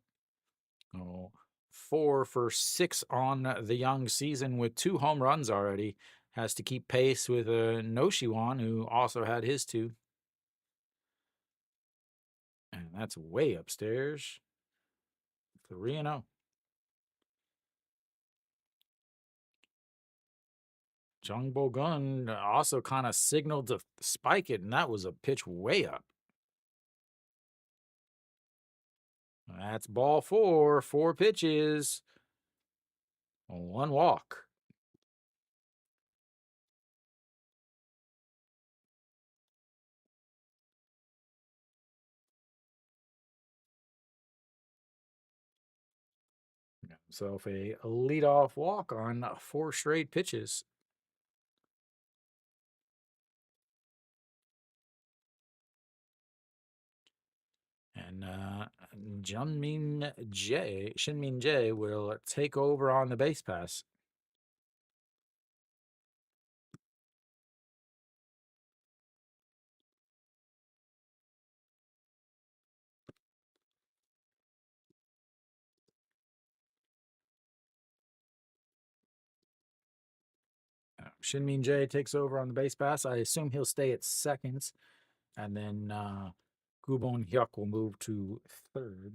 Speaker 1: Oh, 4 for 6 on the young season with 2 home runs already. Has to keep pace with Noshiwan, who also had his 2. And that's way upstairs. 3-0. Jung Bo Gun also kind of signaled to spike it, and that was a pitch way up. That's ball four. 4 pitches. 1 walk. Himself a leadoff walk on 4 straight pitches. And Shinmin J will take over on the base pass. Shinmin J takes over on the base pass. I assume he'll stay at second. And then Gubon Hyuk will move to third.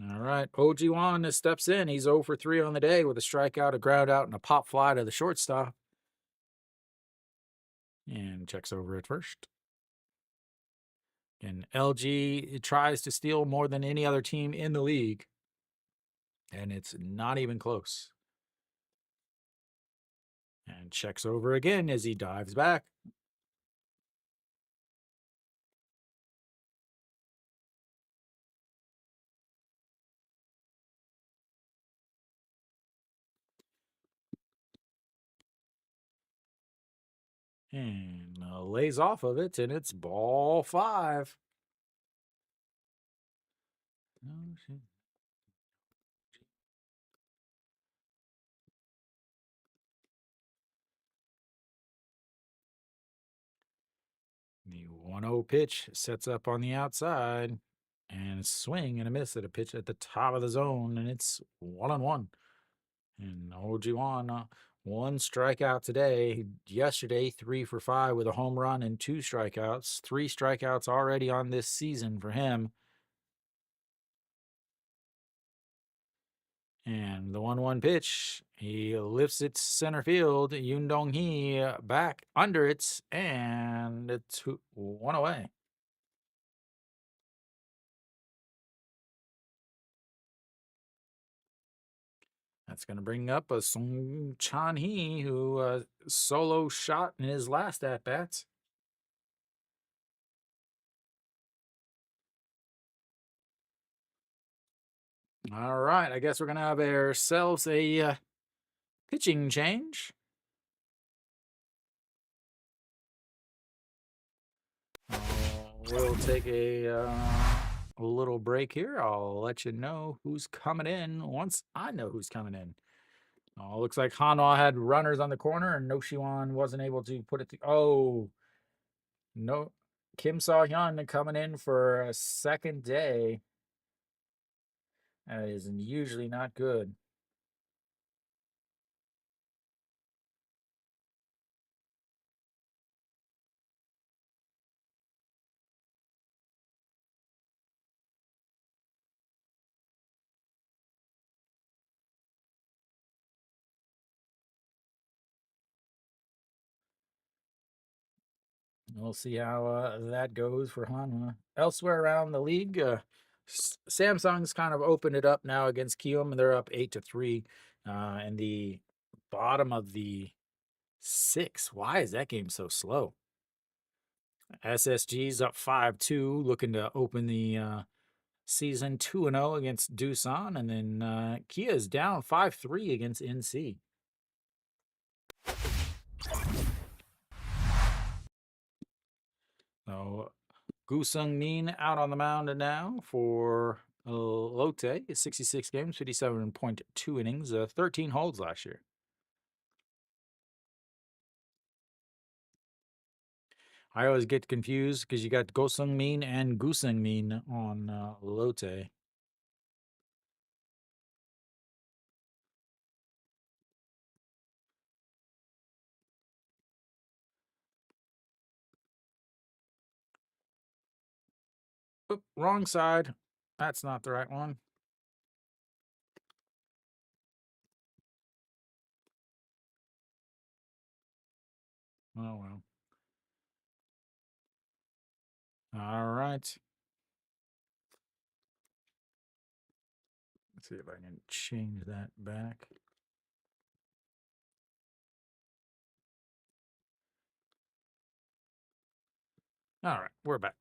Speaker 1: All right. Ojiwan steps in. He's 0 for 3 on the day with a strikeout, a ground out, and a pop fly to the shortstop. And checks over at first. And LG tries to steal more than any other team in the league. And it's not even close. And checks over again as he dives back. And lays off of it, and it's ball 5. The 1-0 pitch sets up on the outside, and swing and a miss at a pitch at the top of the zone, and it's 1-1. And Ojiwan, 1 strikeout today. Yesterday, 3 for 5 with a home run and 2 strikeouts. 3 strikeouts already on this season for him. And the 1-1 pitch, he lifts it center field. Yoon Dong-hee back under it, and it's 1 away. That's going to bring up a Song Chan-hee, who solo shot in his last at-bat. All right, I guess we're going to have ourselves a pitching change. We'll take a little break here. I'll let you know who's coming in once I know who's coming in. Looks like Hanwha had runners on the corner, and Noshiwan wasn't able to put it to. No. Kim Saw-hyun coming in for a second day. That is usually not good. We'll see how that goes for Hanwha. Elsewhere around the league, Samsung's kind of opened it up now against Kiyomi, and they're up 8-3 in the bottom of the 6. Why is that game so slow? SSG's up 5-2, looking to open the season 2-0 against Doosan, and then Kia's down 5-3 against NC. So Gu Sung Min out on the mound now for Lotte. 66 games, 57.2 innings, 13 holds last year. I always get confused because you got Go Sung Min and Gu Sung Min on Lotte. Oop, wrong side. That's not the right one. Oh, well. All right. Let's see if I can change that back. All right, we're back.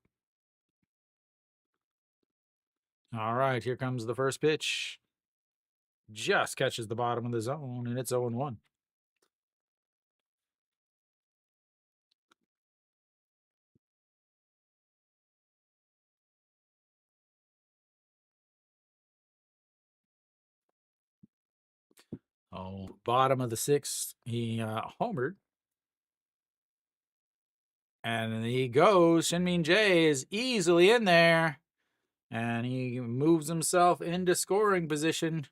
Speaker 1: All right, here comes the first pitch. Just catches the bottom of the zone, and it's 0-1. Oh, bottom of the sixth, he homered. And he goes. Shinmin J is easily in there. And he moves himself into scoring position.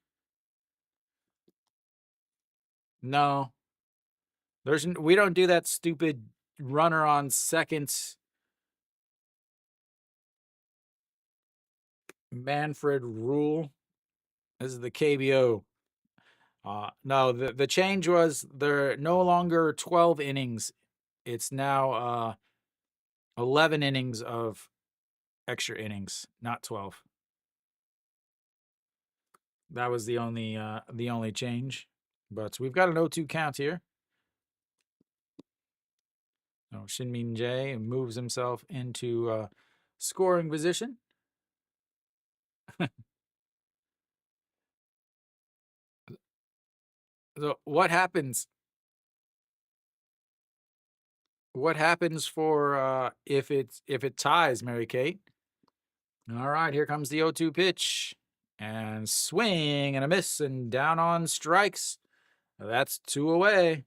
Speaker 1: No. We don't do that stupid runner on second Manfred rule. This is the KBO. No, the change was they're no longer 12 innings. It's now 11 innings of extra innings, not 12. That was the only change. But we've got an 0-2 count here. So Shinmin J moves himself into scoring position. So what happens? What happens for if it ties, Mary Kate? All right, here comes the 0-2 pitch. And swing and a miss and down on strikes. That's 2 away.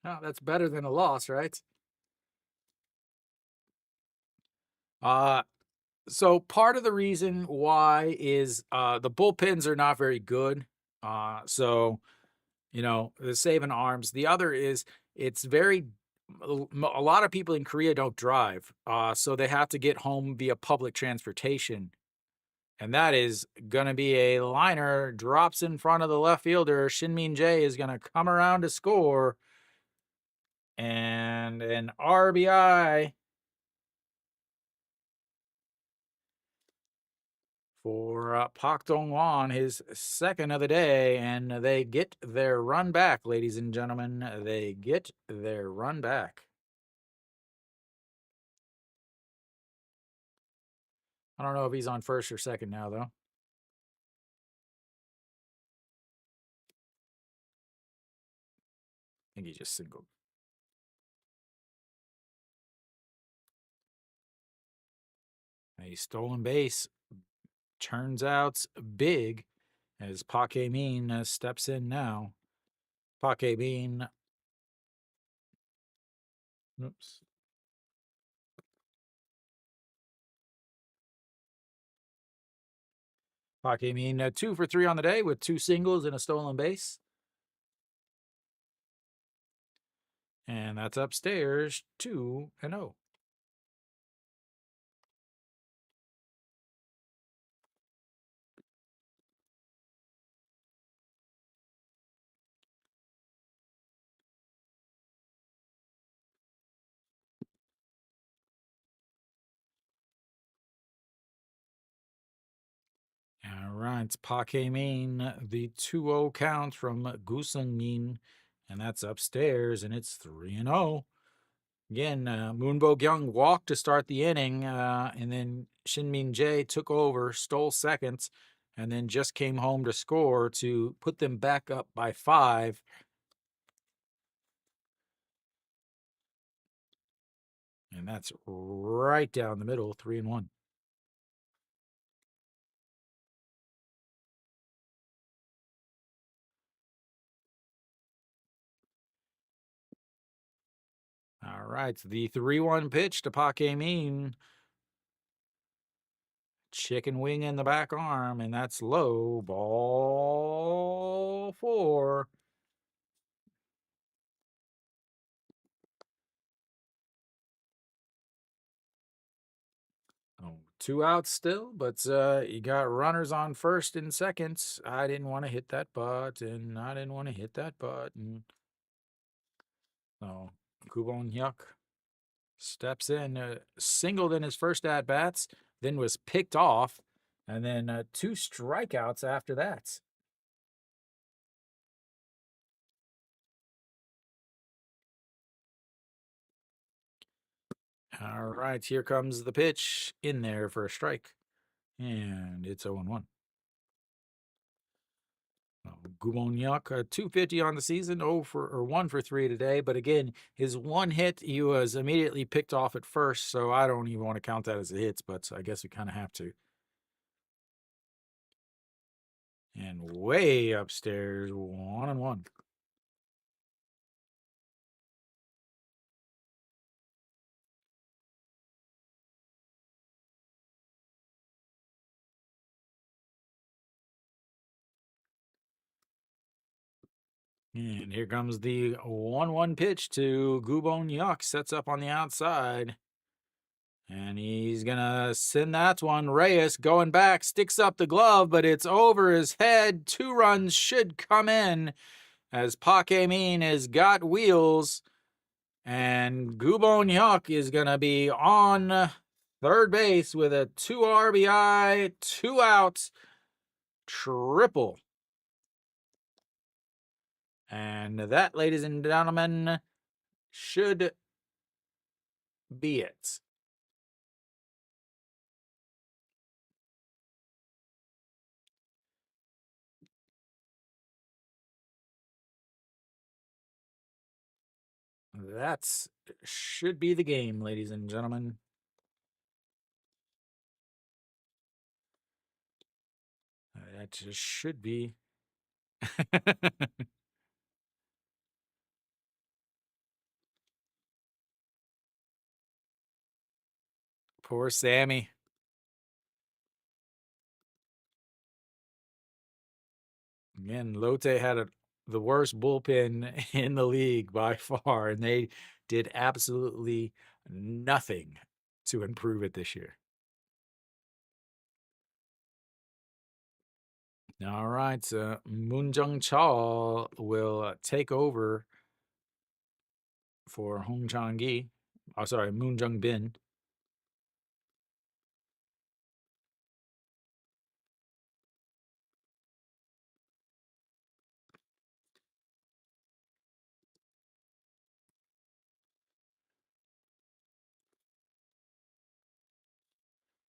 Speaker 1: Oh, that's better than a loss, right? So part of the reason why is the bullpens are not very good. So the saving arms. The other is it's very a lot of people in Korea don't drive, so they have to get home via public transportation, and that is gonna be a liner drops in front of the left fielder. Shinmin J is gonna come around to score, and an RBI for Pak Dong-won, his second of the day, and they get their run back, ladies and gentlemen. They get their run back. I don't know if he's on first or second now, though. I think he just singled. A stolen base turns out big as Pak Min steps in now. Pak Min. Oops. Pak Min 2 for 3 on the day with 2 singles and a stolen base. And that's upstairs 2-0. All right, Pak Min, the 2-0 count from Gusung Min, and that's upstairs, and it's 3-0. Again, Moonbo Gyung walked to start the inning, and then Shinmin Jae took over, stole seconds, and then just came home to score to put them back up by 5. And that's right down the middle, 3-1. All right, the 3-1 pitch to Pak Min. chicken wing in the back arm, and that's low. Ball 4. Oh, 2 outs still, but you got runners on first and second. I didn't want to hit that button. I didn't want to hit that button. Oh, Kubon Hyuk steps in, singled in his first at bats, then was picked off, and then 2 strikeouts after that. All right, here comes the pitch in there for a strike, and it's 0-1. Gubonyak, 250 on the season, 1 for 3 today. But again, his one hit, he was immediately picked off at first, so I don't even want to count that as a hit, but I guess we kind of have to. And way upstairs, 1-1. And here comes the 1-1 pitch to Gubon Yuck. Sets up on the outside. And he's going to send that one. Reyes going back, sticks up the glove, but it's over his head. 2 runs should come in as Pakemin has got wheels. And Gubon Yuck is going to be on third base with a 2 RBI, 2 outs, triple. And that, ladies and gentlemen, should be it. That should be the game, ladies and gentlemen. That just should be. Poor Sammy. Again, Lotte had the worst bullpen in the league by far, and they did absolutely nothing to improve it this year. All right, Moon Jung Cha will take over for Hong Chang Gi. Oh, sorry, Moon Jung Bin.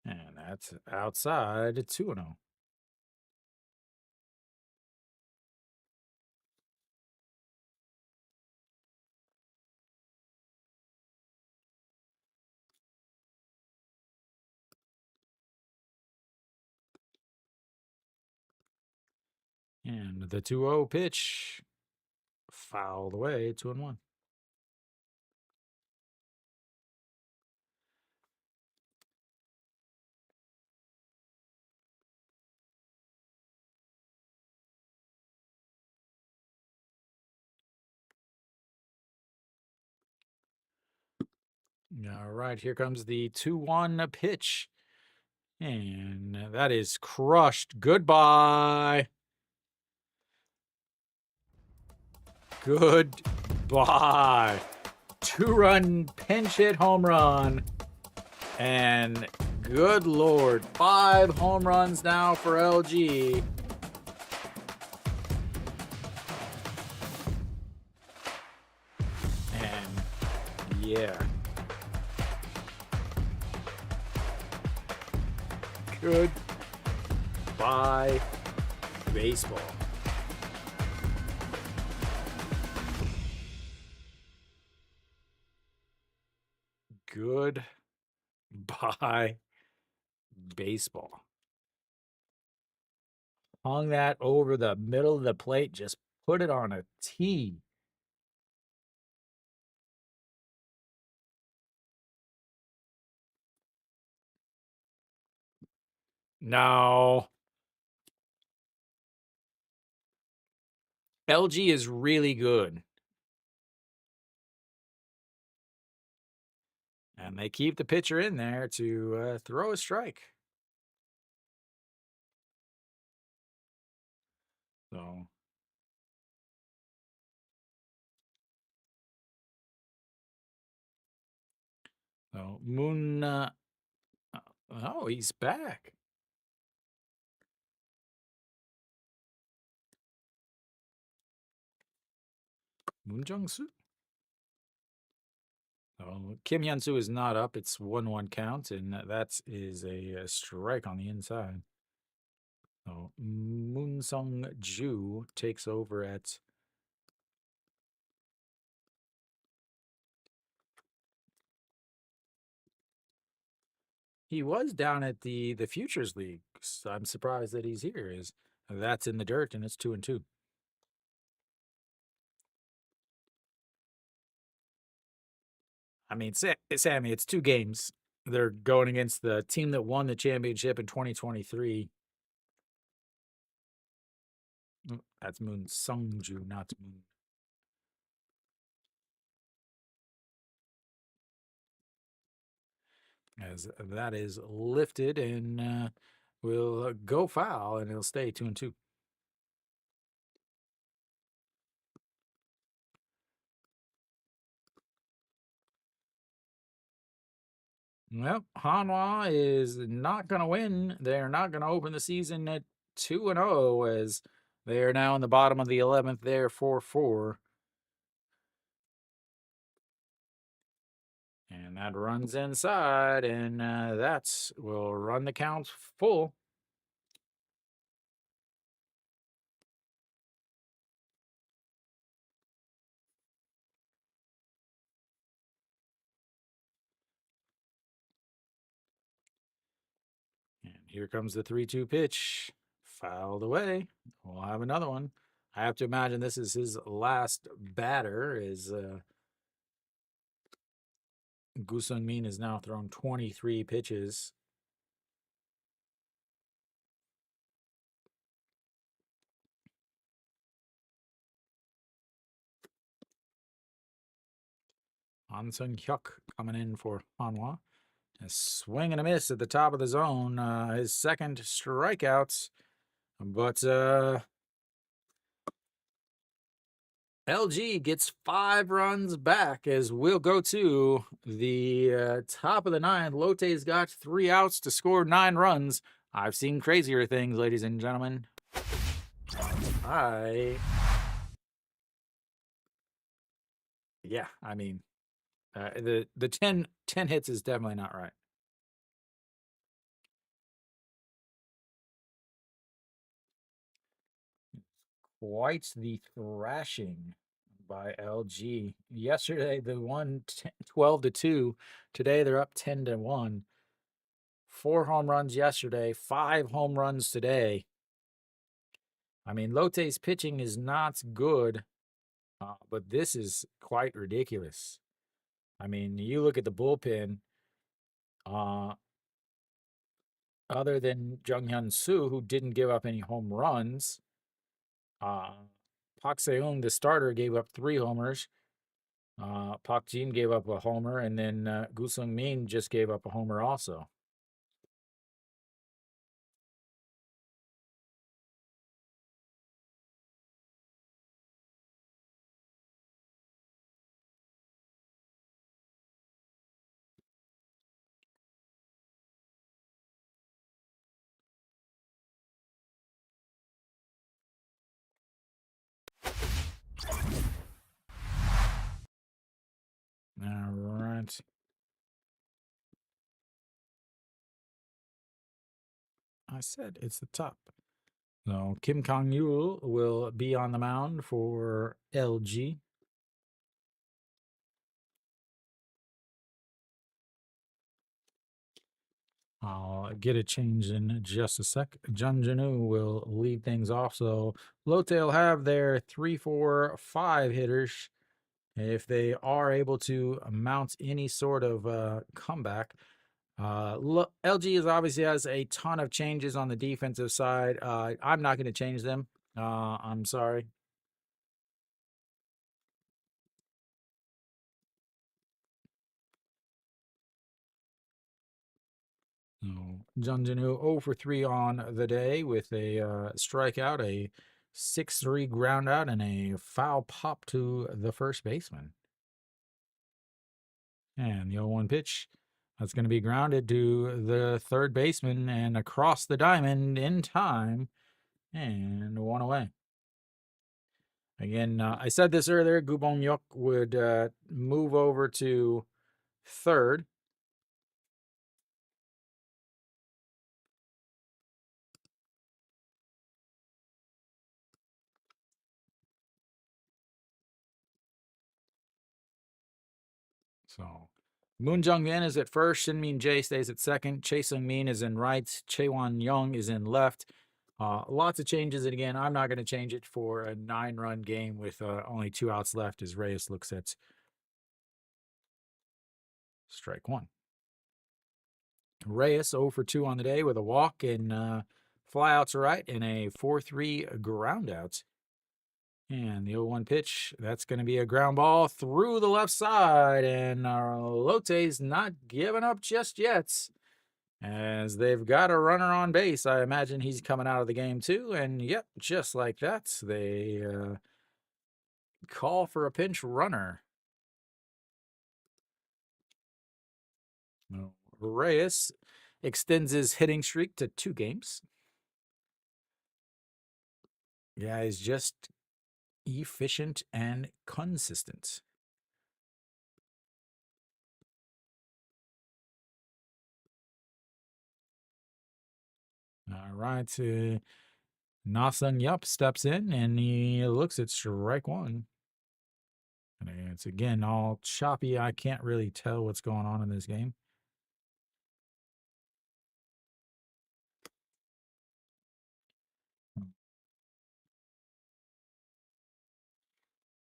Speaker 1: And that's outside 2-0. And the 2-0 pitch fouled away, 2-1. All right, here comes the 2-1 pitch. And that is crushed. Goodbye. Goodbye. 2-run pinch hit home run. And good Lord, 5 home runs now for LG. And yeah. Goodbye, baseball. Goodbye, baseball. Hung that over the middle of the plate, just put it on a tee. No. LG is really good. And they keep the pitcher in there to throw a strike. So, Moon. Oh, he's back. Moon Jung Soo. So Kim Hyun Soo is not up. It's 1-1 count, and that is a strike on the inside. So Moon Sung Ju takes over at. He was down at the Futures League. So I'm surprised that he's here. Is that's in the dirt, and it's 2-2. I mean, Sammy, it's 2 games. They're going against the team that won the championship in 2023. That's Moon Sungju, not Moon. As that is lifted and will go foul, and it'll stay 2-2. Well, Hanwha is not going to win. They're not going to open the season at 2-0 as they are now in the bottom of the 11th there 4-4. And that runs inside, and that will run the count full. And here comes the 3-2 pitch. Fouled away. We'll have another one. I have to imagine this is his last batter. Is Gu Sung Min has now thrown 23 pitches. Han Sung Hyuk coming in for Hanwha. A swing and a miss at the top of the zone. His second strikeout. But LG gets 5 runs back as we'll go to the top of the 9th. Lotte's got 3 outs to score 9 runs. I've seen crazier things, ladies and gentlemen. Yeah, I mean, the 10 hits is definitely not right. Quite the thrashing by LG. Yesterday, they won 12-2. Today, they're up 10-1. 4 home runs yesterday, 5 home runs today. I mean, Lotte's pitching is not good, but this is quite ridiculous. I mean, you look at the bullpen, other than Jung Hyun Soo, who didn't give up any home runs, Park Se-eung, the starter, gave up 3 homers. Park Jin gave up a homer, and then Gu Sung Min just gave up a homer also. All right. I said it's the top. So Kim Kang-yul will be on the mound for LG. I'll get a change in just a sec. Jun Janu will lead things off. So Lotte will have their 3, 4, 5 hitters. If they are able to mount any sort of comeback, LG is obviously has a ton of changes on the defensive side. I'm not going to change them. I'm sorry. No. Junjinu 0 for 3 on the day with a strikeout, a 6-3 ground out, and a foul pop to the first baseman. And the 0-1 pitch, that's going to be grounded to the third baseman and across the diamond in time, and one away. Again, I said this earlier, Gubong Yok would move over to third. So Moon Jung Min is at first. Shin Min Jae stays at second. Chae Sung Min is in right. Chae Wan Young is in left. Lots of changes. And again, I'm not going to change it for a 9-run game with only 2 outs left as Reyes looks at strike one. Reyes 0 for 2 on the day with a walk and flyouts right and a 4-3 ground out. And the 0-1 pitch, that's going to be a ground ball through the left side. And Lotte's not giving up just yet, as they've got a runner on base. I imagine he's coming out of the game too. And yep, just like that, they call for a pinch runner. Reyes extends his hitting streak to 2 games. Yeah, he's just efficient and consistent. All right. Nasung Yup steps in and he looks at strike one. And it's again all choppy. I can't really tell what's going on in this game.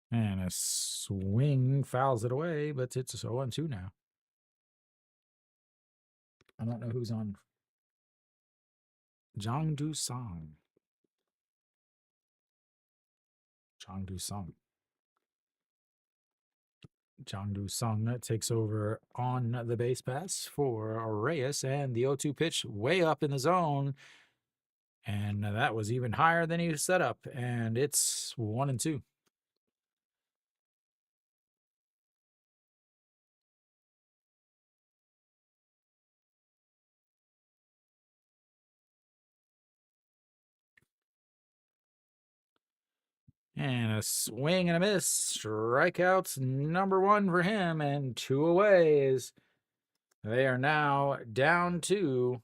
Speaker 1: And a swing fouls it away, but it's 0-2 now. I don't know who's on. Jang Du Song. Jang Du Song. Jang Du Sung takes over on the base pass for Reyes, and the 0-2 pitch way up in the zone. And that was even higher than he set up, and it's 1-2. And a swing and a miss. Strikeouts number 1 for him, and 2 away. As they are now down to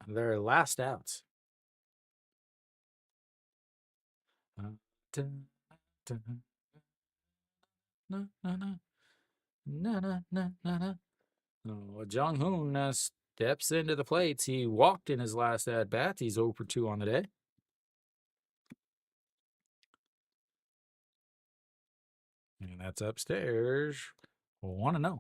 Speaker 1: their last outs. Jung Hoon steps into the plates. He walked in his last at bat. He's 0 for 2 on the day. And that's upstairs. 1-0.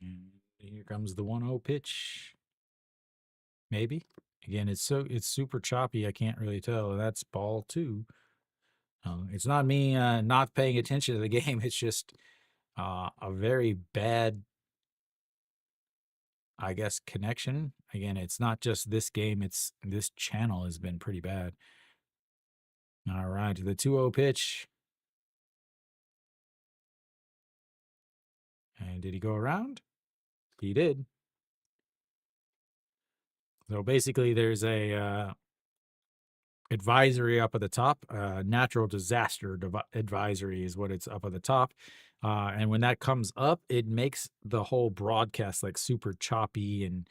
Speaker 1: And here comes the 1-0 pitch. Maybe. Again, it's super choppy. I can't really tell. That's ball 2. It's not me not paying attention to the game. It's just a very bad, I guess, connection. Again, it's not just this game. It's this channel has been pretty bad. All right, the 2-0 pitch. And did he go around? He did. So basically, there's a advisory up at the top. Natural disaster advisory is what it's up at the top. And when that comes up, it makes the whole broadcast like super choppy and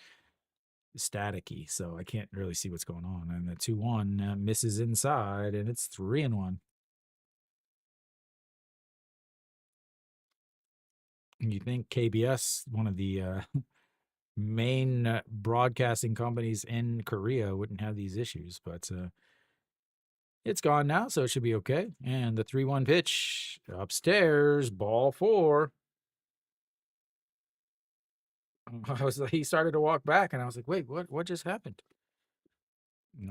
Speaker 1: staticky. So I can't really see what's going on. And the 2-1 misses inside, and it's 3-1. And you think KBS, one of the main broadcasting companies in Korea, wouldn't have these issues, but It's gone now, so it should be okay. And the 3-1 pitch upstairs, ball 4. He started to walk back, and I was like, wait, what just happened?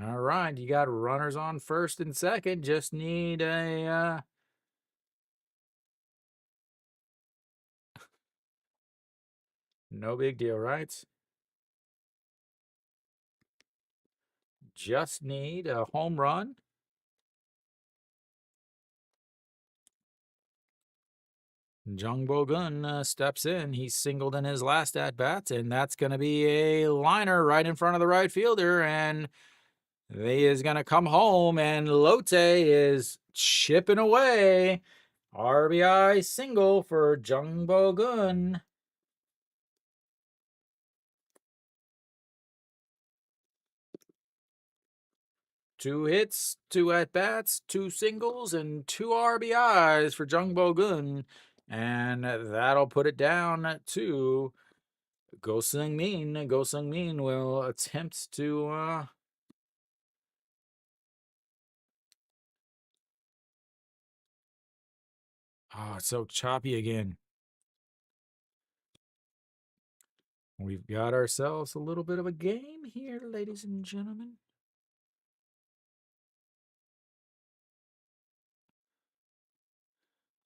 Speaker 1: All right, you got runners on first and second. Just need a no big deal, right? Just need a home run. Jung Bo-gun steps in. He's singled in his last at-bat, and that's going to be a liner right in front of the right fielder, and he is going to come home, and Lotte is chipping away. RBI single for Jung Bo-gun. 2 hits, 2 at-bats, 2 singles, and 2 RBIs for Jung Bo-gun. And that'll put it down to Go Sung-min. Go Sung-min will attempt to oh, it's so choppy again. We've got ourselves a little bit of a game here, ladies and gentlemen.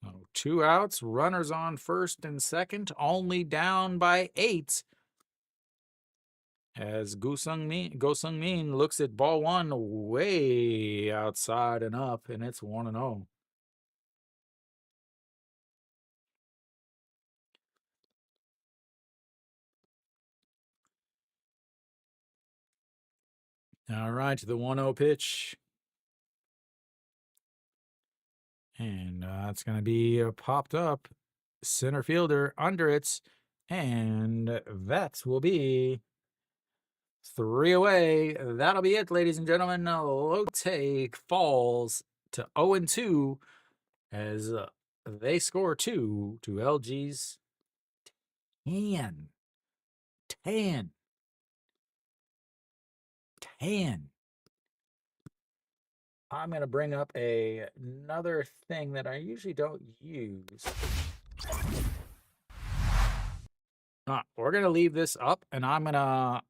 Speaker 1: Oh, 2 outs, runners on first and second, only down by 8. As Go Sung-min looks at ball 1 way outside and up, and it's 1-0. All right, the 1-0 pitch. And it's going to be popped up. Center fielder under it. And that will be 3 away. That'll be it, ladies and gentlemen. Lotte falls to 0-2 as they score 2 to LG's 10. 10. 10. I'm going to bring up another thing that I usually don't use. We're going to leave this up, and I'm going to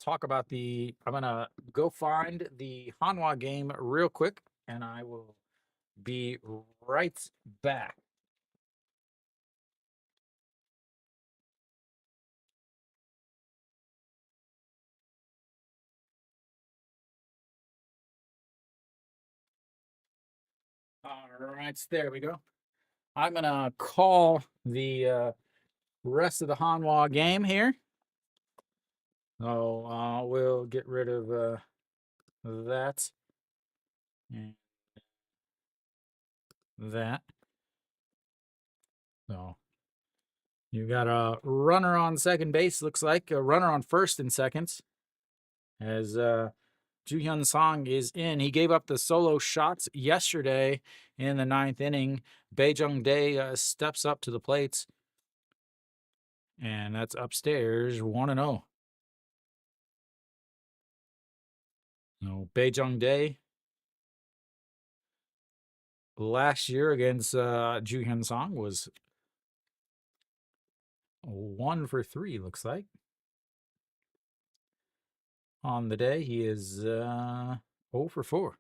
Speaker 1: talk about I'm going to go find the Hanwha game real quick, and I will be right back. All right, there we go. I'm going to call the rest of the Hanwha game here. So we'll get rid of that and that. So you got a runner on second base, looks like a runner on first and second, as Ju-hyun Song is in. He gave up the solo shots yesterday in the 9th inning. Bae-jung Dae steps up to the plate, and that's upstairs 1-0. No, Bae-jung Dae last year against Ju-hyun Song was 1 for 3, looks like. On the day, he is 0 for 4.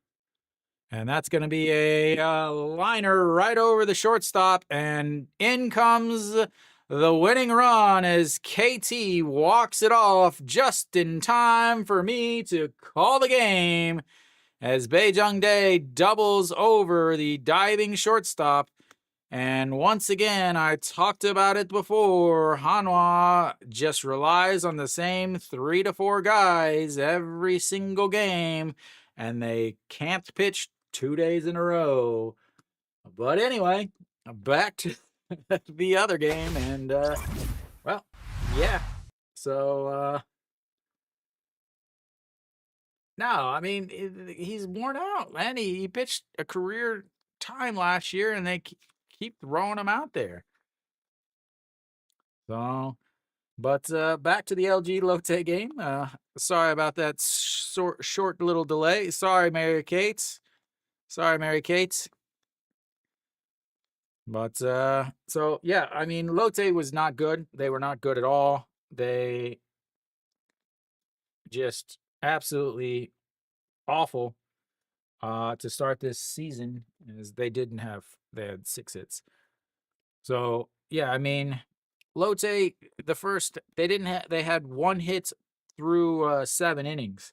Speaker 1: And that's going to be a liner right over the shortstop. And in comes the winning run as KT walks it off just in time for me to call the game. As Bae-jung Dae doubles over the diving shortstop. And once again, I talked about it before, Hanwha just relies on the same 3 to 4 guys every single game, and they can't pitch 2 days in a row. But anyway, back to the other game, and, well, yeah. So, no, I mean, he's worn out, man. He pitched a career time last year, and they keep throwing him out there. So, but back to the LG Lotte game. Sorry about that short little delay. Sorry, Mary Kate. Sorry, Mary Kate. But so yeah, I mean, Lotte was not good. They were not good at all. They just absolutely awful to start this season, as they had 6 hits. So yeah, I mean, Lotte, the first they didn't have they had 1 hit through 7 innings.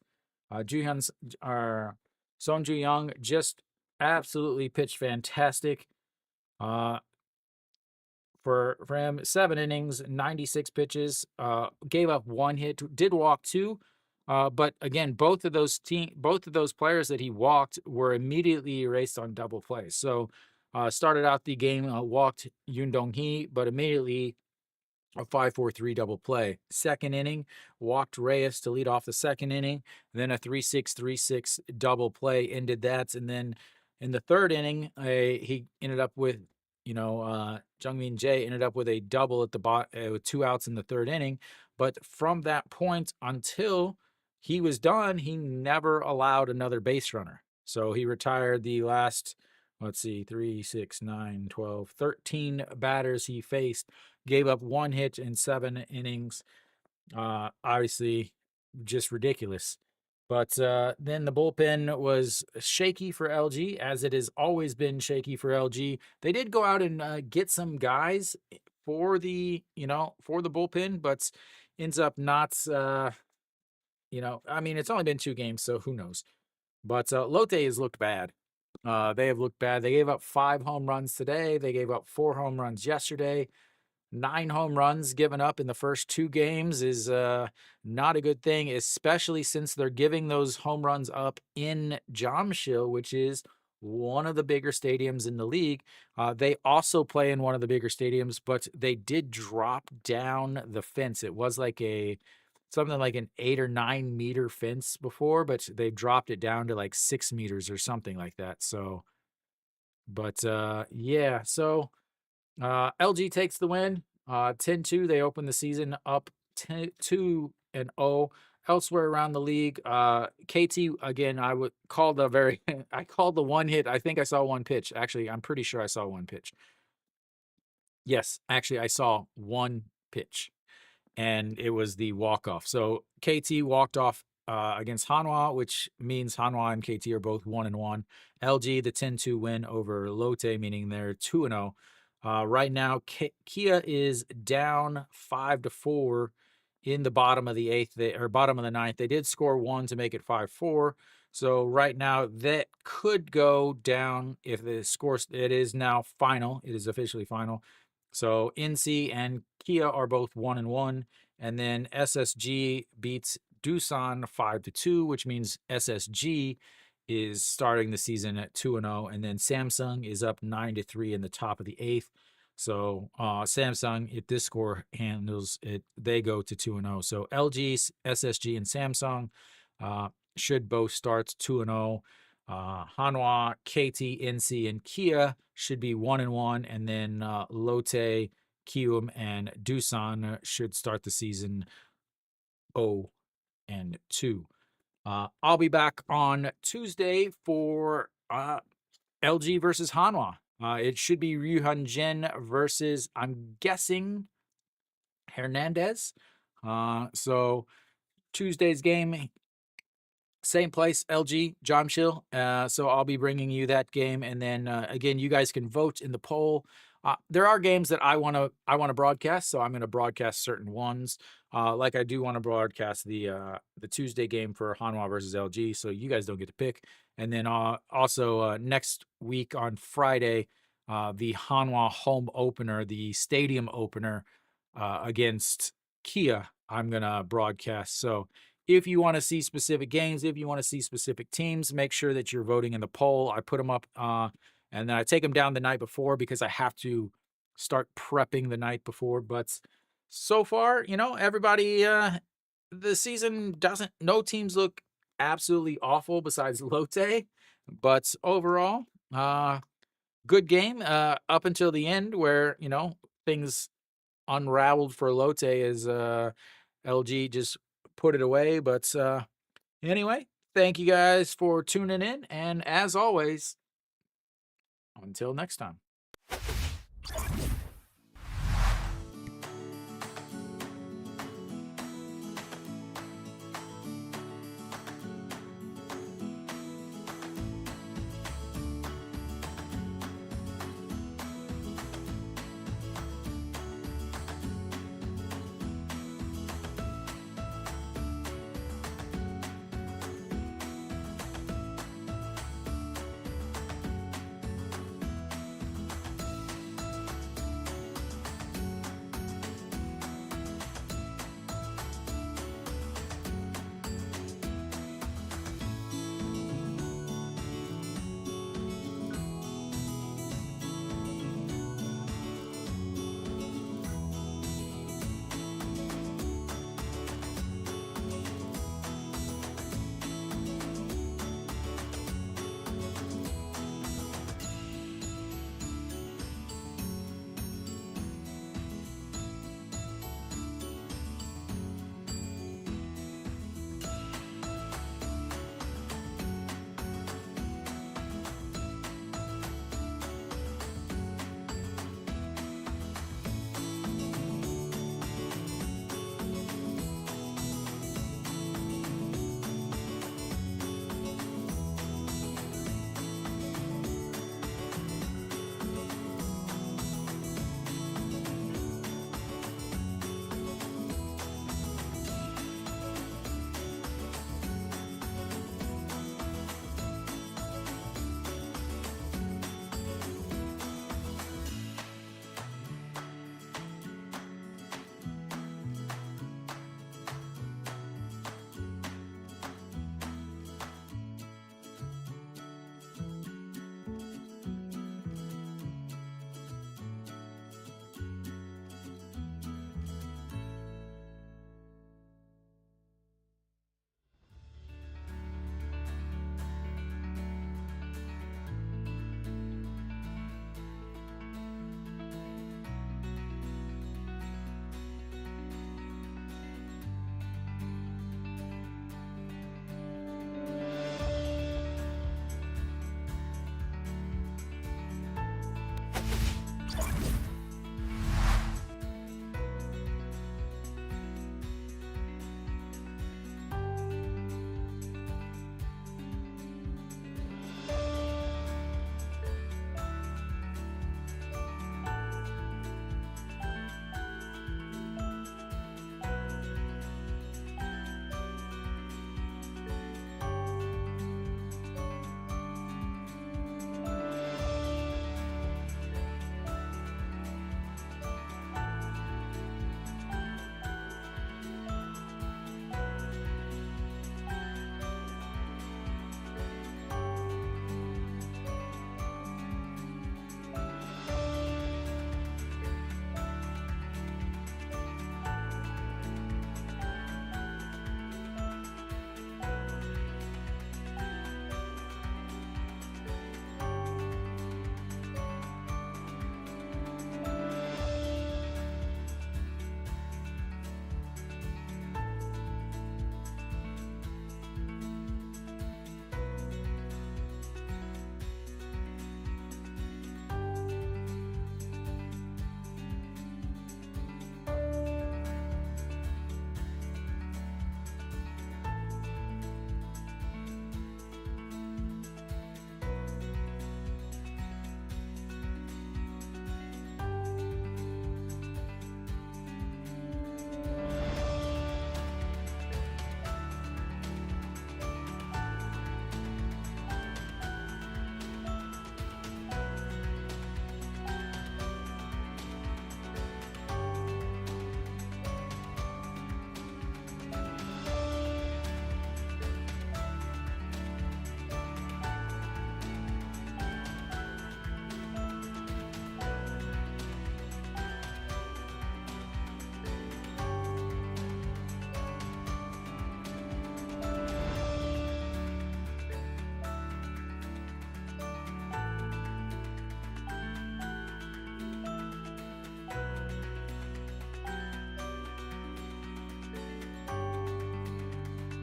Speaker 1: Juhyun or Song Ju Young just absolutely pitched fantastic. Uh, for him, 7 innings, 96 pitches, gave up 1 hit, did walk two. But again, both of those players that he walked were immediately erased on double plays. So started out the game, walked Yoon Dong Hee, but immediately a 5-4-3 double play. Second inning, walked Reyes to lead off the second inning. Then a 3-6-3-6 double play ended that. And then in the third inning, he ended up with, Jung Min Jae ended up with a double at the with 2 outs in the third inning. But from that point until he was done, he never allowed another base runner. So he retired the last, let's see, 3, 6, 9, 12, 13 batters he faced, gave up 1 hit in 7 innings. Obviously, just ridiculous. But then the bullpen was shaky for LG, as it has always been shaky for LG. They did go out and get some guys for for the bullpen, but ends up not. I mean, it's only been 2 games, so who knows? But Lotte has looked bad. They have looked bad. They gave up 5 home runs today. They gave up 4 home runs yesterday. 9 home runs given up in the first 2 games is not a good thing, especially since they're giving those home runs up in Jamshil, which is one of the bigger stadiums in the league. They also play in one of the bigger stadiums, but they did drop down the fence. It was like something like an 8 or 9 meter fence before, but they dropped it down to like 6 meters or something like that. So, but yeah, so LG takes the win. 10-2. They open the season up 2-0. Elsewhere around the league, KT again. I would call the very. I called the 1 hit. I think I saw 1 pitch. Actually, I'm pretty sure I saw 1 pitch. Yes, actually, I saw 1 pitch, and it was the walk off. So KT walked off against Hanwha, which means Hanwha and KT are both 1-1. LG the 10-2 win over Lotte, meaning they're 2-0. Right now, Kia is down 5-4 in the bottom of the eighth or bottom of the ninth. They did score 1 to make it 5-4. So right now that could go down if the score. It is now final. It is officially final. So NC and Kia are both 1-1, and then SSG beats Doosan 5-2, which means SSG is starting the season at 2-0, and then Samsung is up 9-3 in the top of the eighth. So Samsung, if this score handles it, they go to 2-0. So LG, SSG, and Samsung should both start 2-0. Hanwha, KT, NC, and Kia should be 1-1, and then Lotte, Kium, and Doosan should start the season 0-2. I'll be back on Tuesday for LG versus Hanwha. It should be Ryuhan Jin versus, I'm guessing, Hernandez. So Tuesday's game, same place, LG, Jamshil. So I'll be bringing you that game, and then again, you guys can vote in the poll. There are games that I want to broadcast, so I'm going to broadcast certain ones. Like I do want to broadcast the Tuesday game for Hanwha versus LG, so you guys don't get to pick. And then also next week on Friday, the Hanwha home opener, the stadium opener against Kia, I'm going to broadcast. So if you want to see specific games, if you want to see specific teams, make sure that you're voting in the poll. I put them up and then I take them down the night before because I have to start prepping the night before. But so far, everybody, the season no teams look absolutely awful besides Lotte. But overall, good game up until the end where, things unraveled for Lotte as LG just put it away. But anyway, thank you guys for tuning in. And as always, Until next time.